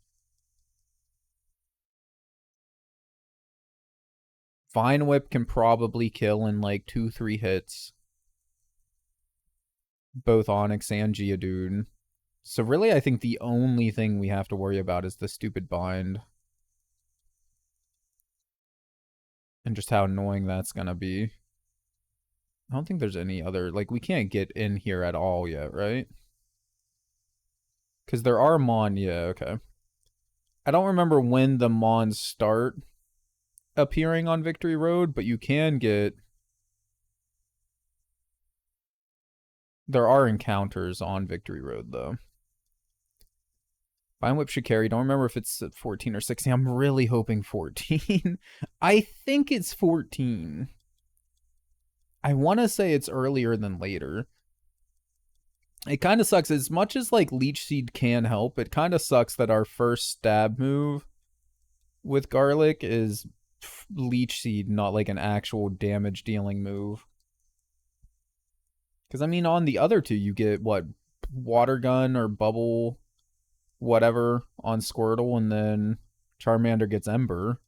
Vine Whip can probably kill in like 2-3 hits. Both Onyx and Geodude. So really, I think the only thing we have to worry about is the stupid bind. And just how annoying that's gonna be. I don't think there's any other... Like, we can't get in here at all yet, right? Because there are Mon... Yeah, okay. I don't remember when the Mons start appearing on Victory Road, but you can get... There are encounters on Victory Road, though. Vine Whip should carry. Don't remember if it's at 14 or 16. I'm really hoping 14. I think it's 14. I want to say it's earlier than later. It kind of sucks. As much as, like, Leech Seed can help, it kind of sucks that our first stab move with Garlic is Leech Seed, not, like, an actual damage-dealing move. Because, I mean, on the other two, you get, what, Water Gun or Bubble... whatever on Squirtle, and then Charmander gets Ember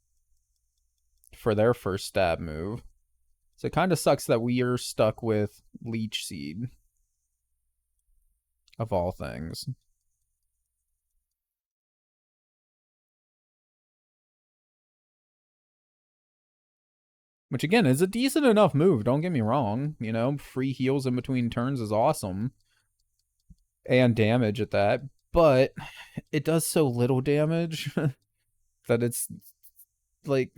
for their first stab move. So it kind of sucks that we are stuck with Leech Seed, of all things. Which, again, is a decent enough move, don't get me wrong. You know, free heals in between turns is awesome. And damage at that. But it does so little damage that it's, like,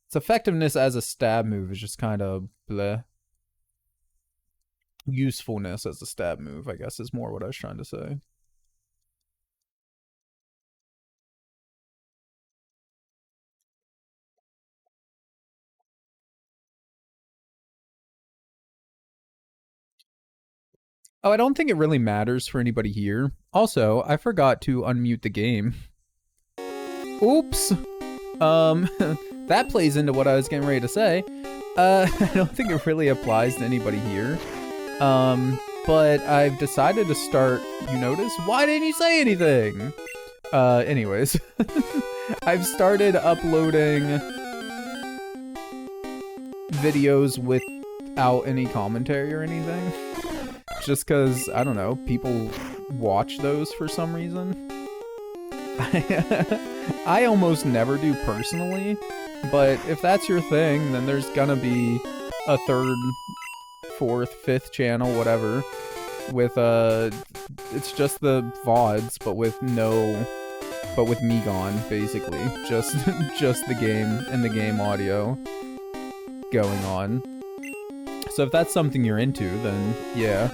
its effectiveness as a stab move is just kind of bleh. Usefulness as a stab move, I guess, is more what I was trying to say. Oh, I don't think it really matters for anybody here. Also, I forgot to unmute the game. Oops. That plays into what I was getting ready to say. I don't think it really applies to anybody here. But I've decided to start, you notice? Why didn't you say anything? Anyways. I've started uploading videos without any commentary or anything. Just because, I don't know, people watch those for some reason. I almost never do personally, but if that's your thing, then there's gonna be a third, fourth, fifth channel, whatever, with, it's just the VODs, but with me gone, basically. Just the game and the game audio going on. So if that's something you're into, then yeah.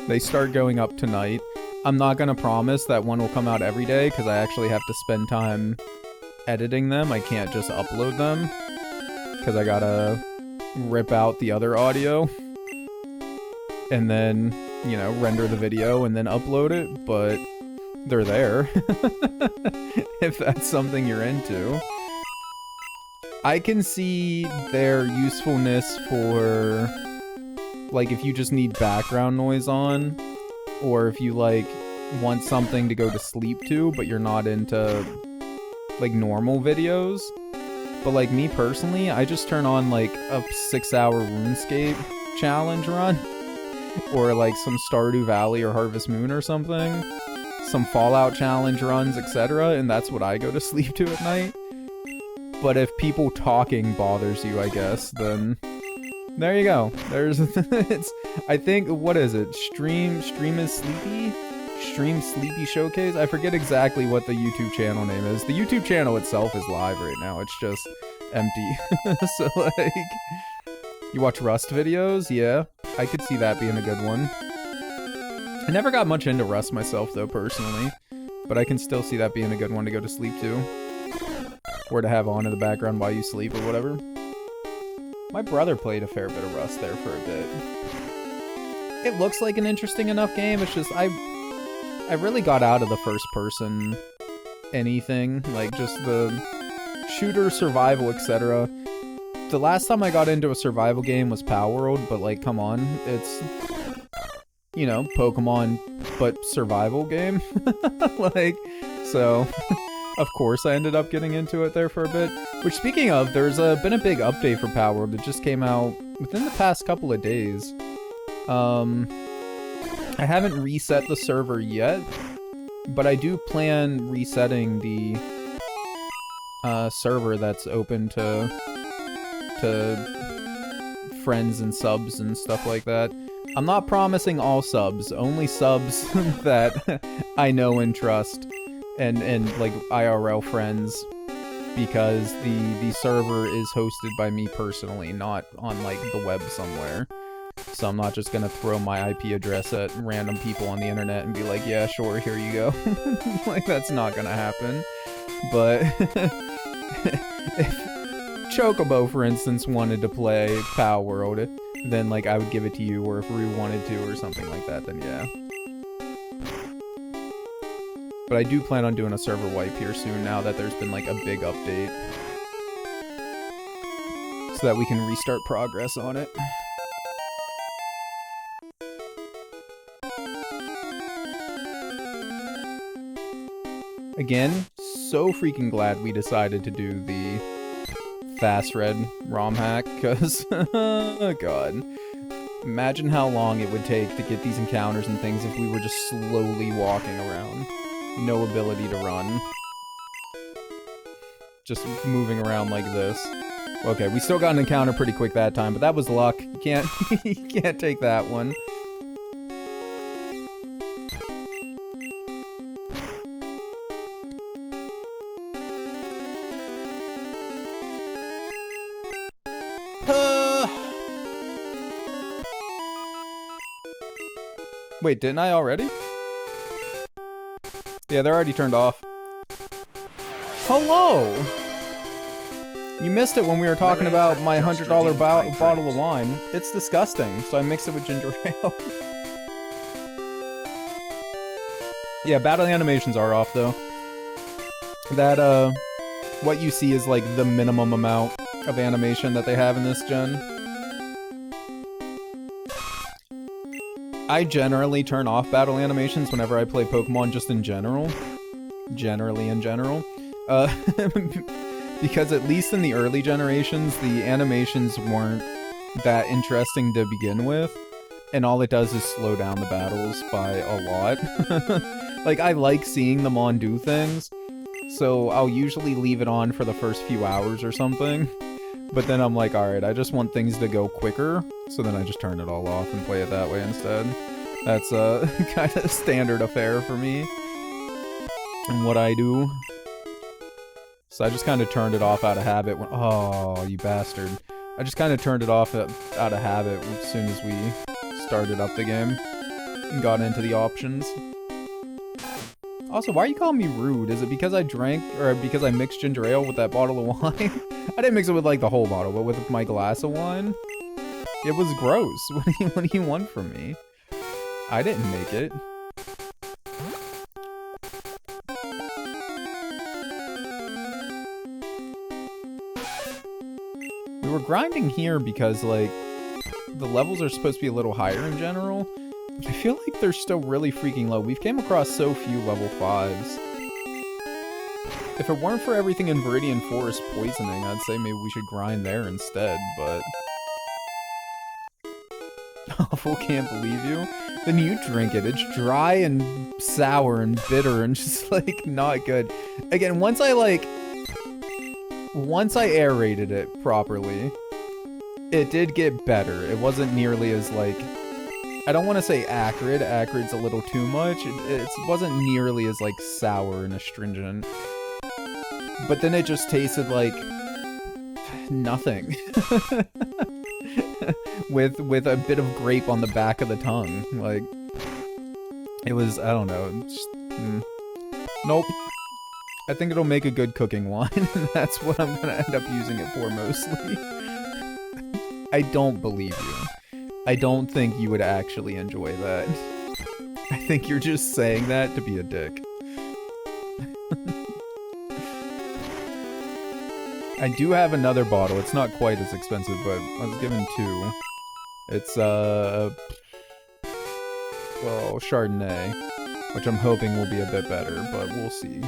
They start going up tonight. I'm not gonna promise that one will come out every day, because I actually have to spend time editing them. I can't just upload them, because I gotta rip out the other audio, and then, you know, render the video and then upload it, but they're there. If that's something you're into. I can see their usefulness for, like, if you just need background noise on, or if you, like, want something to go to sleep to, but you're not into, like, normal videos. But, like, me personally, I just turn on, like, a 6-hour RuneScape challenge run, or, like, some Stardew Valley or Harvest Moon or something, some Fallout challenge runs, etc., and that's what I go to sleep to at night. But if people talking bothers you, I guess, then there you go. There's it's I think, what is it? Stream is sleepy? Stream Sleepy Showcase? I forget exactly what the YouTube channel name is. The YouTube channel itself is live right now. It's just empty. So like, you watch Rust videos? Yeah, I could see that being a good one. I never got much into Rust myself though, personally, but I can still see that being a good one to go to sleep to. Or to have on in the background while you sleep or whatever. My brother played a fair bit of Rust there for a bit. It looks like an interesting enough game. It's just, I really got out of the first person anything. Like, just the shooter, survival, etc. The last time I got into a survival game was Palworld, but like, come on. It's, you know, Pokemon, but survival game. Like, so... Of course, I ended up getting into it there for a bit. Which, speaking of, there's been a big update for Palworld that just came out within the past couple of days. I haven't reset the server yet, but I do plan resetting the server that's open to friends and subs and stuff like that. I'm not promising all subs, only subs that I know and trust. And like IRL friends, because the server is hosted by me personally, not on like the web somewhere. So I'm not just gonna throw my IP address at random people on the internet and be like, yeah, sure, here you go. Like, that's not gonna happen. But if Chocobo, for instance, wanted to play Palworld, then like I would give it to you, or if Rue wanted to or something like that, then yeah. But I do plan on doing a server wipe here soon now that there's been like a big update. So that we can restart progress on it. Again, so freaking glad we decided to do the fast red ROM hack, because, oh god. Imagine how long it would take to get these encounters and things if we were just slowly walking around. No ability to run. Just moving around like this. Okay, we still got an encounter pretty quick that time, but that was luck. You can't, you can't take that one. Wait, didn't I already? Yeah, they're already turned off. Hello! You missed it when we were talking about my $100 bottle of wine. It's disgusting, so I mixed it with ginger ale. Yeah, battle animations are off, though. That, what you see is, like, the minimum amount of animation that they have in this gen. I generally turn off battle animations whenever I play Pokemon, just in general. Generally in general. Because at least in the early generations, the animations weren't that interesting to begin with. And all it does is slow down the battles by a lot. Like, I like seeing them on do things. So I'll usually leave it on for the first few hours or something. But then I'm like, alright, I just want things to go quicker, so then I just turn it all off and play it that way instead. That's a kind of standard affair for me. And what I do. So I just kind of turned it off out of habit when— oh, you bastard. I just kind of turned it off out of habit as soon as we started up the game and got into the options. Also, why are you calling me rude? Is it because I drank, or because I mixed ginger ale with that bottle of wine? I didn't mix it with, like, the whole bottle, but with my glass of wine. It was gross. What do you want from me? I didn't make it. grinding here because, like, the levels are supposed to be a little higher in general. I feel like they're still really freaking low. We've came across so few level 5s. If it weren't for everything in Viridian Forest poisoning, I'd say maybe we should grind there instead, but... Awful, can't believe you. Then you drink it. It's dry and sour and bitter and just, like, not good. Again, once I aerated it properly, it did get better. It wasn't nearly as, like... I don't want to say acrid. Acrid's a little too much. It wasn't nearly as, like, sour and astringent. But then it just tasted like... nothing. with a bit of grape on the back of the tongue. Like, it was, I don't know. Just, Nope. I think it'll make a good cooking wine, and that's what I'm gonna end up using it for mostly. I don't believe you. I don't think you would actually enjoy that. I think you're just saying that to be a dick. I do have another bottle. It's not quite as expensive, but I was given 2. It's, well, Chardonnay, which I'm hoping will be a bit better, but we'll see.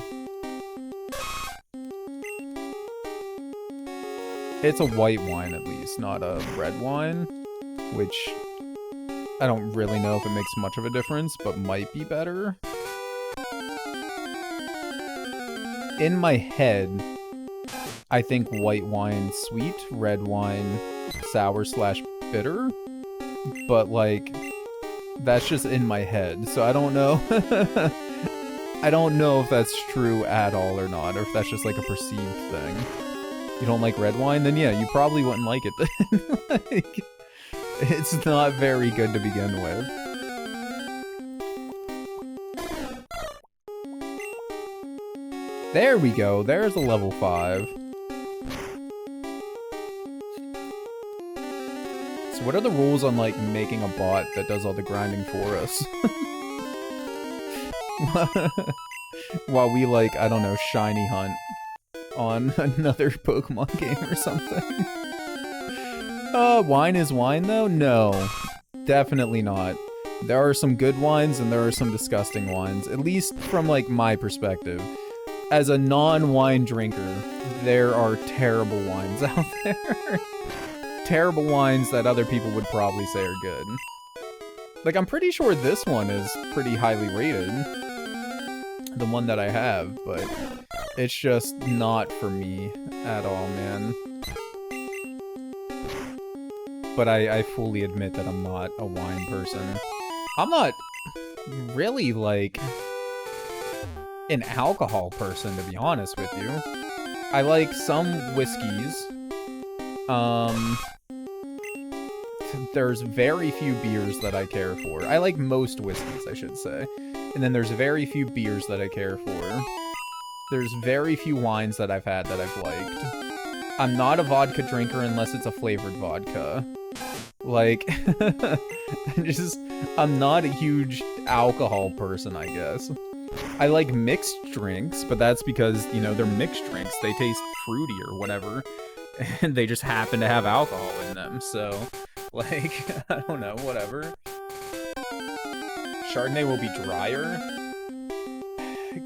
It's a white wine, at least, not a red wine, which I don't really know if it makes much of a difference, but might be better. In my head, I think white wine sweet, red wine sour/bitter, but, like, that's just in my head, so I don't know. I don't know if that's true at all or not, or if that's just, like, a perceived thing. You don't like red wine? Then yeah, you probably wouldn't like it then. Like, it's not very good to begin with. There we go, there's a level 5. So what are the rules on, like, making a bot that does all the grinding for us? While we, like, I don't know, shiny hunt on another Pokemon game or something. Wine is wine, though? No. Definitely not. There are some good wines, and there are some disgusting wines. At least from, like, my perspective. As a non-wine drinker, there are terrible wines out there. Terrible wines that other people would probably say are good. Like, I'm pretty sure this one is pretty highly rated. The one that I have, but it's just not for me at all, man. But I fully admit that I'm not a wine person. I'm not really, like, an alcohol person, to be honest with you. I like some whiskeys. There's very few beers that I care for. I like most whiskeys, I should say. And then there's very few beers that I care for. There's very few wines that I've had that I've liked. I'm not a vodka drinker unless it's a flavored vodka. Like, I'm not a huge alcohol person, I guess. I like mixed drinks, but that's because, you know, they're mixed drinks. They taste fruity or whatever, and they just happen to have alcohol in them, so, like, I don't know, whatever. Chardonnay will be drier.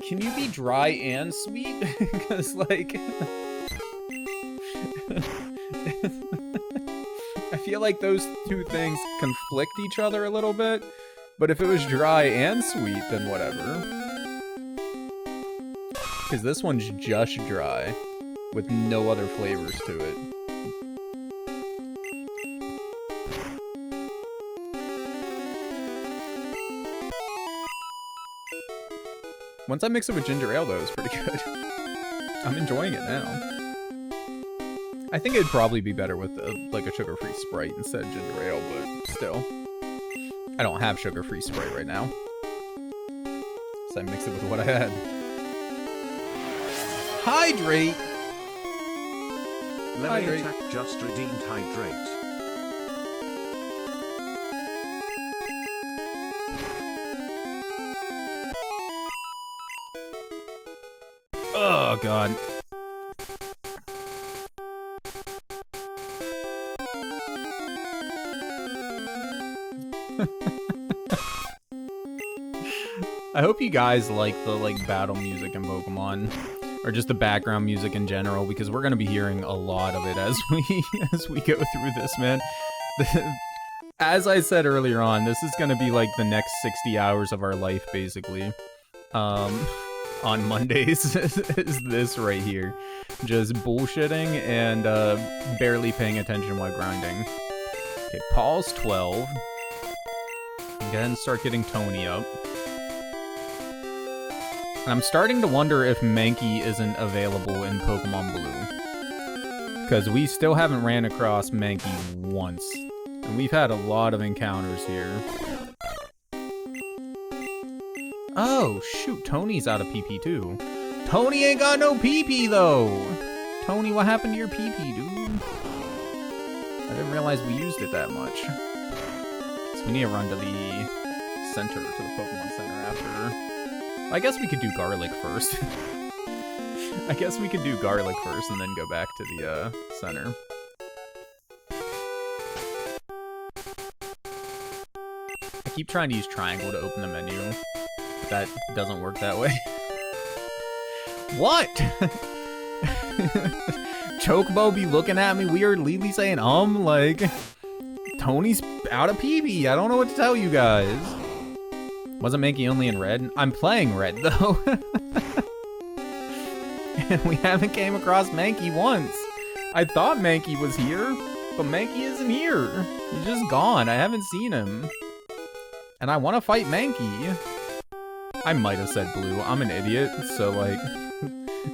Can you be dry and sweet? Because, like... I feel like those two things conflict each other a little bit, but if it was dry and sweet, then whatever. Because this one's just dry, with no other flavors to it. Once I mix it with ginger ale, though, it's pretty good. I'm enjoying it now. I think it'd probably be better with, like, a sugar-free Sprite instead of ginger ale, but still. I don't have sugar-free Sprite right now. So I mixed it with what I had. Hydrate! Levy attack just redeemed hydrate. Oh, God. I hope you guys like the battle music in Pokemon, or just the background music in general, because we're gonna be hearing a lot of it as we go through this, man. As I said earlier on, this is gonna be like the next 60 hours of our life, basically. On Mondays is this right here, just bullshitting and barely paying attention while grinding. Okay, Paul's 12. Go ahead and start getting Tony up. And I'm starting to wonder if Mankey isn't available in Pokemon Blue, because we still haven't ran across Mankey once, and we've had a lot of encounters here. Oh, shoot, Tony's out of PP too. Tony ain't got no PP though! Tony, what happened to your PP, dude? I didn't realize we used it that much. So we need to run to the center, to the Pokemon Center after. I guess we could do Garlic first. I guess we could do Garlic first and then go back to the center. I keep trying to use triangle to open the menu. That doesn't work that way. What? Chocobo be looking at me weirdly saying, like, Tony's out of PB. I don't know what to tell you guys. Wasn't Mankey only in red? I'm playing red, though. And we haven't came across Mankey once. I thought Mankey was here, but Mankey isn't here. He's just gone. I haven't seen him. And I want to fight Mankey. I might have said blue. I'm an idiot, so, like,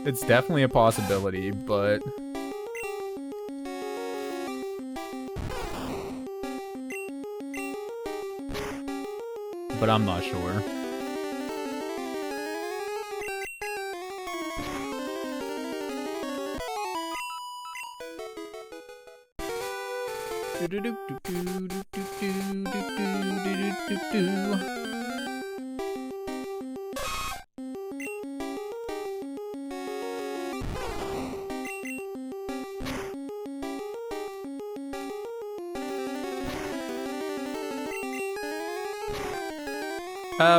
it's definitely a possibility, but... but I'm not sure.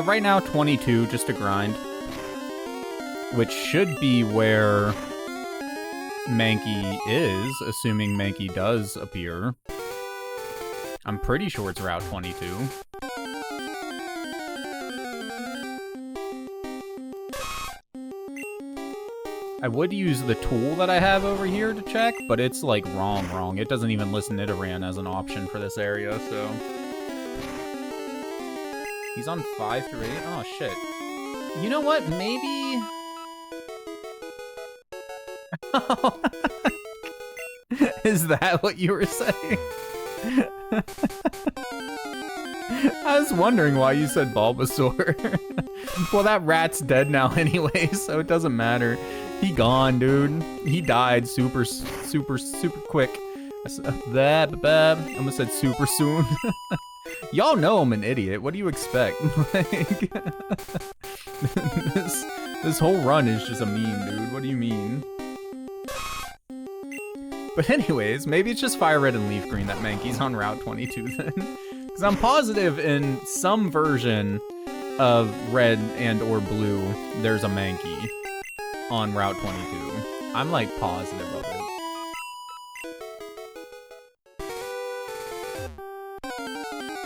Right now, 22, just to grind. Which should be where Mankey is, assuming Mankey does appear. I'm pretty sure it's Route 22. I would use the tool that I have over here to check, but it's like wrong. It doesn't even list Nidoran as an option for this area, so... He's on 5 through 8? Oh, shit. You know what? Maybe... Is that what you were saying? I was wondering why you said Bulbasaur. Well, that rat's dead now anyway, so it doesn't matter. He gone, dude. He died super quick. I almost said super soon. Y'all know I'm an idiot. What do you expect? Like, this whole run is just a meme, dude. What do you mean? But anyways, maybe it's just Fire Red and Leaf Green that Mankey's on Route 22 then. Because I'm positive in some version of Red and or Blue, there's a Mankey on Route 22. I'm like positive of it.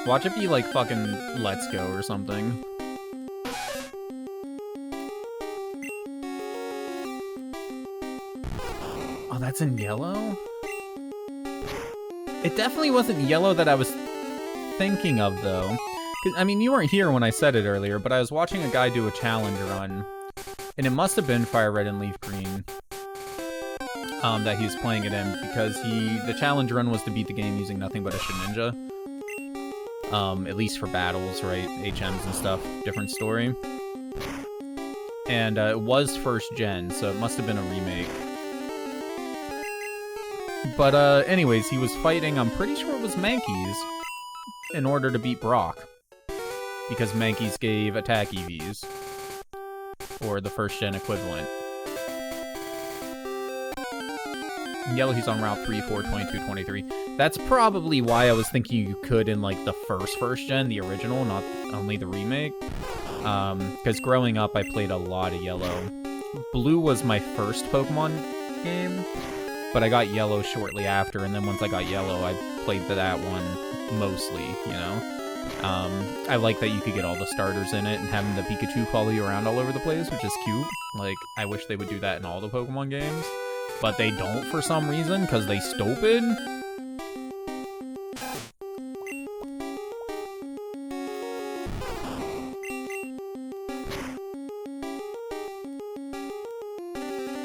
Watch if he, like, fucking lets go or something. Oh, that's in yellow? It definitely wasn't yellow that I was thinking of, though. 'Cause, I mean, you weren't here when I said it earlier, but I was watching a guy do a challenge run. And it must have been Fire Red and Leaf Green that he was playing it in, because the challenge run was to beat the game using nothing but a Shedinja. At least for battles, right? HMs and stuff, different story. And it was first gen, so it must have been a remake. But anyways, he was fighting, I'm pretty sure it was Mankey's, in order to beat Brock. Because Mankey's gave attack EVs. Or the first gen equivalent. In yellow, he's on Route 3, 4, 22, 23. That's probably why I was thinking you could in, like, the first gen, the original, not only the remake. Because growing up, I played a lot of Yellow. Blue was my first Pokemon game, but I got Yellow shortly after, and then once I got Yellow, I played that one mostly, you know? I like that you could get all the starters in it and having the Pikachu follow you around all over the place, which is cute. Like, I wish they would do that in all the Pokemon games, but they don't for some reason, because they stupid.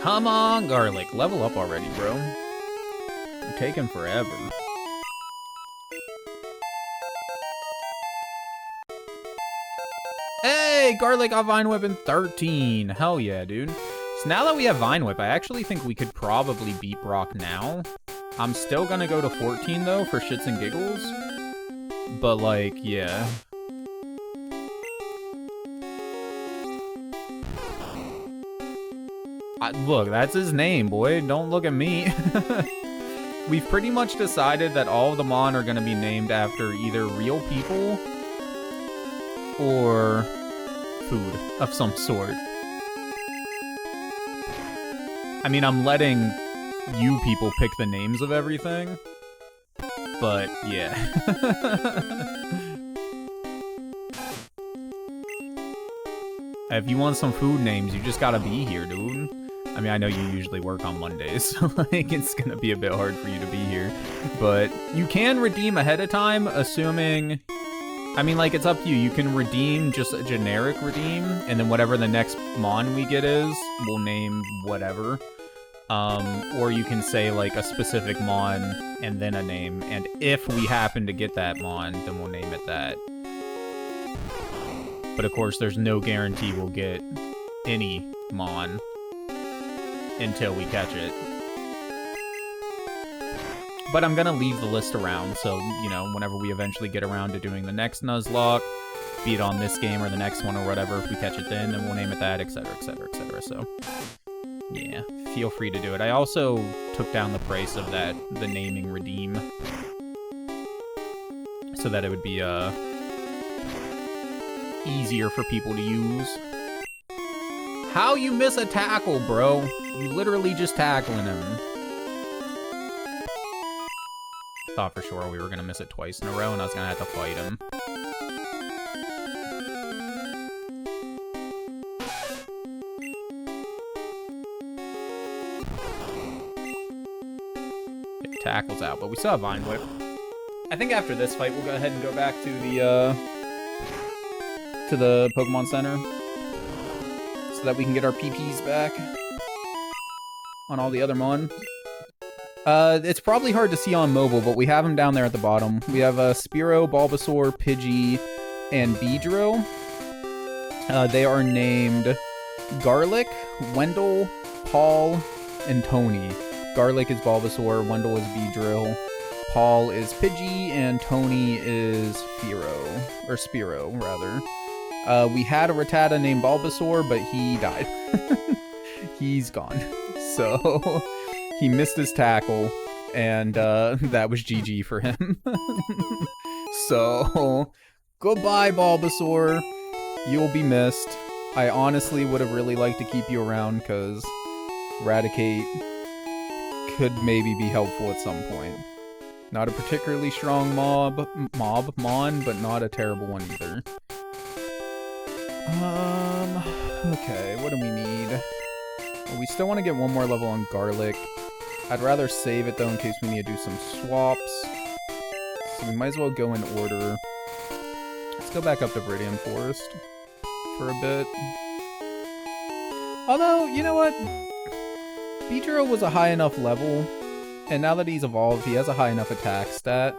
Come on, Garlic. Level up already, bro. You're taking forever. Hey, Garlic got Vine Whip in 13. Hell yeah, dude. So now that we have Vine Whip, I actually think we could probably beat Brock now. I'm still gonna go to 14, though, for shits and giggles. But, like, yeah. Look, that's his name, boy. Don't look at me. We've pretty much decided that all of the Mon are going to be named after either real people or food of some sort. I mean, I'm letting you people pick the names of everything, but yeah. If you want some food names, you just gotta be here, dude. I mean, I know you usually work on Mondays, so like, it's gonna be a bit hard for you to be here. But you can redeem ahead of time, assuming... I mean, like, it's up to you. You can redeem just a generic redeem, and then whatever the next Mon we get is, we'll name whatever. Or you can say, like, a specific Mon, and then a name. And if we happen to get that Mon, then we'll name it that. But of course, there's no guarantee we'll get any Mon until we catch it. But I'm gonna leave the list around, so, you know, whenever we eventually get around to doing the next Nuzlocke, be it on this game or the next one or whatever, if we catch it then we'll name it that, etc, etc, etc. So, yeah, feel free to do it. I also took down the price of that, the naming redeem, so that it would be, easier for people to use. How you miss a tackle, bro? You literally just tackling him. Thought for sure we were gonna miss it twice in a row and I was gonna have to fight him. Get the tackles out, but we still have Vine Whip. I think after this fight we'll go ahead and go back to the Pokemon Center so that we can get our PPs back on all the other Mon. It's probably hard to see on mobile, but we have them down there at the bottom. We have Spearow, Bulbasaur, Pidgey, and Beedrill. They are named Garlic, Wendell, Paul, and Tony. Garlic is Bulbasaur, Wendell is Beedrill, Paul is Pidgey, and Tony is Spearow, rather. We had a Rattata named Bulbasaur, but he died. He's gone. So, he missed his tackle, and that was GG for him. So, goodbye, Bulbasaur. You'll be missed. I honestly would have really liked to keep you around, because Raticate could maybe be helpful at some point. Not a particularly strong Mon, but not a terrible one either. Okay, what do we need? Well, we still want to get one more level on Garlic. I'd rather save it, though, in case we need to do some swaps. So we might as well go in order. Let's go back up to Viridian Forest for a bit. Although, you know what? Beedrill was a high enough level, and now that he's evolved, he has a high enough attack stat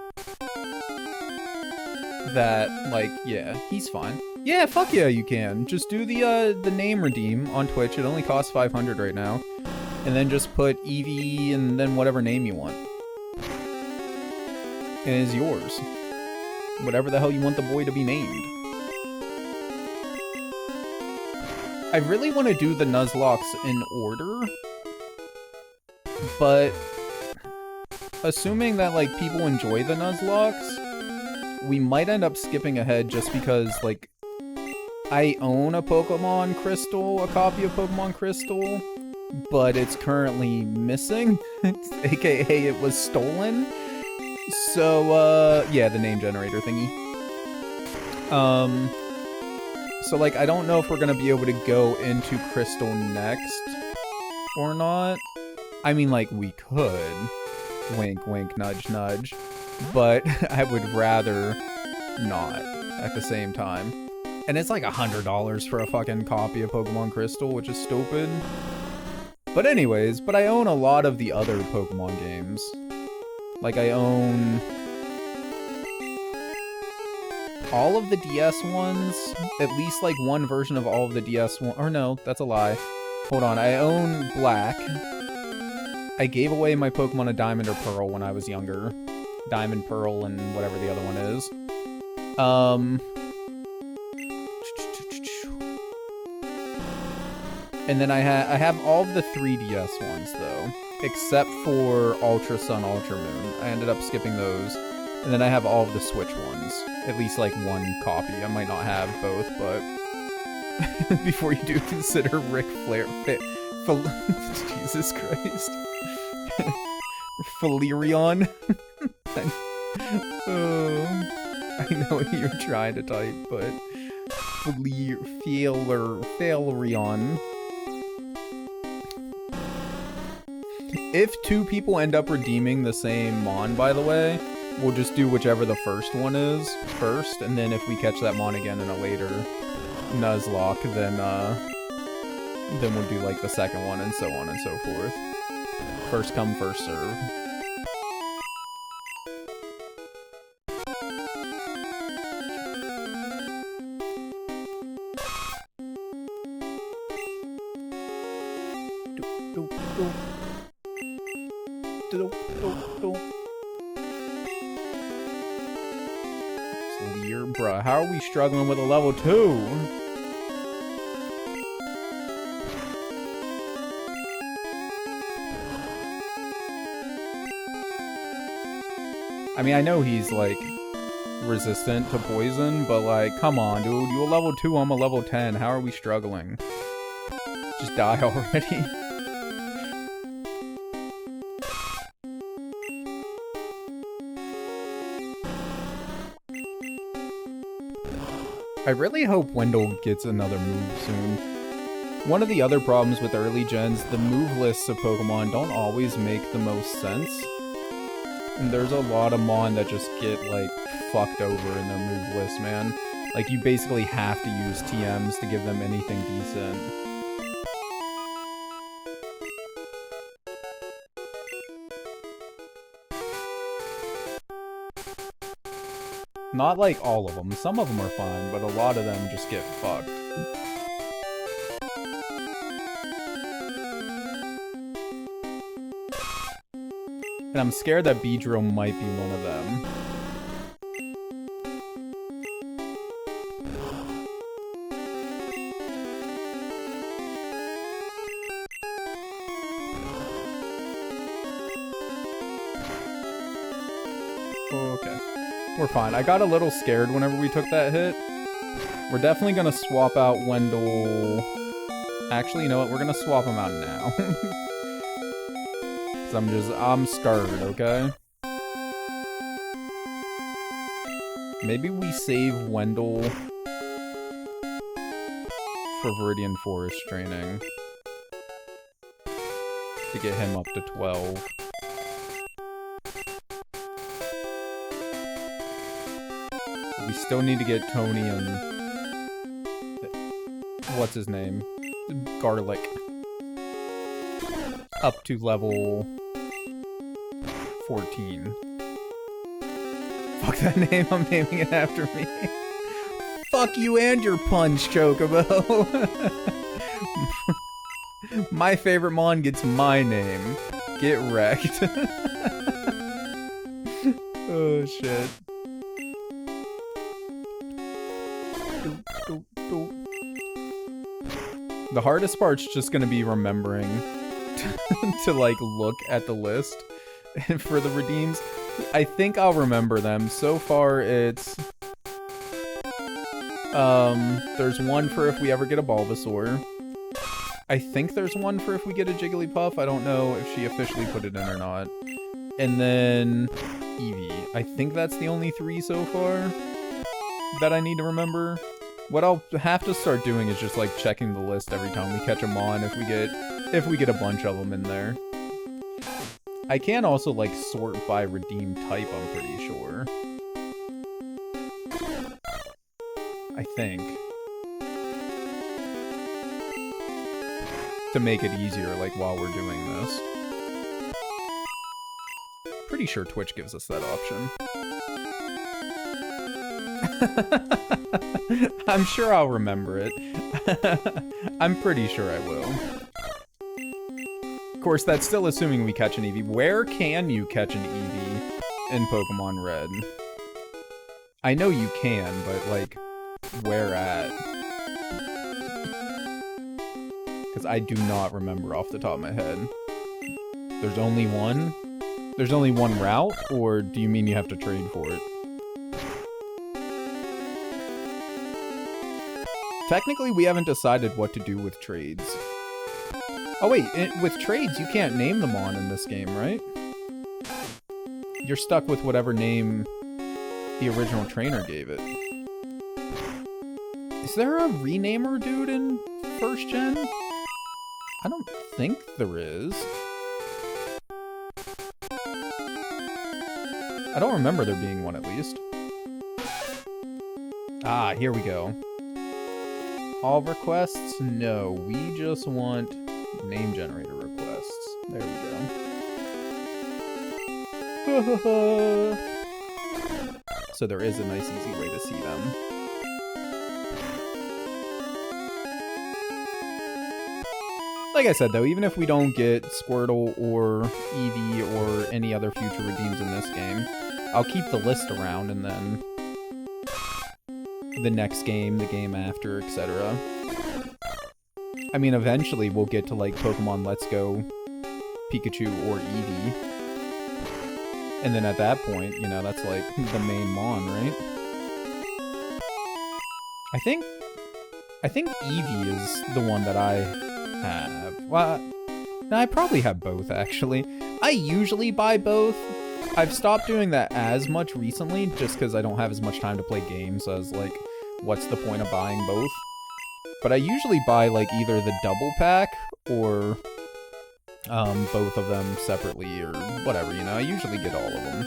that, like, yeah, he's fine. Yeah, fuck yeah, you can. Just do the name redeem on Twitch. It only costs 500 right now. And then just put Eevee and then whatever name you want. And it's yours. Whatever the hell you want the boy to be named. I really want to do the Nuzlocke in order. But assuming that, like, people enjoy the Nuzlocke, we might end up skipping ahead just because, like, I own a Pokemon Crystal, a copy of Pokemon Crystal, but it's currently missing, aka it was stolen. So, yeah, the name generator thingy. So, like, I don't know if we're gonna be able to go into Crystal next or not. I mean, like, we could. Wink, wink, nudge, nudge. But I would rather not at the same time. And it's like $100 for a fucking copy of Pokemon Crystal, which is stupid. But anyways, but I own a lot of the other Pokemon games. Like, I own all of the DS ones, at least like one version of all of the DS ones. Or no, that's a lie. Hold on, I own Black. I gave away my Pokemon a Diamond or Pearl when I was younger. Diamond, Pearl, and whatever the other one is. And then I have all of the 3DS ones, though. Except for Ultra Sun, Ultra Moon. I ended up skipping those. And then I have all of the Switch ones. At least, like, one copy. I might not have both, but... Before you do, consider Ric Flair... Jesus Christ. Flareon. I know what you're trying to type, but... Flareon. If two people end up redeeming the same Mon, by the way, we'll just do whichever the first one is first, and then if we catch that Mon again in a later Nuzlocke, then we'll do, like, the second one, and so on and so forth. First come, first serve. Bruh, how are we struggling with a level 2? I mean, I know he's, like, resistant to poison, but, like, come on, dude. You a level 2, I'm a level 10. How are we struggling? Just die already. I really hope Wendell gets another move soon. One of the other problems with early gens, the move lists of Pokemon don't always make the most sense. And there's a lot of Mon that just get, like, fucked over in their move list, man. Like, you basically have to use TMs to give them anything decent. Not like all of them. Some of them are fine, but a lot of them just get fucked. And I'm scared that Beedrill might be one of them. Okay. We're fine. I got a little scared whenever we took that hit. We're definitely gonna swap out Wendell. Actually, you know what? We're gonna swap him out now. Cause I'm scared, okay? Maybe we save Wendell for Viridian Forest training. To get him up to 12. We still need to get Tony and... what's his name? Garlic. Up to level 14. Fuck that name, I'm naming it after me. Fuck you and your punch, Chocobo. My favorite Mon gets my name. Get wrecked. Oh shit. The hardest part's just gonna be remembering to like look at the list for the redeems. I think I'll remember them. So far, it's... there's one for if we ever get a Bulbasaur. I think there's one for if we get a Jigglypuff. I don't know if she officially put it in or not. And then Eevee. I think that's the only 3 so far that I need to remember. What I'll have to start doing is just like checking the list every time we catch them on if we get a bunch of them in there. I can also like sort by redeem type, I'm pretty sure. I think. To make it easier, like, while we're doing this. Pretty sure Twitch gives us that option. I'm sure I'll remember it. I'm pretty sure I will. Of course, that's still assuming we catch an Eevee. Where can you catch an Eevee in Pokemon Red? I know you can, but, like, where at? Because I do not remember off the top of my head. There's only one? There's only one route? Or do you mean you have to trade for it? Technically, we haven't decided what to do with trades. Oh wait, with trades, you can't name them on in this game, right? You're stuck with whatever name the original trainer gave it. Is there a renamer dude in 1st gen? I don't think there is. I don't remember there being one, at least. Ah, here we go. All requests? No, we just want name generator requests. There we go. So there is a nice, easy way to see them. Like I said, though, even if we don't get Squirtle or Eevee or any other future redeems in this game, I'll keep the list around, and then the next game, the game after, etc. I mean, eventually we'll get to, like, Pokemon Let's Go, Pikachu, or Eevee. And then at that point, you know, that's, like, the main Mon, right? I think Eevee is the one that I have. Well, no, I probably have both, actually. I usually buy both. I've stopped doing that as much recently, just because I don't have as much time to play games as, like, what's the point of buying both? But I usually buy, like, either the double pack or both of them separately or whatever, you know? I usually get all of them.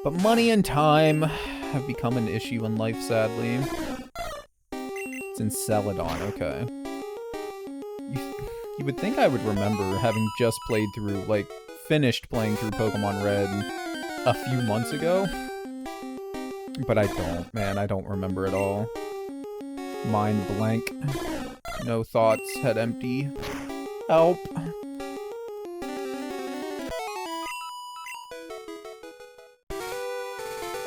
But money and time have become an issue in life, sadly. It's in Celadon, okay. You would think I would remember having just played through, like, finished playing through Pokemon Red a few months ago. But I don't, man. I don't remember at all. Mind blank. No thoughts. Head empty. Help.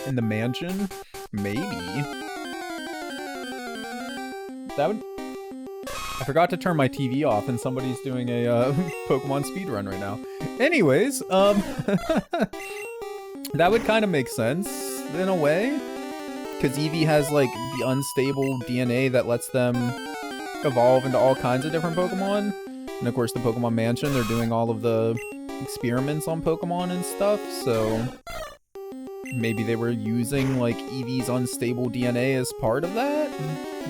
In the mansion? Maybe. That would... I forgot to turn my TV off and somebody's doing a Pokemon speedrun right now. Anyways, that would kind of make sense in a way. Because Eevee has, like, the unstable DNA that lets them evolve into all kinds of different Pokemon. And of course, the Pokemon Mansion, they're doing all of the experiments on Pokemon and stuff, so maybe they were using, like, Eevee's unstable DNA as part of that?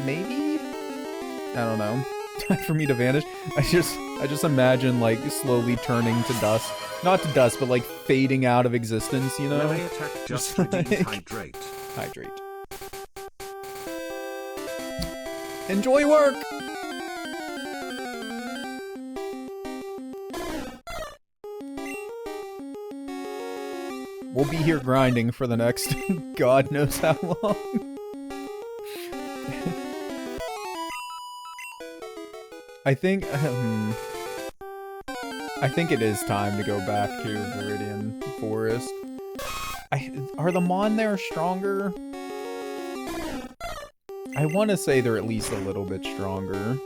Maybe? I don't know. Time for me to vanish. I just imagine, like, slowly turning to dust. Not to dust, but, like, fading out of existence, you know? Melee attack just redeemed hydrate. Hydrate. Enjoy work! We'll be here grinding for the next God knows how long. I think it is time to go back to Viridian Forest. Are the Mon there stronger? I want to say they're at least a little bit stronger.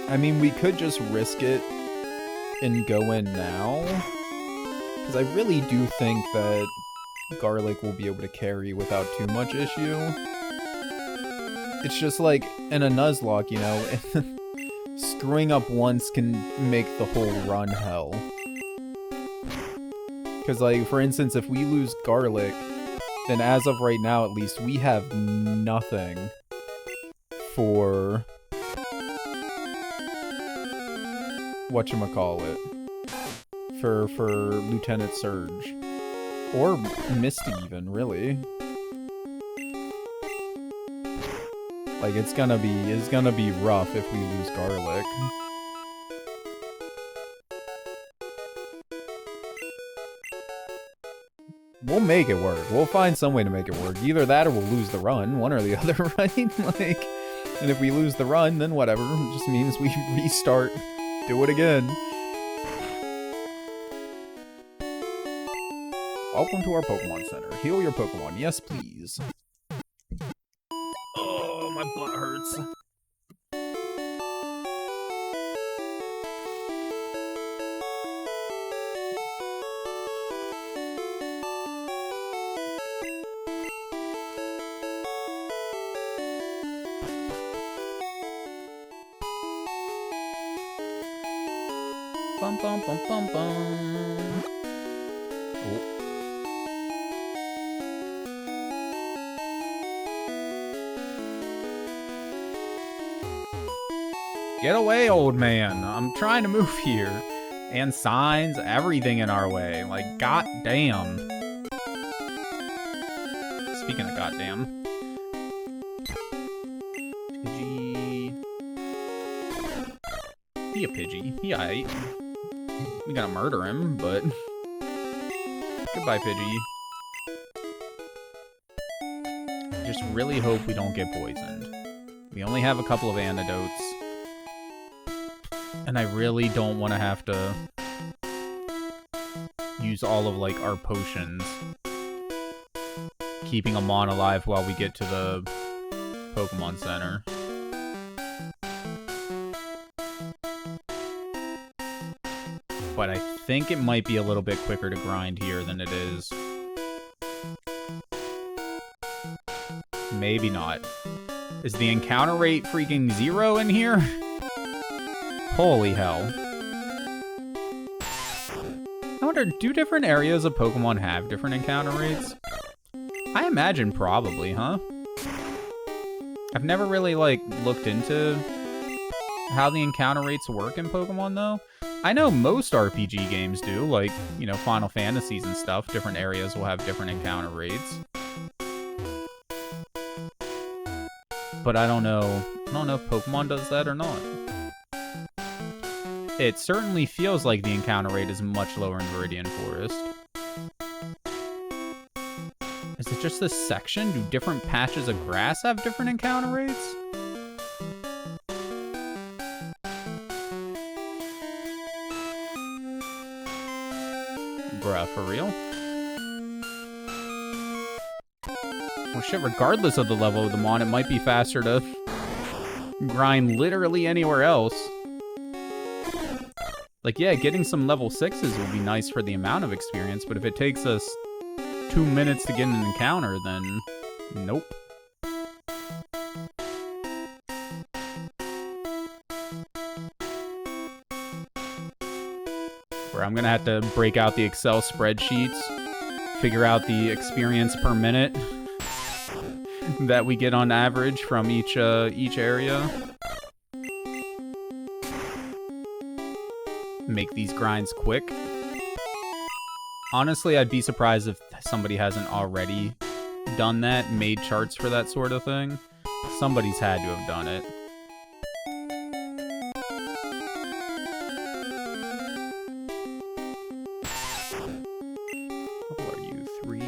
I mean, we could just risk it and go in now. Because I really do think that Garlic will be able to carry without too much issue. It's just like in a Nuzlocke, you know, screwing up once can make the whole run hell. Because, like, for instance, if we lose Garlic, then as of right now, at least, we have nothing for whatchamacallit. For Lieutenant Surge. Or Misty even, really. Like, it's gonna be rough if we lose Garlic. We'll make it work. We'll find some way to make it work. Either that or we'll lose the run. One or the other, right? Like, and if we lose the run, then whatever. It just means we restart. Do it again. Welcome to our Pokemon Center. Heal your Pokemon. Yes, please. Oh, my butt hurts. Bum bum bum bum bum. Oh. Get away, old man. I'm trying to move here. And signs, everything in our way. Like, goddamn. Speaking of goddamn. Pidgey. He a Pidgey. He aight. We gotta murder him, but... Goodbye, Pidgey. Just really hope we don't get poisoned. We only have a couple of antidotes. And I really don't want to have to use all of, like, our potions. Keeping them on alive while we get to the Pokemon Center. But I think it might be a little bit quicker to grind here than it is. Maybe not. Is the encounter rate freaking 0 in here? Holy hell. I wonder, do different areas of Pokemon have different encounter rates? I imagine probably, huh? I've never really, like, looked into how the encounter rates work in Pokemon, though. I know most RPG games do, like, you know, Final Fantasies and stuff. Different areas will have different encounter rates. But I don't know if Pokemon does that or not. It certainly feels like the encounter rate is much lower in Viridian Forest. Is it just this section? Do different patches of grass have different encounter rates? Bruh, for real? Well, shit, regardless of the level of the mon, it might be faster to grind literally anywhere else. Like, yeah, getting some level 6s will be nice for the amount of experience, but if it takes us 2 minutes to get an encounter, then nope. Where I'm gonna have to break out the Excel spreadsheets, figure out the experience per minute that we get on average from each area. Make these grinds quick. Honestly, I'd be surprised if somebody hasn't already done that, made charts for that sort of thing. Somebody's had to have done it. What are you, 3?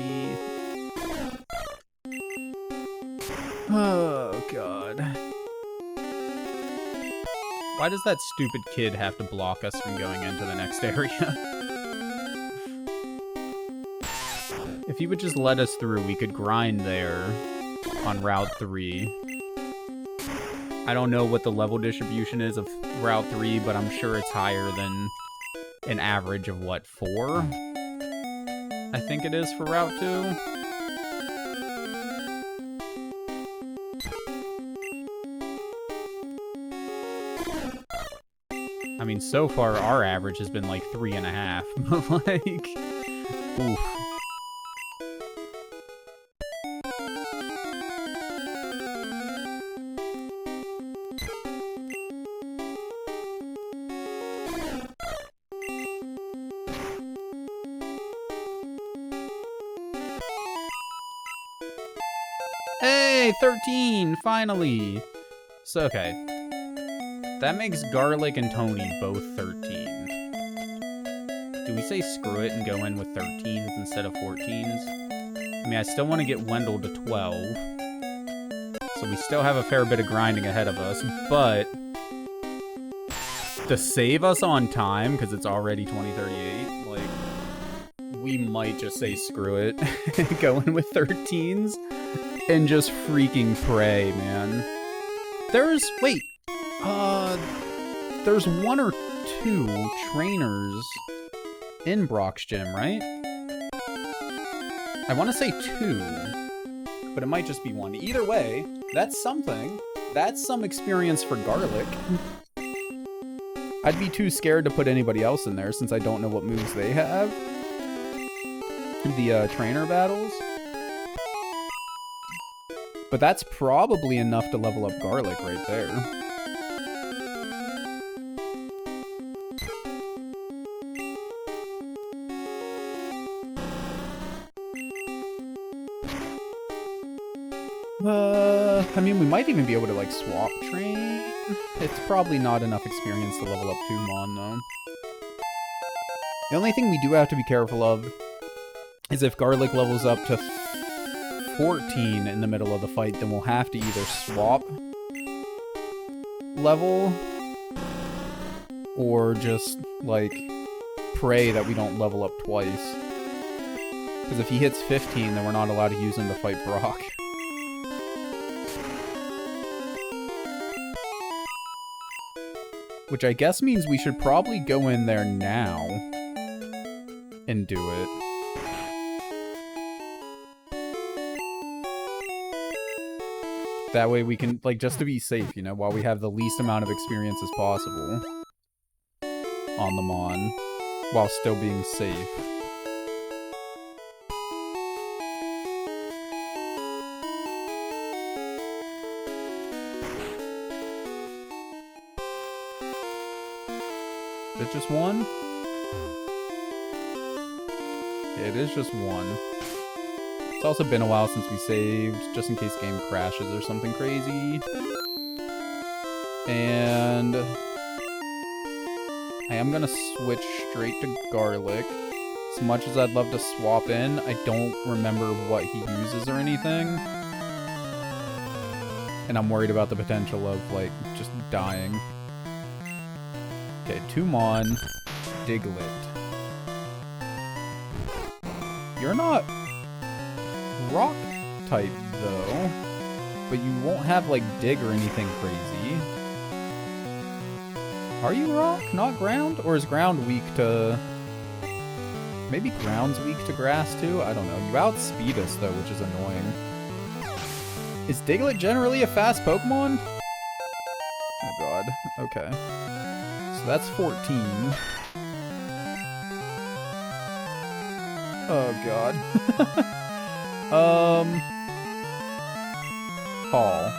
Oh, God. Why does that stupid kid have to block us from going into the next area? If he would just let us through, we could grind there on Route 3. I don't know what the level distribution is of Route 3, but I'm sure it's higher than an average of what, 4? I think it is for Route 2. I mean, so far our average has been like 3.5, but like, oof. Hey, 13, finally. So, okay. That makes Garlic and Tony both 13. Do we say screw it and go in with 13s instead of 14s? I mean, I still want to get Wendell to 12. So we still have a fair bit of grinding ahead of us, but to save us on time, because it's already 2038, like, we might just say screw it, go in with 13s, and just freaking pray, man. There's 1 or 2 trainers in Brock's gym, right? I want to say 2, but it might just be 1. Either way, that's something. That's some experience for Garlic. I'd be too scared to put anybody else in there since I don't know what moves they have. The trainer battles. But that's probably enough to level up Garlic right there. I mean, we might even be able to, like, swap train. It's probably not enough experience to level up Tumon, though. The only thing we do have to be careful of is if Garlic levels up to 14 in the middle of the fight, then we'll have to either swap level or just, like, pray that we don't level up twice. Because if he hits 15, then we're not allowed to use him to fight Brock. Which I guess means we should probably go in there now and do it. That way we can, like, just to be safe, you know, while we have the least amount of experience as possible on the Mon, while still being safe. Is it just 1? It is just 1. It's also been a while since we saved, just in case game crashes or something crazy. And I am gonna switch straight to Garlic. As much as I'd love to swap in, I don't remember what he uses or anything. And I'm worried about the potential of, like, just dying. Okay, Tumon, Diglett. You're not rock type, though. But you won't have, like, dig or anything crazy. Are you rock, not ground? Or is ground weak to... Maybe ground's weak to grass, too? I don't know. You outspeed us, though, which is annoying. Is Diglett generally a fast Pokemon? Oh, God. Okay. So that's 14. Oh, God. Paul.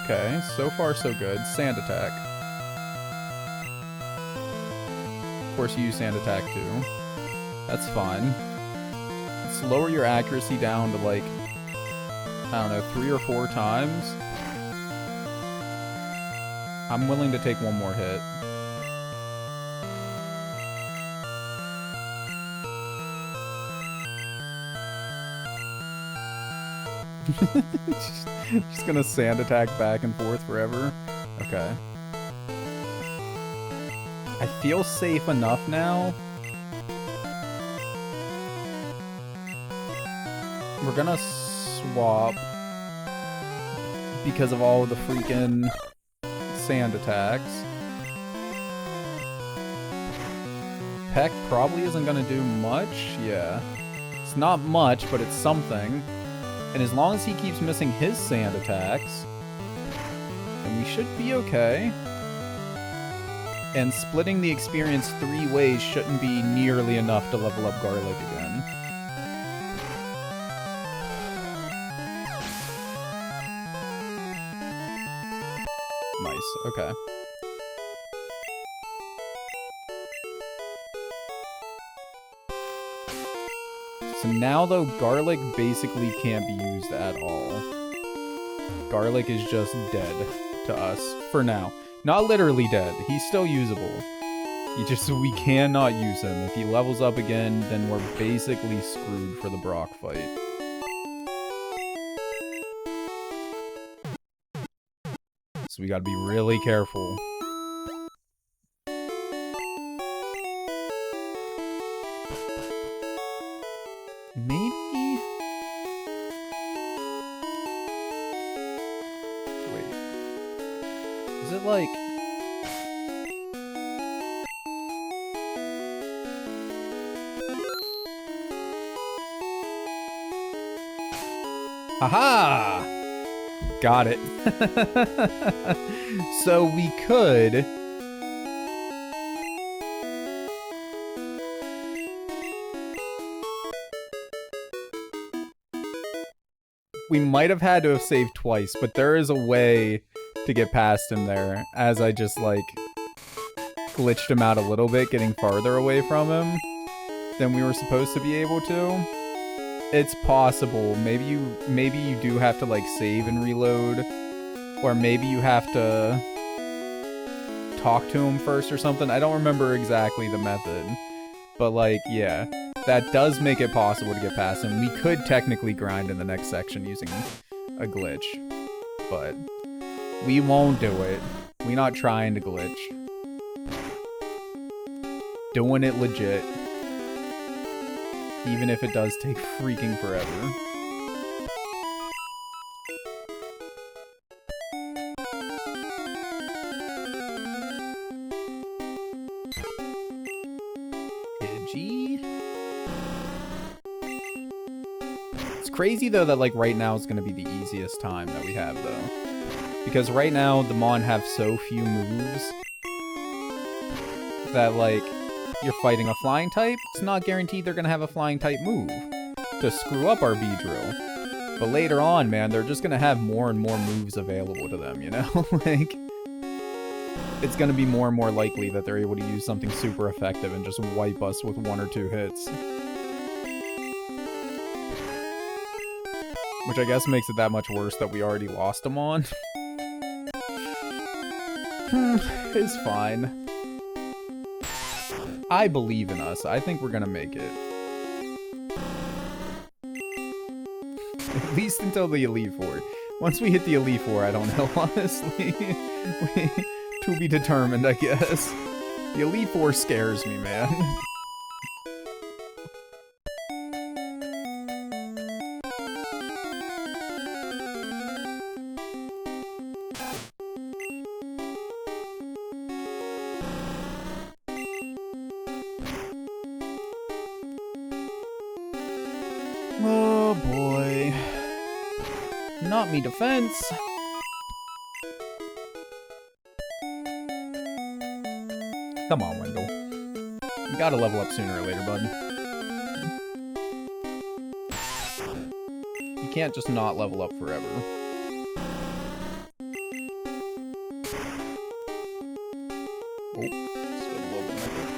Okay, so far so good. Sand Attack. Of course you use Sand Attack too. That's fine. Let's lower your accuracy down to, like, I don't know, 3 or 4 times. I'm willing to take one more hit. Just gonna Sand Attack back and forth forever. Okay. I feel safe enough now. We're gonna swap because of all the freaking sand attacks. Peck probably isn't gonna do much. Yeah. It's not much, but it's something. And as long as he keeps missing his sand attacks, then we should be okay. And splitting the experience 3 ways shouldn't be nearly enough to level up Garlic again. Nice, okay. So now, though, Garlic basically can't be used at all. Garlic is just dead to us, for now. Not literally dead, he's still usable. We cannot use him. If he levels up again, then we're basically screwed for the Brock fight. So we gotta be really careful. Maybe? Wait. Is it like... Haha! Got it. So we could... We might have had to have saved twice, but there is a way to get past him there, as I just, like, glitched him out a little bit, getting farther away from him than we were supposed to be able to. It's possible. Maybe you do have to, like, save and reload, or maybe you have to talk to him first or something. I don't remember exactly the method, but, like, yeah. That does make it possible to get past him. We could technically grind in the next section using a glitch, but we won't do it. We're not trying to glitch. Doing it legit. Even if it does take freaking forever. Crazy though that like right now is gonna be the easiest time that we have though, because right now the Mon have so few moves that like you're fighting a flying type, it's not guaranteed they're gonna have a flying type move to screw up our Beedrill. But later on, man, they're just gonna have more and more moves available to them, you know? Like, it's gonna be more and more likely that they're able to use something super effective and just wipe us with 1 or 2 hits. Which I guess makes it that much worse that we already lost him on. It's fine. I believe in us. I think we're gonna make it. At least until the Elite Four. Once we hit the Elite Four, I don't know, honestly. To be determined, I guess. The Elite Four scares me, man. Oh boy. Not me defense. Come on, Wendell. You gotta level up sooner or later, bud. You can't just not level up forever. Oh, spilled a little bit of my foot.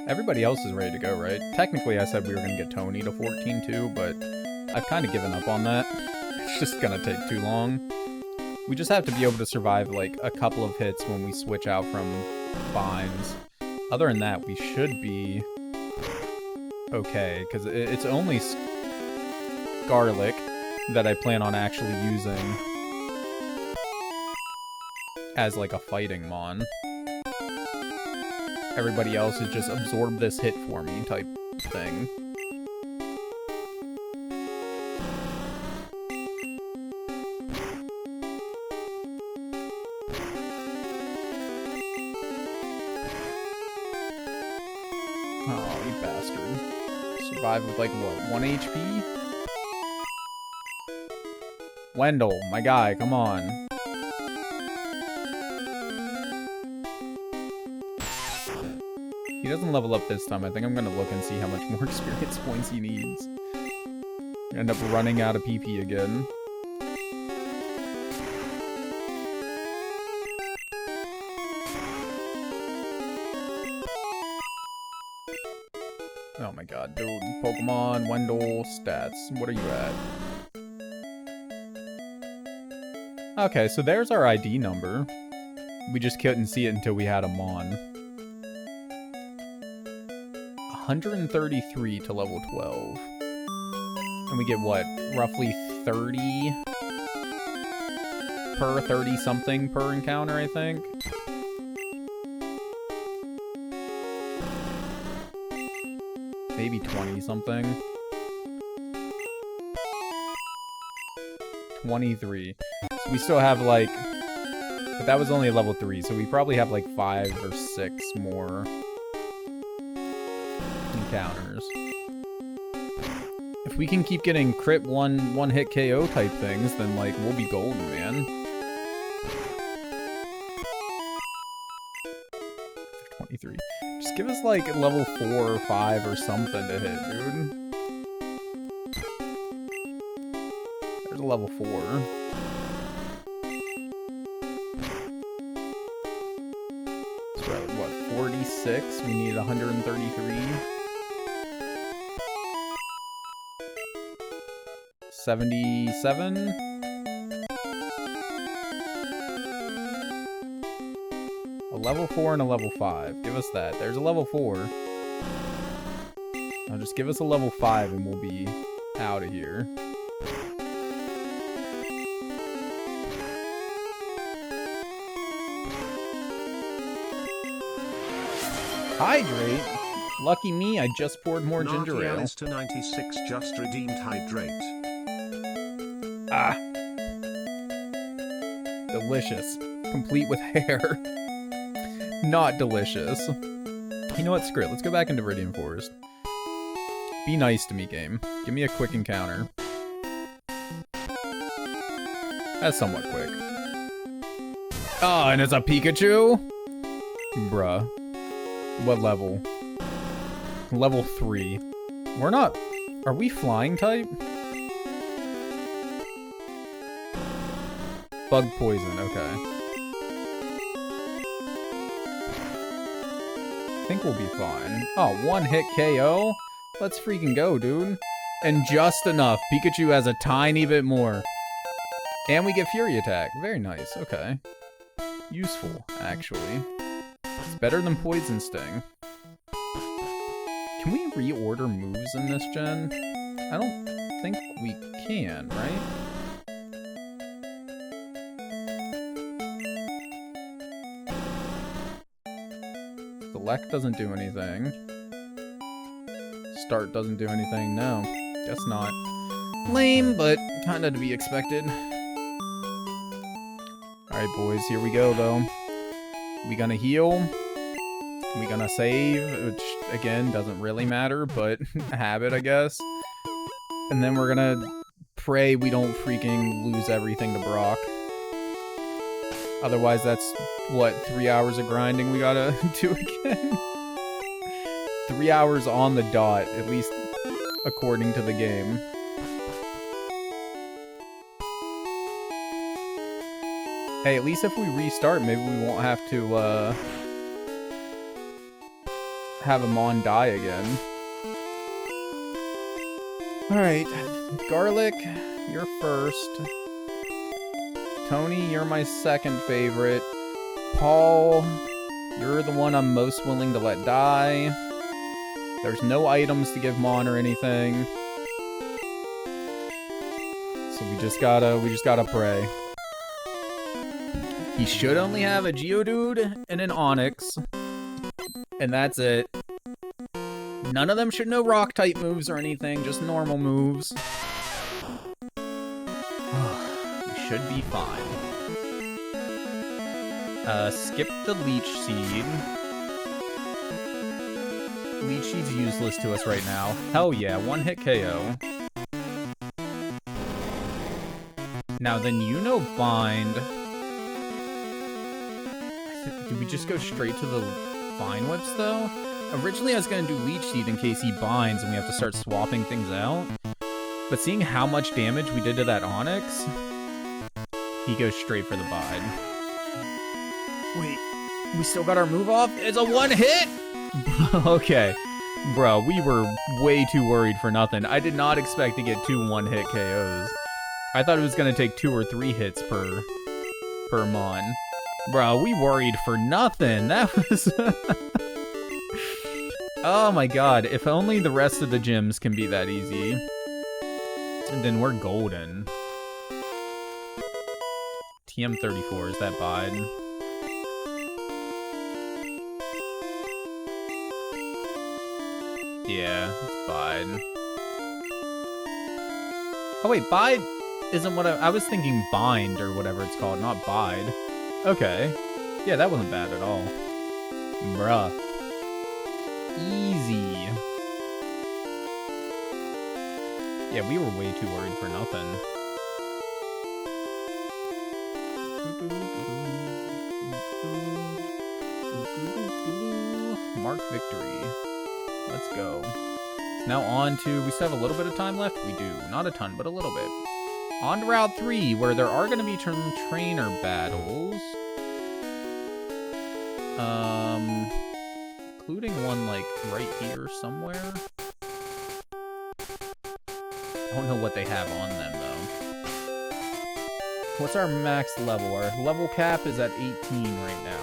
Everybody else is ready to go, right? Technically, I said we were going to get Tony to 14 too, but I've kind of given up on that. It's just going to take too long. We just have to be able to survive, like, a couple of hits when we switch out from binds. Other than that, we should be okay, because it's only Garlic that I plan on actually using as, like, a fighting Mon. Everybody else is just absorb this hit for me type thing. bastard. Survive with like what, 1 HP? Wendell, my guy, come on. He doesn't level up this time. I think I'm gonna look and see how much more experience points he needs. End up running out of PP again. Oh my god, dude. Pokemon, Wendell, stats. What are you at? Okay, so there's our ID number. We just couldn't see it until we had him on. 133 to level 12. And we get what? Roughly 30 per 30 something per encounter, I think. Maybe 20 something. 23. So we still have like, but that was only level 3, so we probably have like 5 or 6 more encounters. If we can keep getting crit one hit KO type things, then like we'll be golden, man. 23. Just give us like level 4 or 5 or something to hit, dude. There's a level 4. So we're at what, 46? We need 133. 77? A level 4 and a level 5. Give us that. There's a level 4. Now just give us a level 5 and we'll be out of here. Hydrate? Lucky me, I just poured more ginger ale. to 96 just redeemed hydrate. Ah. Delicious. Complete with hair. Not delicious. You know what? Screw it. Let's go back into Viridian Forest. Be nice to me, game. Give me a quick encounter. That's somewhat quick. Oh, and it's a Pikachu? Bruh. What level? Level 3. We're not... Are we flying type? Bug poison, okay. I think we'll be fine. Oh, 1 hit KO? Let's freaking go, dude. And just enough. Pikachu has a tiny bit more. And we get Fury Attack. Very nice, okay. Useful, actually. It's better than Poison Sting. Can we reorder moves in this gen? I don't think we can, right? Select doesn't do anything. Start doesn't do anything. No, guess not. Lame, but kinda to be expected. Alright, boys, here we go, though. We gonna heal. We gonna save, which, again, doesn't really matter, but habit, I guess. And then we're gonna pray we don't freaking lose everything to Brock. Otherwise, that's, what, 3 hours of grinding we gotta do again? 3 hours on the dot, at least according to the game. Hey, at least if we restart, maybe we won't have to, have Amon die again. Alright, Garlic, you're first. Tony, you're my second favorite. Paul, you're the one I'm most willing to let die. There's no items to give Mon or anything. So we just gotta pray. He should only have a Geodude and an Onix. And that's it. None of them should know Rock-type moves or anything, just normal moves. We should be fine. Skip the Leech Seed. Leech Seed's useless to us right now. Hell yeah, one hit KO. Now then bind. Did we just go straight to the Vine Whips though? Originally I was gonna do Leech Seed in case he binds and we have to start swapping things out. But seeing how much damage we did to that Onyx, he goes straight for the Bide. Wait, we still got our move off? It's a one hit? Okay. Bro, we were way too worried for nothing. I did not expect to get 2 one-hit KOs. I thought it was going to take 2 or 3 hits per mon. Bro, we worried for nothing. That was... Oh my god, if only the rest of the gyms can be that easy. And then we're golden. TM34, is that Bide? Yeah, it's Bide. Oh wait, Bide isn't what I was thinking bind or whatever it's called, not Bide. Okay. Yeah, that wasn't bad at all. Bruh. Easy. Yeah, we were way too worried for nothing. Mark victory. Let's go. Now on to, we still have a little bit of time left? We do. Not a ton, but a little bit. On to Route 3, where there are going to be trainer battles. Including one, like, right here somewhere. I don't know what they have on them, though. What's our max level? Our level cap is at 18 right now.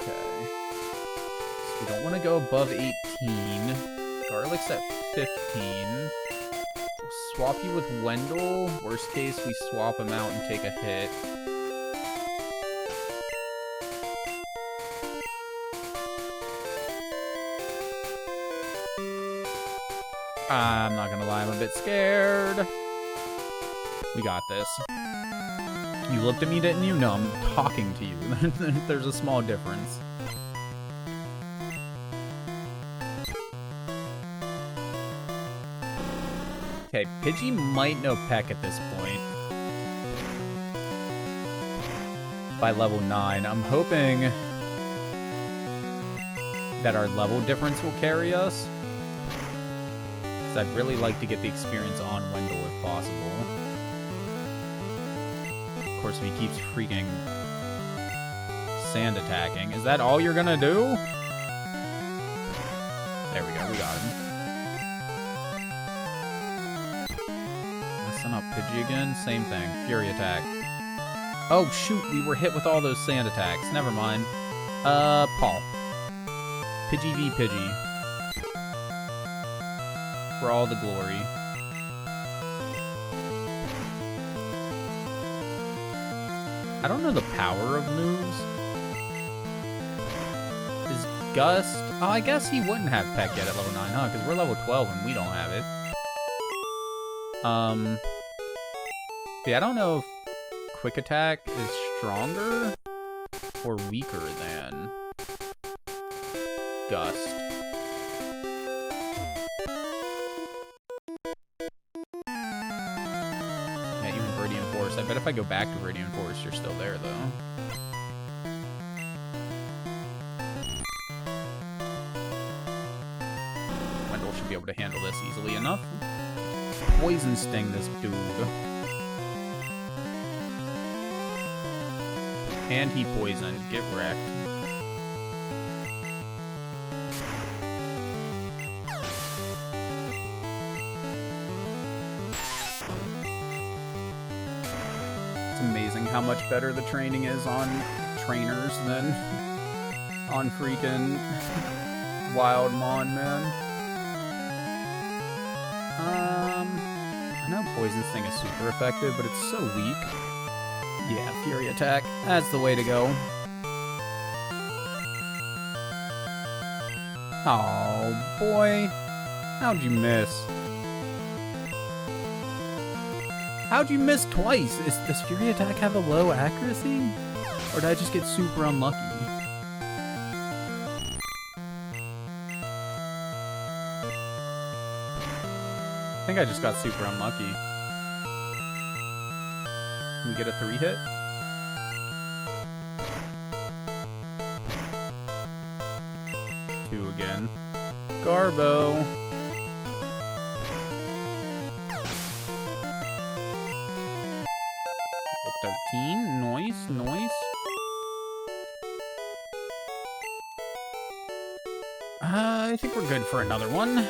Okay. So we don't want to go above 18. Garlic's at 15. We'll swap you with Wendell. Worst case, we swap him out and take a hit. I'm not gonna lie, I'm a bit scared. We got this. You looked at me, didn't you? No, I'm talking to you. There's a small difference. Okay, Pidgey might know Peck at this point. By level 9. I'm hoping that our level difference will carry us. Because I'd really like to get the experience on Wendell if possible. Of course, if he keeps freaking sand attacking. Is that all you're gonna do? There we go, we got him. Send out Pidgey again, same thing. Fury attack. Oh shoot, we were hit with all those sand attacks. Never mind. Paul. Pidgey v Pidgey. For all the glory. I don't know the power of moves. Is Gust... Oh, I guess he wouldn't have Peck yet at level 9, huh? Because we're level 12 and we don't have it. Yeah, I don't know if Quick Attack is stronger or weaker than Gust. Yeah, even Viridian Force. I bet if I go back to Viridian Force, you're still there, though. Wendell should be able to handle this easily enough. Poison Sting this dude. And he poisoned. Get wrecked. It's amazing how much better the training is on trainers than on freaking Wildmon, man. I know Poison Sting is super effective, but it's so weak. Yeah, Fury Attack. That's the way to go. Oh, boy. How'd you miss? How'd you miss twice? Does Fury Attack have a low accuracy? Or did I just get super unlucky? I think I just got super unlucky. Can we get a 3-hit? Two again. Garbo. Level 13. Noise, noise. I think we're good for another one.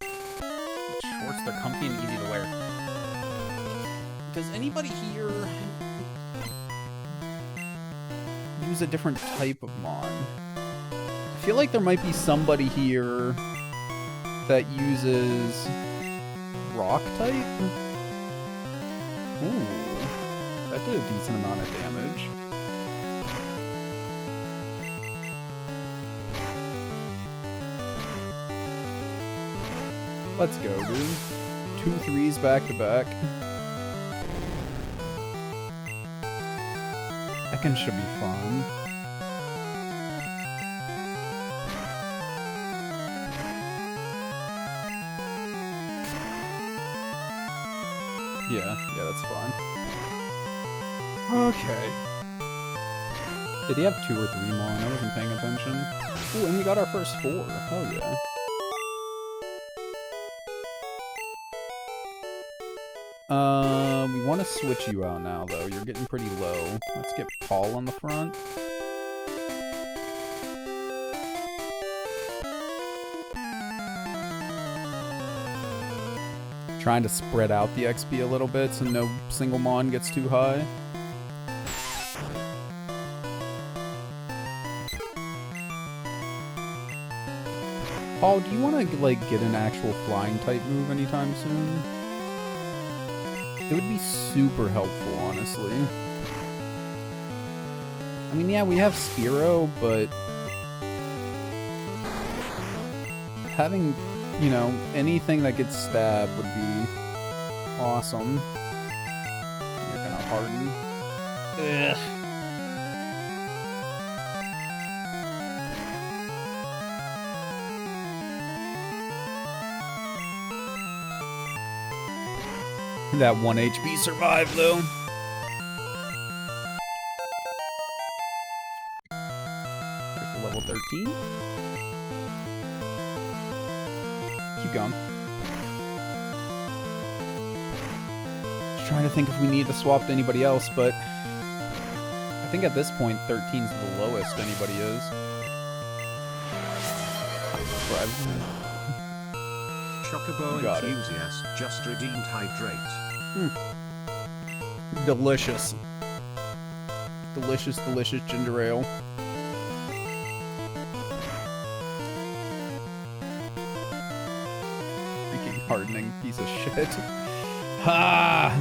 Shorts, they're comfy and easy to wear. Does anybody here use a different type of mon? I feel like there might be somebody here that uses rock type. Ooh, that did a decent amount of damage. Let's go, dude. 2 3s back to back. Ekin should be fun. Yeah, that's fine. Okay. Did he have 2 or 3 mon? I wasn't paying attention. Ooh, and we got our first 4. Hell yeah. We want to switch you out now, though. You're getting pretty low. Let's get Paul on the front. Trying to spread out the XP a little bit so no single mon gets too high. Paul, do you want to, like, get an actual flying type move anytime soon? It would be super helpful, honestly. I mean, yeah, we have Spearow, but having, you know, anything that gets stabbed would be awesome. You're gonna harden. Ugh. That 1 HP survived, though. There's the level 13. Keep going. Just trying to think if we need to swap to anybody else, but I think at this point 13's the lowest anybody is. Chocobo Got it. enthusiast just redeemed hydrate. Delicious. Delicious, delicious ginger ale. Freaking hardening piece of shit. Ha!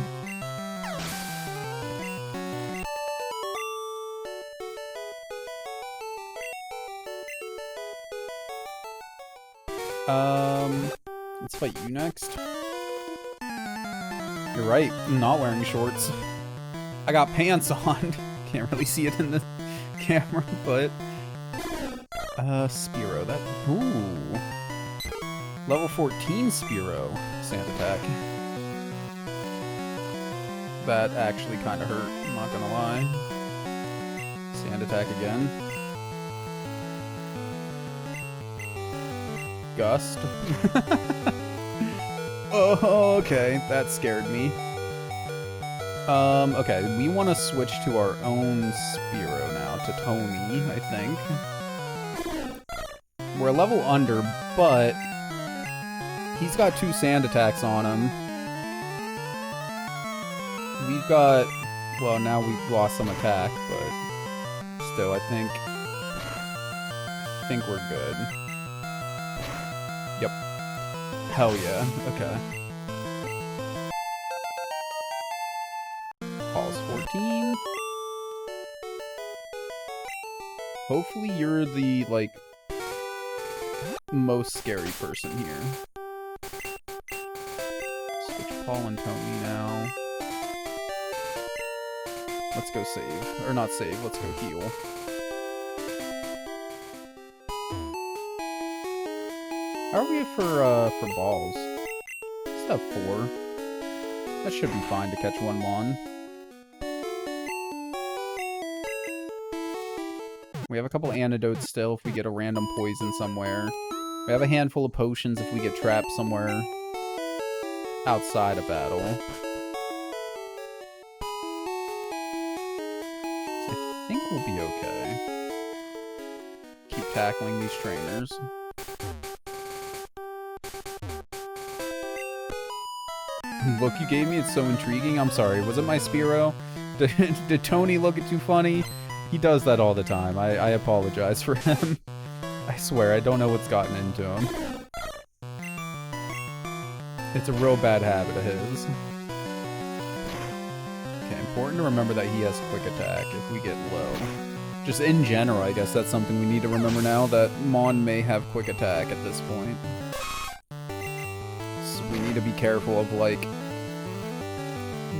Let's fight you next. You're right, I'm not wearing shorts. I got pants on. Can't really see it in the camera, but Spearow, that ooh. Level 14 Spearow sand attack. That actually kinda hurt, I'm not gonna lie. Sand attack again. Gust. Oh, okay, that scared me. Okay, we want to switch to our own Spearow now, to Tony, I think. We're a level under, but he's got 2 sand attacks on him. We've got, well, now we've lost some attack, but still, I think we're good. Yep. Hell yeah. Okay. Paul's 14. Hopefully you're the, like... most scary person here. Switch Paul and Tony now. Let's go save. Or not save, let's go heal. How are we for balls? Let's have 4. That should be fine to catch one Mon. We have a couple antidotes still if we get a random poison somewhere. We have a handful of potions if we get trapped somewhere outside of battle. So I think we'll be okay. Keep tackling these trainers. Look you gave me, it's so intriguing. I'm sorry, was it my Spearow? Did Tony look it too funny? He does that all the time. I apologize for him. I swear, I don't know what's gotten into him. It's a real bad habit of his. Okay, important to remember that he has quick attack if we get low. Just in general, I guess that's something we need to remember now, that Mon may have quick attack at this point. So we need to be careful of, like...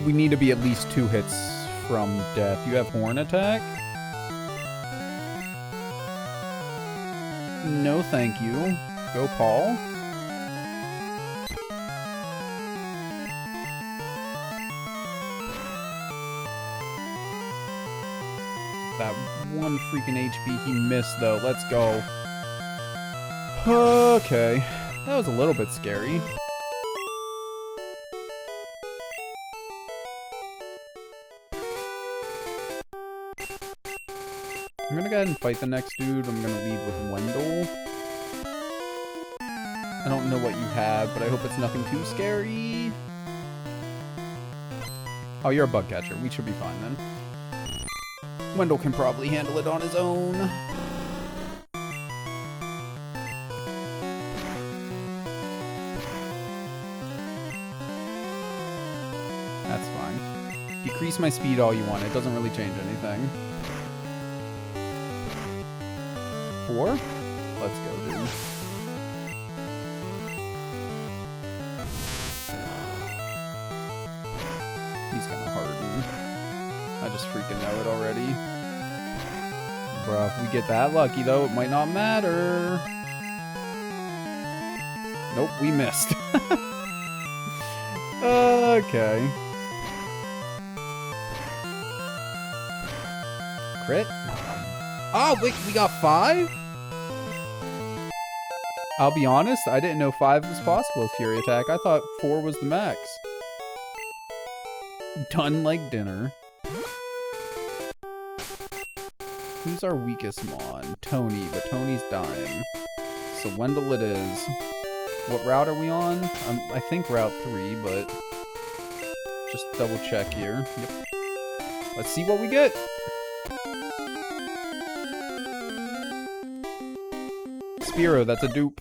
We need to be at least 2 hits from death. You have horn attack? No, thank you. Go, Paul. That 1 freaking HP he missed, though. Let's go. Okay. That was a little bit scary. I'm gonna go ahead and fight the next dude. I'm gonna lead with Wendell. I don't know what you have, but I hope it's nothing too scary. Oh, you're a bug catcher. We should be fine then. Wendell can probably handle it on his own. That's fine. Decrease my speed all you want. It doesn't really change anything. 4? Let's go, dude. He's gonna harden. I just freaking know it already. Bruh, if we get that lucky, though, it might not matter. Nope, we missed. Okay. Crit? Oh, wait, we got 5? I'll be honest, I didn't know 5 was possible with Fury Attack. I thought 4 was the max. Done like dinner. Who's our weakest Mon? Tony, but Tony's dying. So Wendell it is. What route are we on? I think Route 3, but... just double check here. Yep. Let's see what we get. Spearow, that's a dupe.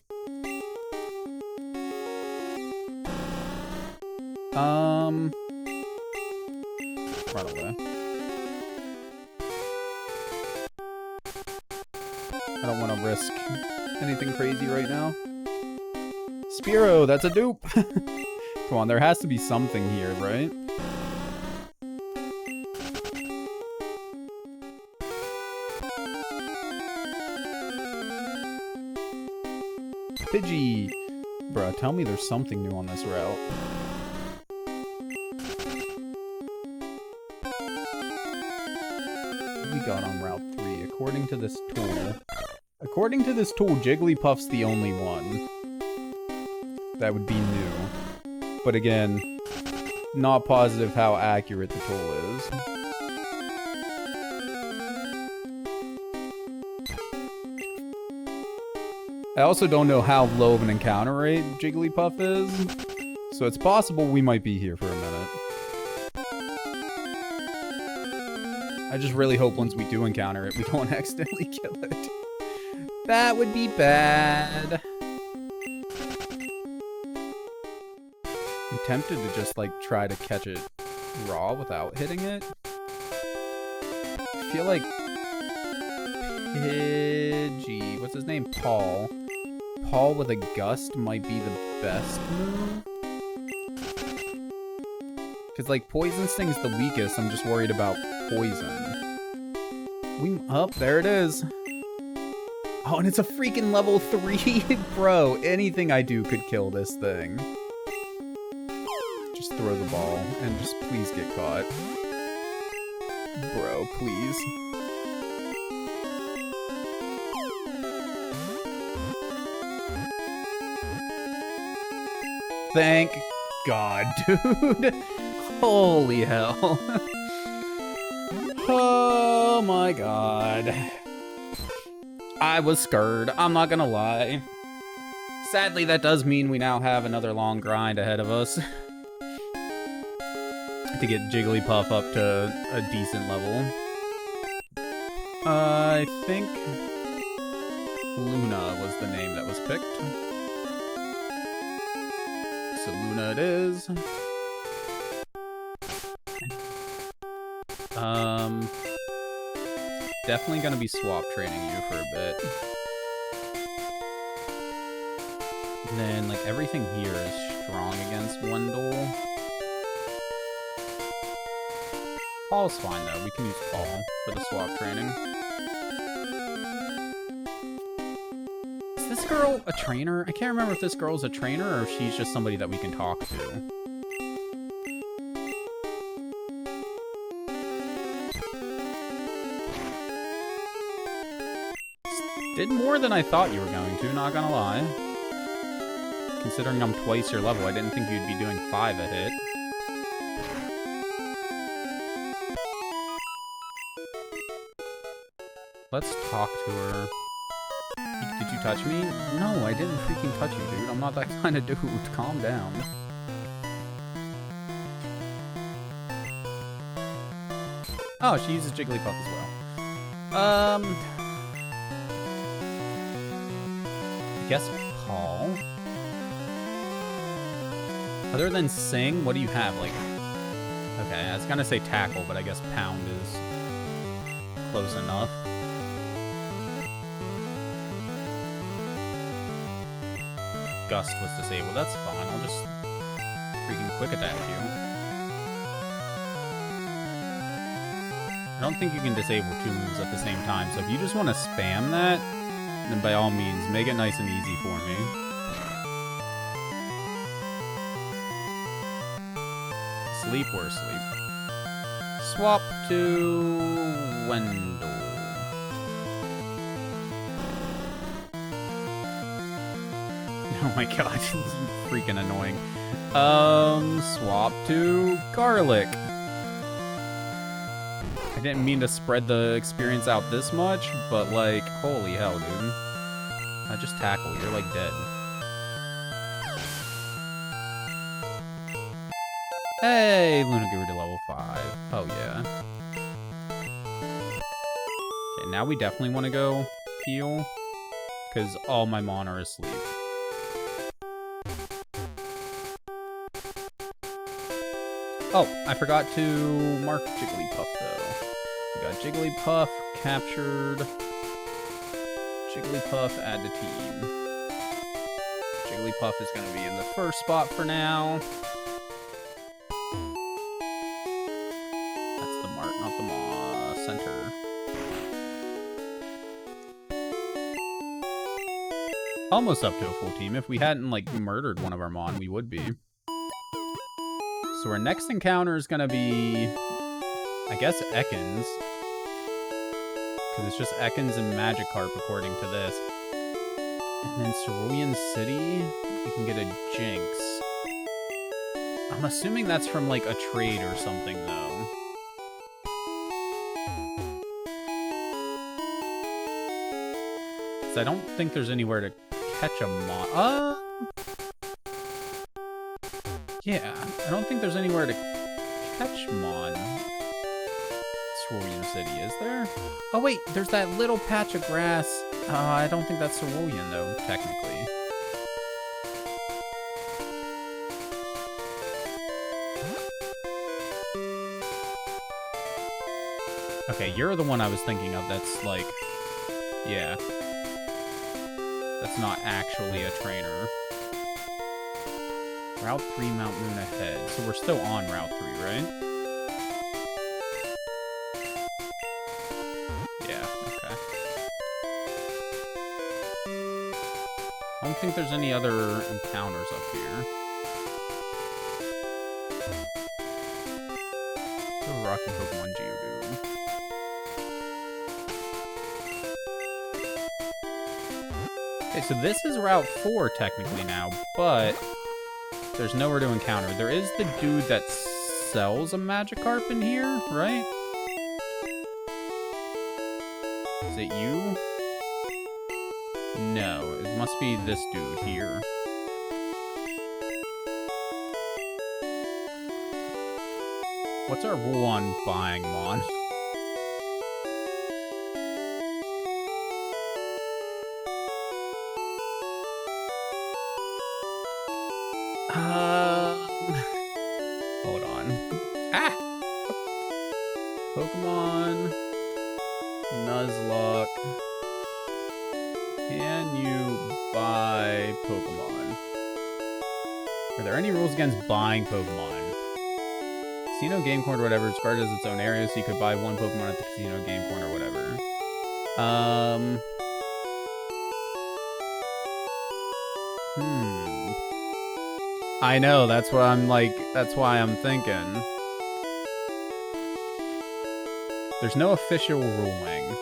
Run away. I don't want to risk anything crazy right now. Spearow, that's a dupe. Come on, there has to be something here, right? Pidgey! Bruh, tell me there's something new on this route. What we got on Route 3? According to this tool... According to this tool, Jigglypuff's the only one that would be new. But again, not positive how accurate the tool is. I also don't know how low of an encounter rate Jigglypuff is, so it's possible we might be here for a minute. I just really hope once we do encounter it, we don't accidentally kill it. That would be bad. I'm tempted to just, like, try to catch it raw without hitting it. I feel like Pidgey, what's his name? Paul. Paul with a gust might be the best move. Because, like, Poison Sting's the weakest. I'm just worried about poison. Oh, there it is. Oh, and it's a freaking level 3. Bro, anything I do could kill this thing. Just throw the ball and just please get caught. Bro, please. Thank God, dude. Holy hell. Oh my God. I was scared. I'm not gonna lie. Sadly, that does mean we now have another long grind ahead of us. To get Jigglypuff up to a decent level. I think Luna was the name that was picked. So Luna it is. Definitely gonna be swap training you for a bit. And then, like, everything here is strong against Wendell. Paul's fine, though. We can use Paul for the swap training. Is this girl a trainer? I can't remember if this girl's a trainer or if she's just somebody that we can talk to. Did more than I thought you were going to, not gonna lie. Considering I'm twice your level, I didn't think you'd be doing 5 a hit. Let's talk to her. Did you touch me? No, I didn't freaking touch you, dude. I'm not that kind of dude. Calm down. Oh, she uses Jigglypuff as well. I guess Paul. Other than Sing, what do you have? Like, okay, I was gonna say Tackle, but I guess Pound is close enough. Gust was disabled. That's fine. I'll just freaking quick attack you. I don't think you can disable 2 moves at the same time, so if you just want to spam that, then by all means, make it nice and easy for me. Sleep or sleep. Swap to Wendell. Oh my god, freaking annoying. Swap to Garlic. I didn't mean to spread the experience out this much, but like, holy hell, dude. I just tackle, you're like dead. Hey, Luna grew to level 5. Oh yeah. Okay, now we definitely want to go heal, because all my mana are asleep. Oh, I forgot to mark Jigglypuff, though. We got Jigglypuff captured. Jigglypuff add to team. Jigglypuff is going to be in the first spot for now. That's the Mart, not the Maw center. Almost up to a full team. If we hadn't, like, murdered one of our Mon, we would be. So our next encounter is going to be, I guess, Ekans. Because it's just Ekans and Magikarp according to this. And then Cerulean City, you can get a Jinx. I'm assuming that's from, like, a trade or something, though. Because I don't think there's anywhere to catch a Mon. Yeah, I don't think there's anywhere to catch Mon. Cerulean City, is there? Oh wait, there's that little patch of grass. I don't think that's Cerulean though, technically. Okay, you're the one I was thinking of that's like... Yeah. That's not actually a trainer. Route 3, Mount Moon ahead. So we're still on Route 3, right? Yeah, okay. I don't think there's any other encounters up here. The Rocky Pokemon Geodude. Okay, so this is Route 4 technically now, but there's nowhere to encounter. There is the dude that sells a Magikarp in here, right? Is it you? No, it must be this dude here. What's our rule on buying Mon? Hold on. Ah! Pokemon Nuzlocke. Can you buy Pokemon? Are there any rules against buying Pokemon? Casino Game Corner or whatever is regarded as its own area, so you could buy one Pokemon at the Casino Game Corner or whatever. I know, that's what I'm like, that's why I'm thinking. There's no official ruling.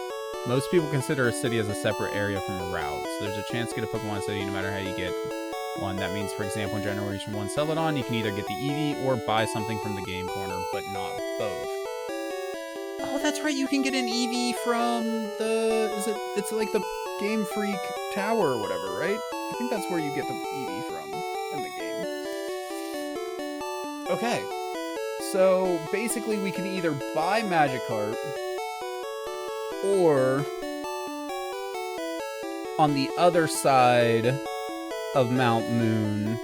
Most people consider a city as a separate area from a route, so there's a chance to get a Pokemon city no matter how you get one. That means, for example, in Generation 1 Celadon, you can either get the Eevee or buy something from the game corner, but not both. Oh, that's right, you can get an Eevee from the... It's like the Game Freak Tower or whatever, right? I think that's where you get the Eevee from in the game. Okay. So, basically, we can either buy Magikarp, or on the other side of Mount Moon,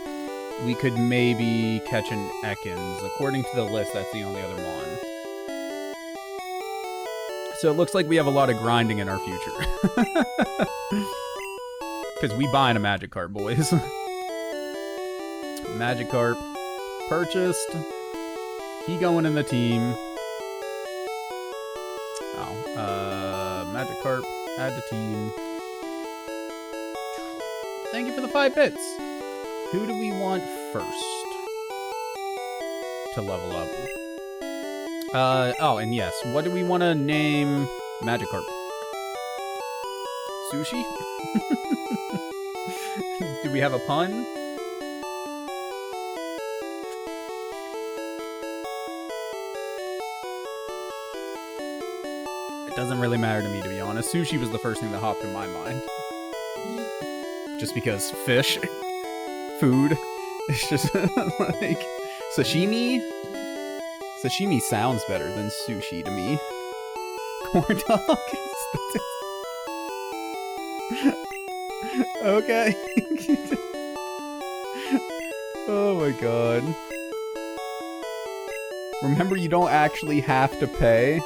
we could maybe catch an Ekans. According to the list, that's the only other Mon. So it looks like we have a lot of grinding in our future. Because we buying a Magikarp, boys. Magikarp purchased. He going in the team. Magikarp, add to team. Thank you for the 5 bits. Who do we want first to level up? Oh, and yes, what do we want to name Magikarp? Sushi? Do we have a pun? Doesn't really matter to me, to be honest. Sushi was the first thing that hopped in my mind. Just because fish, food, it's just like sashimi. Sashimi sounds better than sushi to me. Corn dog. Okay. Oh my god. Remember, you don't actually have to pay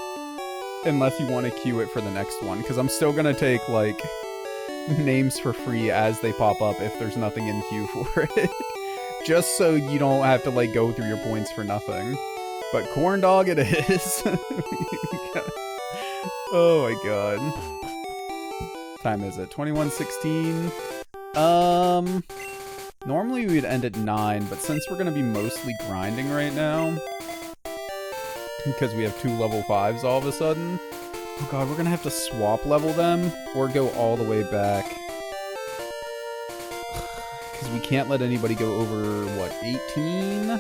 unless you want to queue it for the next one, because I'm still gonna take, like, names for free as they pop up if there's nothing in queue for it. Just so you don't have to, like, go through your points for nothing. But corn dog it is. Oh my god. Time is it? 21:16. Normally we would end at 9, but since we're gonna be mostly grinding right now, because we have 2 level 5s all of a sudden. Oh god, we're gonna have to swap level them, or go all the way back. Because we can't let anybody go over, what, 18?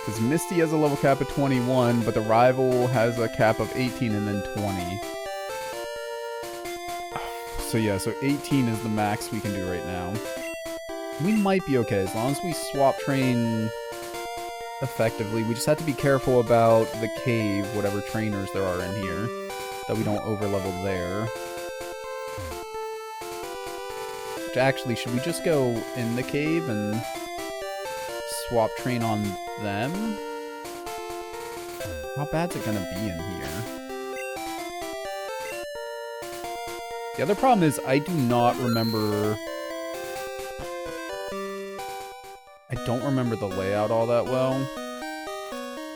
Because Misty has a level cap of 21, but the rival has a cap of 18 and then 20. So yeah, so 18 is the max we can do right now. We might be okay, as long as we swap train effectively. We just have to be careful about the cave, whatever trainers there are in here, that we don't overlevel there. Which actually, should we just go in the cave and swap train on them? How bad's it gonna be in here? The other problem is I do not remember... I don't remember the layout all that well.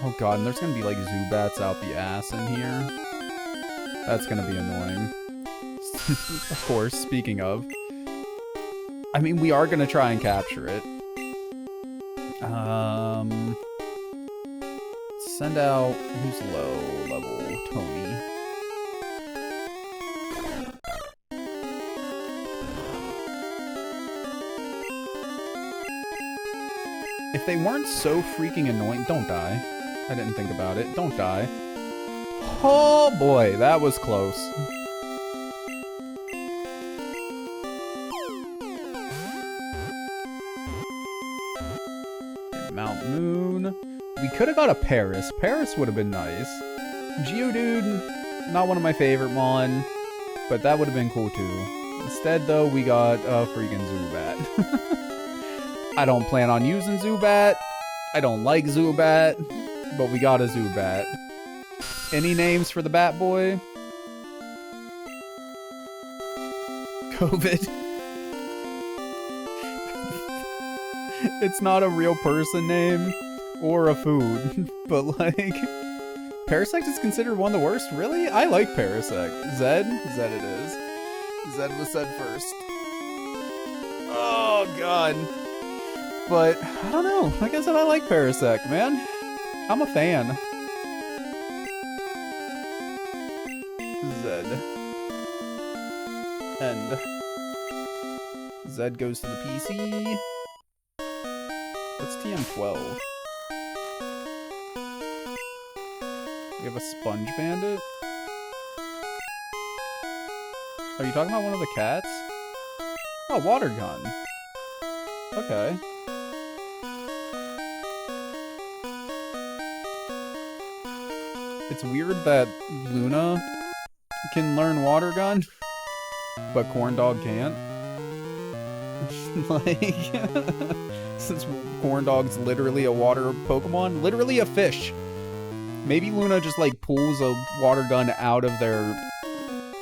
Oh god, and there's gonna be like Zubats out the ass in here. That's gonna be annoying. Of course, speaking of. I mean, we are gonna try and capture it. Send out... Who's low level? Tony. If they weren't so freaking annoying... Don't die. I didn't think about it. Don't die. Oh boy, that was close. Mount Moon. We could have got a Paris. Paris would have been nice. Geodude, not one of my favorite Mon, but that would have been cool too. Instead, though, we got a freaking Zubat. I don't plan on using Zubat. I don't like Zubat, but we got a Zubat. Any names for the Bat Boy? COVID. It's not a real person name or a food, but like, Parasect is considered one of the worst. Really? I like Parasect. Zed? Zed it is. Zed was said first. Oh god. But I don't know. Like I said, I like Parasect, man. I'm a fan. Zed. End. Zed goes to the PC. What's TM12? We have a Sponge Bandit? Are you talking about one of the cats? Oh, Water Gun. Okay. It's weird that Luna can learn Water Gun, but Corndog can't. Like, since Corndog's literally a water Pokemon, literally a fish. Maybe Luna just like pulls a water gun out of their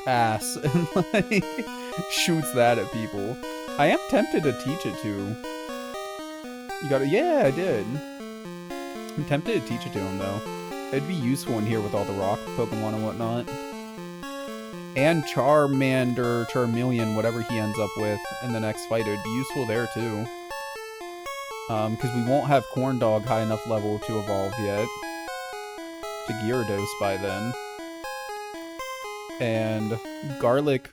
ass and like shoots that at people. I am tempted to teach it to. You got it? Yeah, I did. I'm tempted to teach it to him though. It'd be useful in here with all the rock Pokemon and whatnot. And Charmeleon, whatever he ends up with in the next fight, it would be useful there too. Because we won't have Corndog high enough level to evolve yet. To Gyarados by then. And Garlic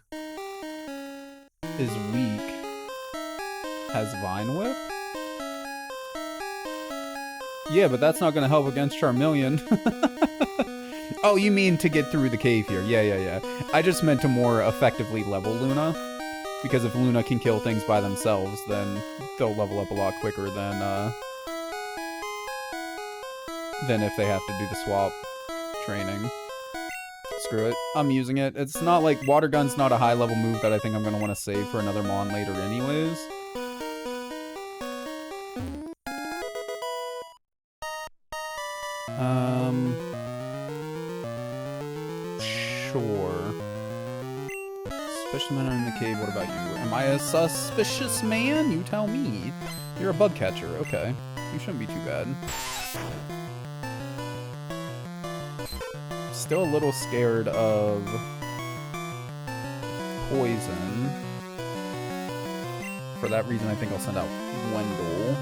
is weak. Has Vine Whip? Yeah, but that's not going to help against Charmeleon. Oh, you mean to get through the cave here. Yeah. I just meant to more effectively level Luna. Because if Luna can kill things by themselves, then they'll level up a lot quicker than if they have to do the swap training. Screw it. I'm using it. It's not like Water Gun's not a high level move that I think I'm going to want to save for another Mon later anyways. Sure. Suspicious man in the cave, what about you? Am I a suspicious man? You tell me. You're a bug catcher, okay. You shouldn't be too bad. Still a little scared of poison. For that reason, I think I'll send out Wendell.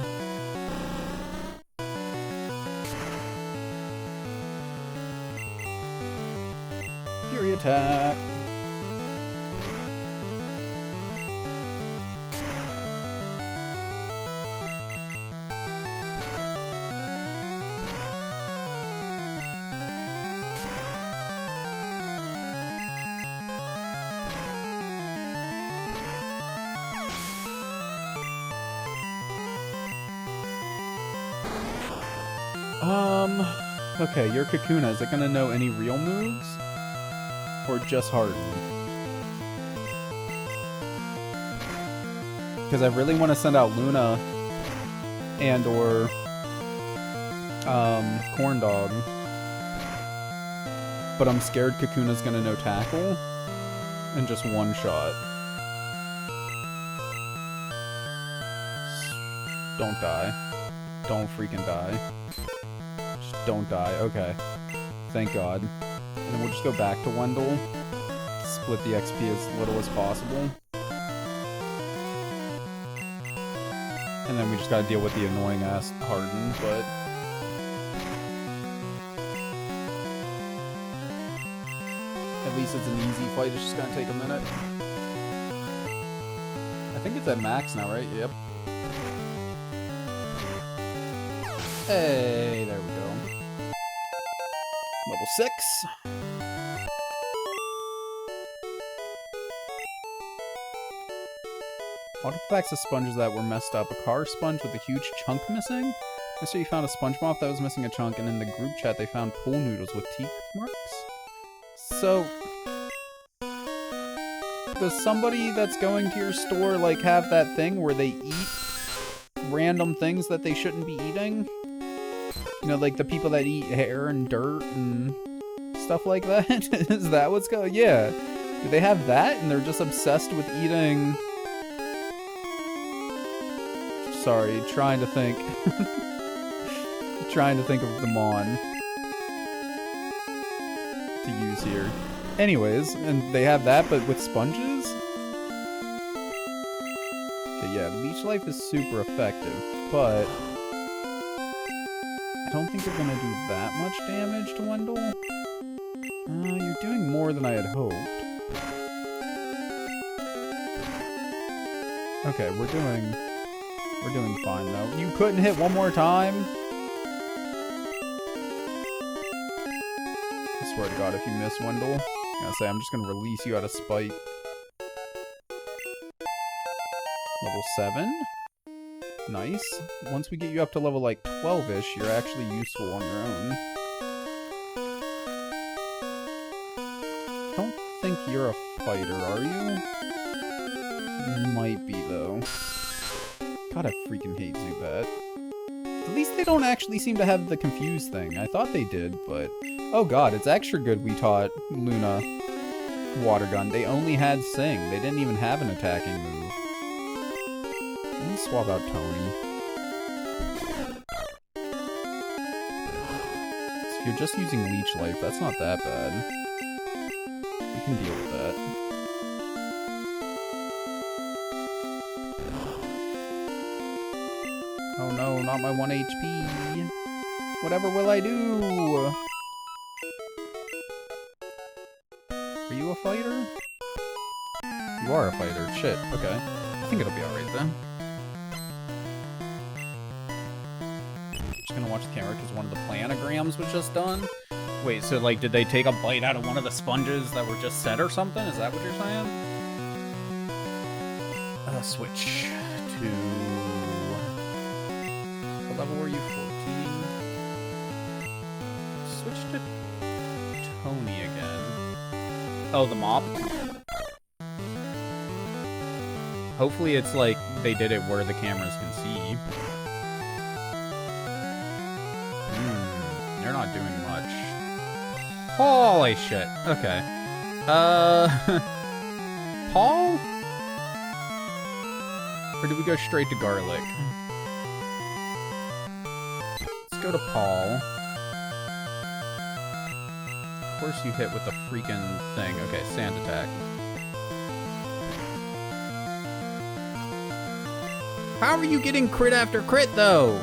Fury attack. Okay, your Kakuna, is it gonna know any real moves? Or just Harden? Because I really want to send out Luna and or Corndog. But I'm scared Kakuna's gonna know Tackle. and just one shot. Don't die. Don't freaking die. Just don't die. Okay. Thank God. And then we'll just go back to Wendell. Split the XP as little as possible. And then we just gotta deal with the annoying ass Harden, but... At least it's an easy fight, it's just gonna take a minute. I think it's at max now, right? Yep. Hey, there we go. Level 6. Autopacks of sponges that were messed up. A car sponge with a huge chunk missing? Yesterday you found a sponge mop that was missing a chunk, and in the group chat they found pool noodles with teeth marks? So... does somebody that's going to your store, like, have that thing where they eat random things that they shouldn't be eating? You know, like the people that eat hair and dirt and stuff like that? Is that what's going? Yeah. Do they have that and they're just obsessed with eating... Sorry, trying to think. Trying to think of the mon to use here. Anyways, and they have that, but with sponges? Okay, yeah, Leech Life is super effective, but I don't think they're gonna do that much damage to Wendell. You're doing more than I had hoped. Okay, we're doing fine though. You couldn't hit one more time? I swear to God, if you miss Wendell, I'm gonna say I'm just gonna release you out of spite. Level 7? Nice. Once we get you up to level like 12-ish, you're actually useful on your own. I don't think you're a fighter, are you? You might be though. God, I freaking hate Zubat. At least they don't actually seem to have the confused thing. I thought they did, but... Oh god, it's extra good we taught Luna Water Gun. They only had Sing. They didn't even have an attacking move. Let's swap out Tony. So if you're just using Leech Life, that's not that bad. We can deal with that. Oh no, not my 1 HP. Whatever will I do? Are you a fighter? You are a fighter. Shit, okay. I think it'll be alright then. Just gonna watch the camera because one of the planograms was just done. Wait, so like, did they take a bite out of one of the sponges that were just set or something? Is that what you're saying? Switch to... What level were you? 14? Switch to Tony again. Oh, the mop? Hopefully it's like they did it where the cameras can see. You're not doing much. Holy shit. Okay. Paul? Or did we go straight to Garlic? Let's go to Paul. Of course you hit with the freaking thing. Okay, Sand Attack. How are you getting crit after crit, though?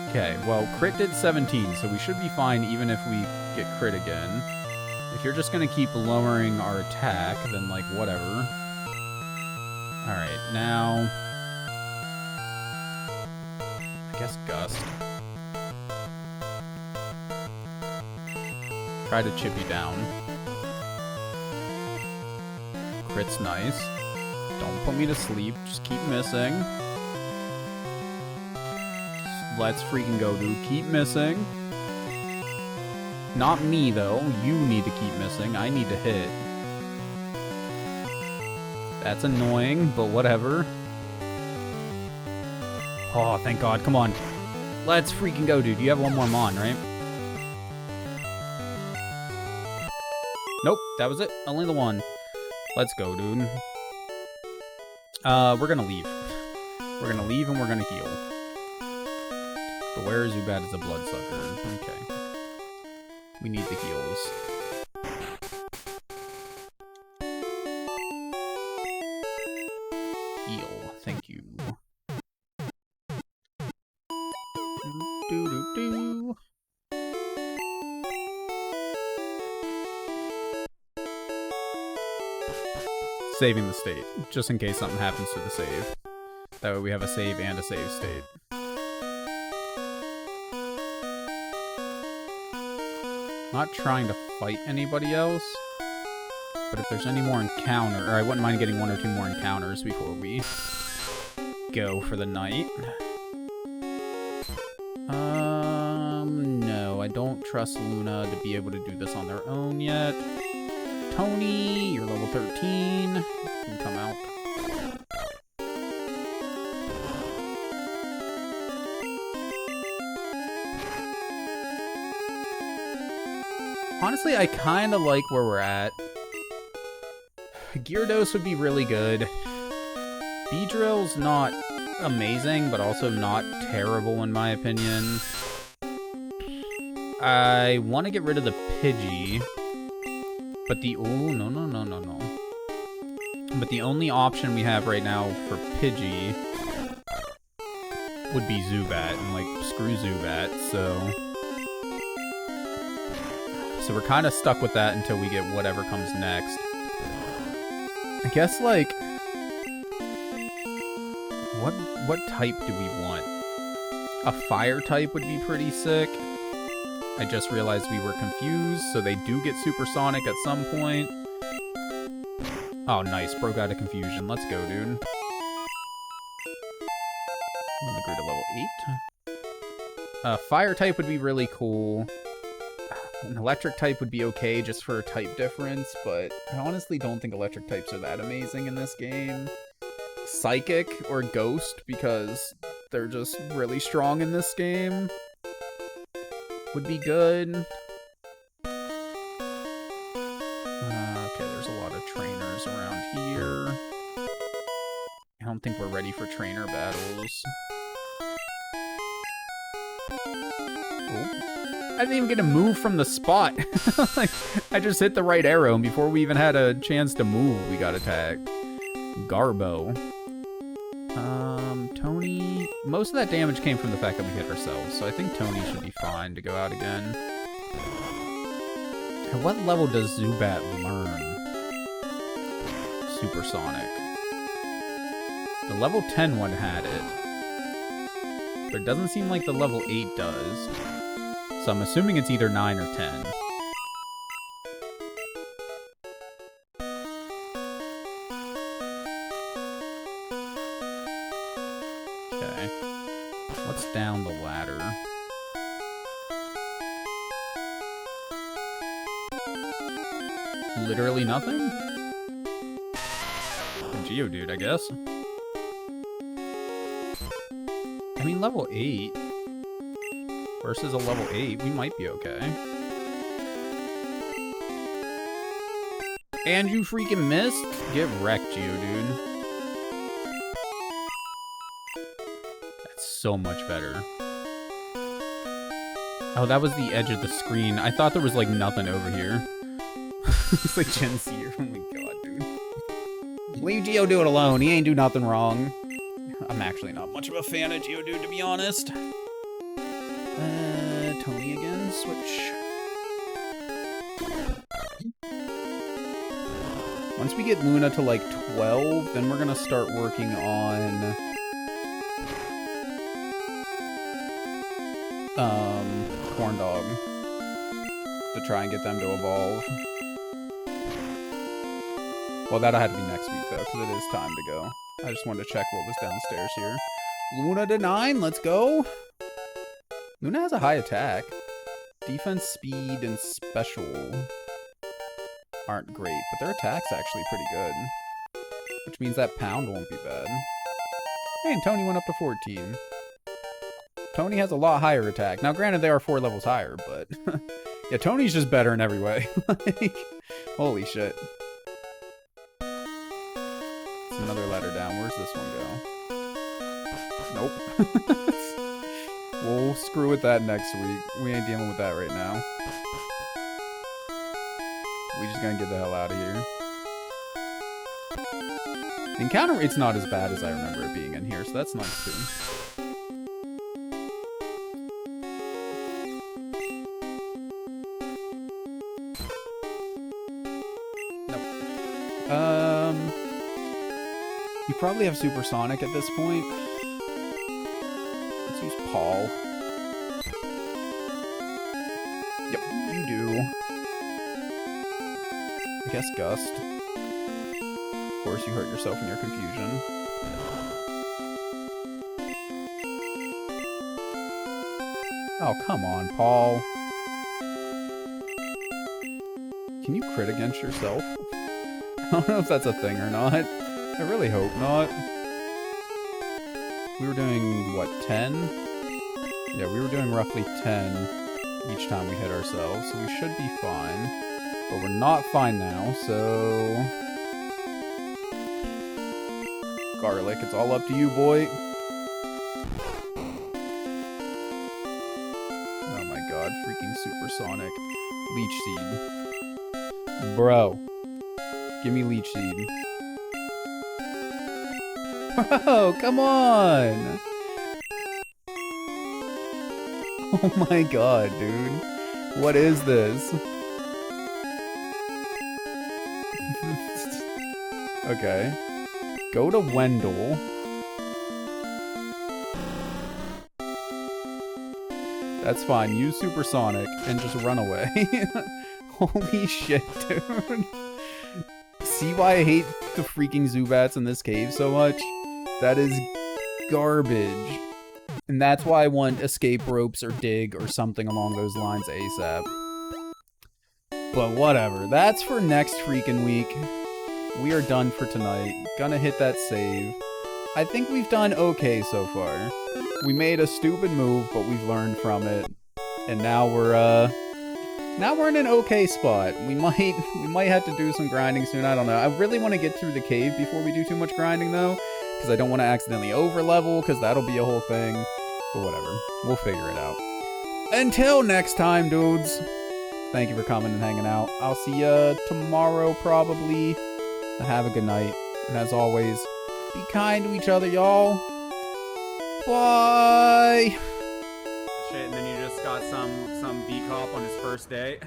Okay, well, crit did 17, so we should be fine even if we get crit again. If you're just gonna keep lowering our attack, then, like, whatever. Alright, now... I guess Gust. Try to chip you down. Crit's nice. Don't put me to sleep. Just keep missing. Let's freaking go, dude. Keep missing. Not me, though. You need to keep missing. I need to hit. That's annoying, but whatever. Oh, thank God. Come on. Let's freaking go, dude. You have one more Mon, right? Nope. That was it. Only the one. Let's go, dude. We're gonna leave. We're gonna leave and we're gonna heal. But where is Zubat as a bloodsucker? Okay. We need the heals. Heal. Thank you. Do-do-do. Saving the state, just in case something happens to the save. That way we have a save and a save state. Not trying to fight anybody else, but if there's any more encounter, or I wouldn't mind getting 1 or 2 more encounters before we go for the night. No, I don't trust Luna to be able to do this on their own yet. Tony, you're level 13. You can come out. Honestly, I kind of like where we're at. Gyarados would be really good. Beedrill's not amazing, but also not terrible in my opinion. I want to get rid of the Pidgey. But the... Ooh, no. But the only option we have right now for Pidgey would be Zubat. And, like, screw Zubat, so... So we're kind of stuck with that until we get whatever comes next. I guess, like... What type do we want? A fire type would be pretty sick. I just realized we were confused, so they do get supersonic at some point. Oh, nice. Broke out of confusion. Let's go, dude. I'm gonna go to level 8. Fire type would be really cool. An electric type would be okay just for a type difference, but I honestly don't think electric types are that amazing in this game. Psychic or Ghost, because they're just really strong in this game, would be good. Okay, there's a lot of trainers around here. I don't think we're ready for trainer battles. Oh. I didn't even get to move from the spot. Like, I just hit the right arrow, and before we even had a chance to move, we got attacked. Garbo. Tony... Most of that damage came from the fact that we hit ourselves, so I think Tony should be fine to go out again. At what level does Zubat learn Supersonic? The level 10 one had it. But it doesn't seem like the level 8 does. So I'm assuming it's either 9 or 10. Okay. What's down the ladder? Literally nothing? A Geodude, I guess. I mean, level 8 versus a level 8, we might be okay. And you freaking missed? Get wrecked, Geodude. That's so much better. Oh, that was the edge of the screen. I thought there was, like, nothing over here. It's like Gen Z. Oh my god, dude. Leave Geodude alone. He ain't do nothing wrong. I'm actually not much of a fan of Geodude, to be honest. Tony again. Switch. Once we get Luna to like 12, then we're gonna start working on Corn Dog to try and get them to evolve. Well, that'll have to be next week though, because it is time to go. I just wanted to check what was downstairs here. Luna to 9, let's go. Luna has a high attack. Defense, speed, and special aren't great, but their attack's actually pretty good. Which means that pound won't be bad. Hey, and Tony went up to 14. Tony has a lot higher attack. Now, granted, they are 4 levels higher, but... yeah, Tony's just better in every way. Like, holy shit. It's another letter down. Where's this one go? Nope. We'll screw with that next week. We ain't dealing with that right now. We just gonna get the hell out of here. The encounter rate's not as bad as I remember it being in here, so that's nice too. You probably have Supersonic at this point. Let's use Paul. Yep, you do. I guess Gust. Of course, you hurt yourself in your confusion. Oh, come on, Paul. Can you crit against yourself? I don't know if that's a thing or not. I really hope not. We were doing, what, 10? Yeah, we were doing roughly 10 each time we hit ourselves, so we should be fine. But we're not fine now, so... Garlic, it's all up to you, boy. Oh my god, freaking Supersonic. Leech Seed. Bro. Give me Leech Seed. Bro, come on! Oh my god, dude. What is this? Okay. Go to Wendell. That's fine. Use Supersonic and just run away. Holy shit, dude. See why I hate the freaking Zubats in this cave so much? That is garbage. And that's why I want escape ropes or dig or something along those lines ASAP. But whatever. That's for next freaking week. We are done for tonight. Gonna hit that save. I think we've done okay so far. We made a stupid move, but we've learned from it. And now we're in an okay spot. We might have to do some grinding soon. I don't know. I really want to get through the cave before we do too much grinding though, because I don't want to accidentally overlevel, because that'll be a whole thing. But whatever. We'll figure it out. Until next time, dudes. Thank you for coming and hanging out. I'll see ya tomorrow probably. Have a good night. And as always, be kind to each other, y'all. Bye. Shit, and then you just got some B-cop on his first day.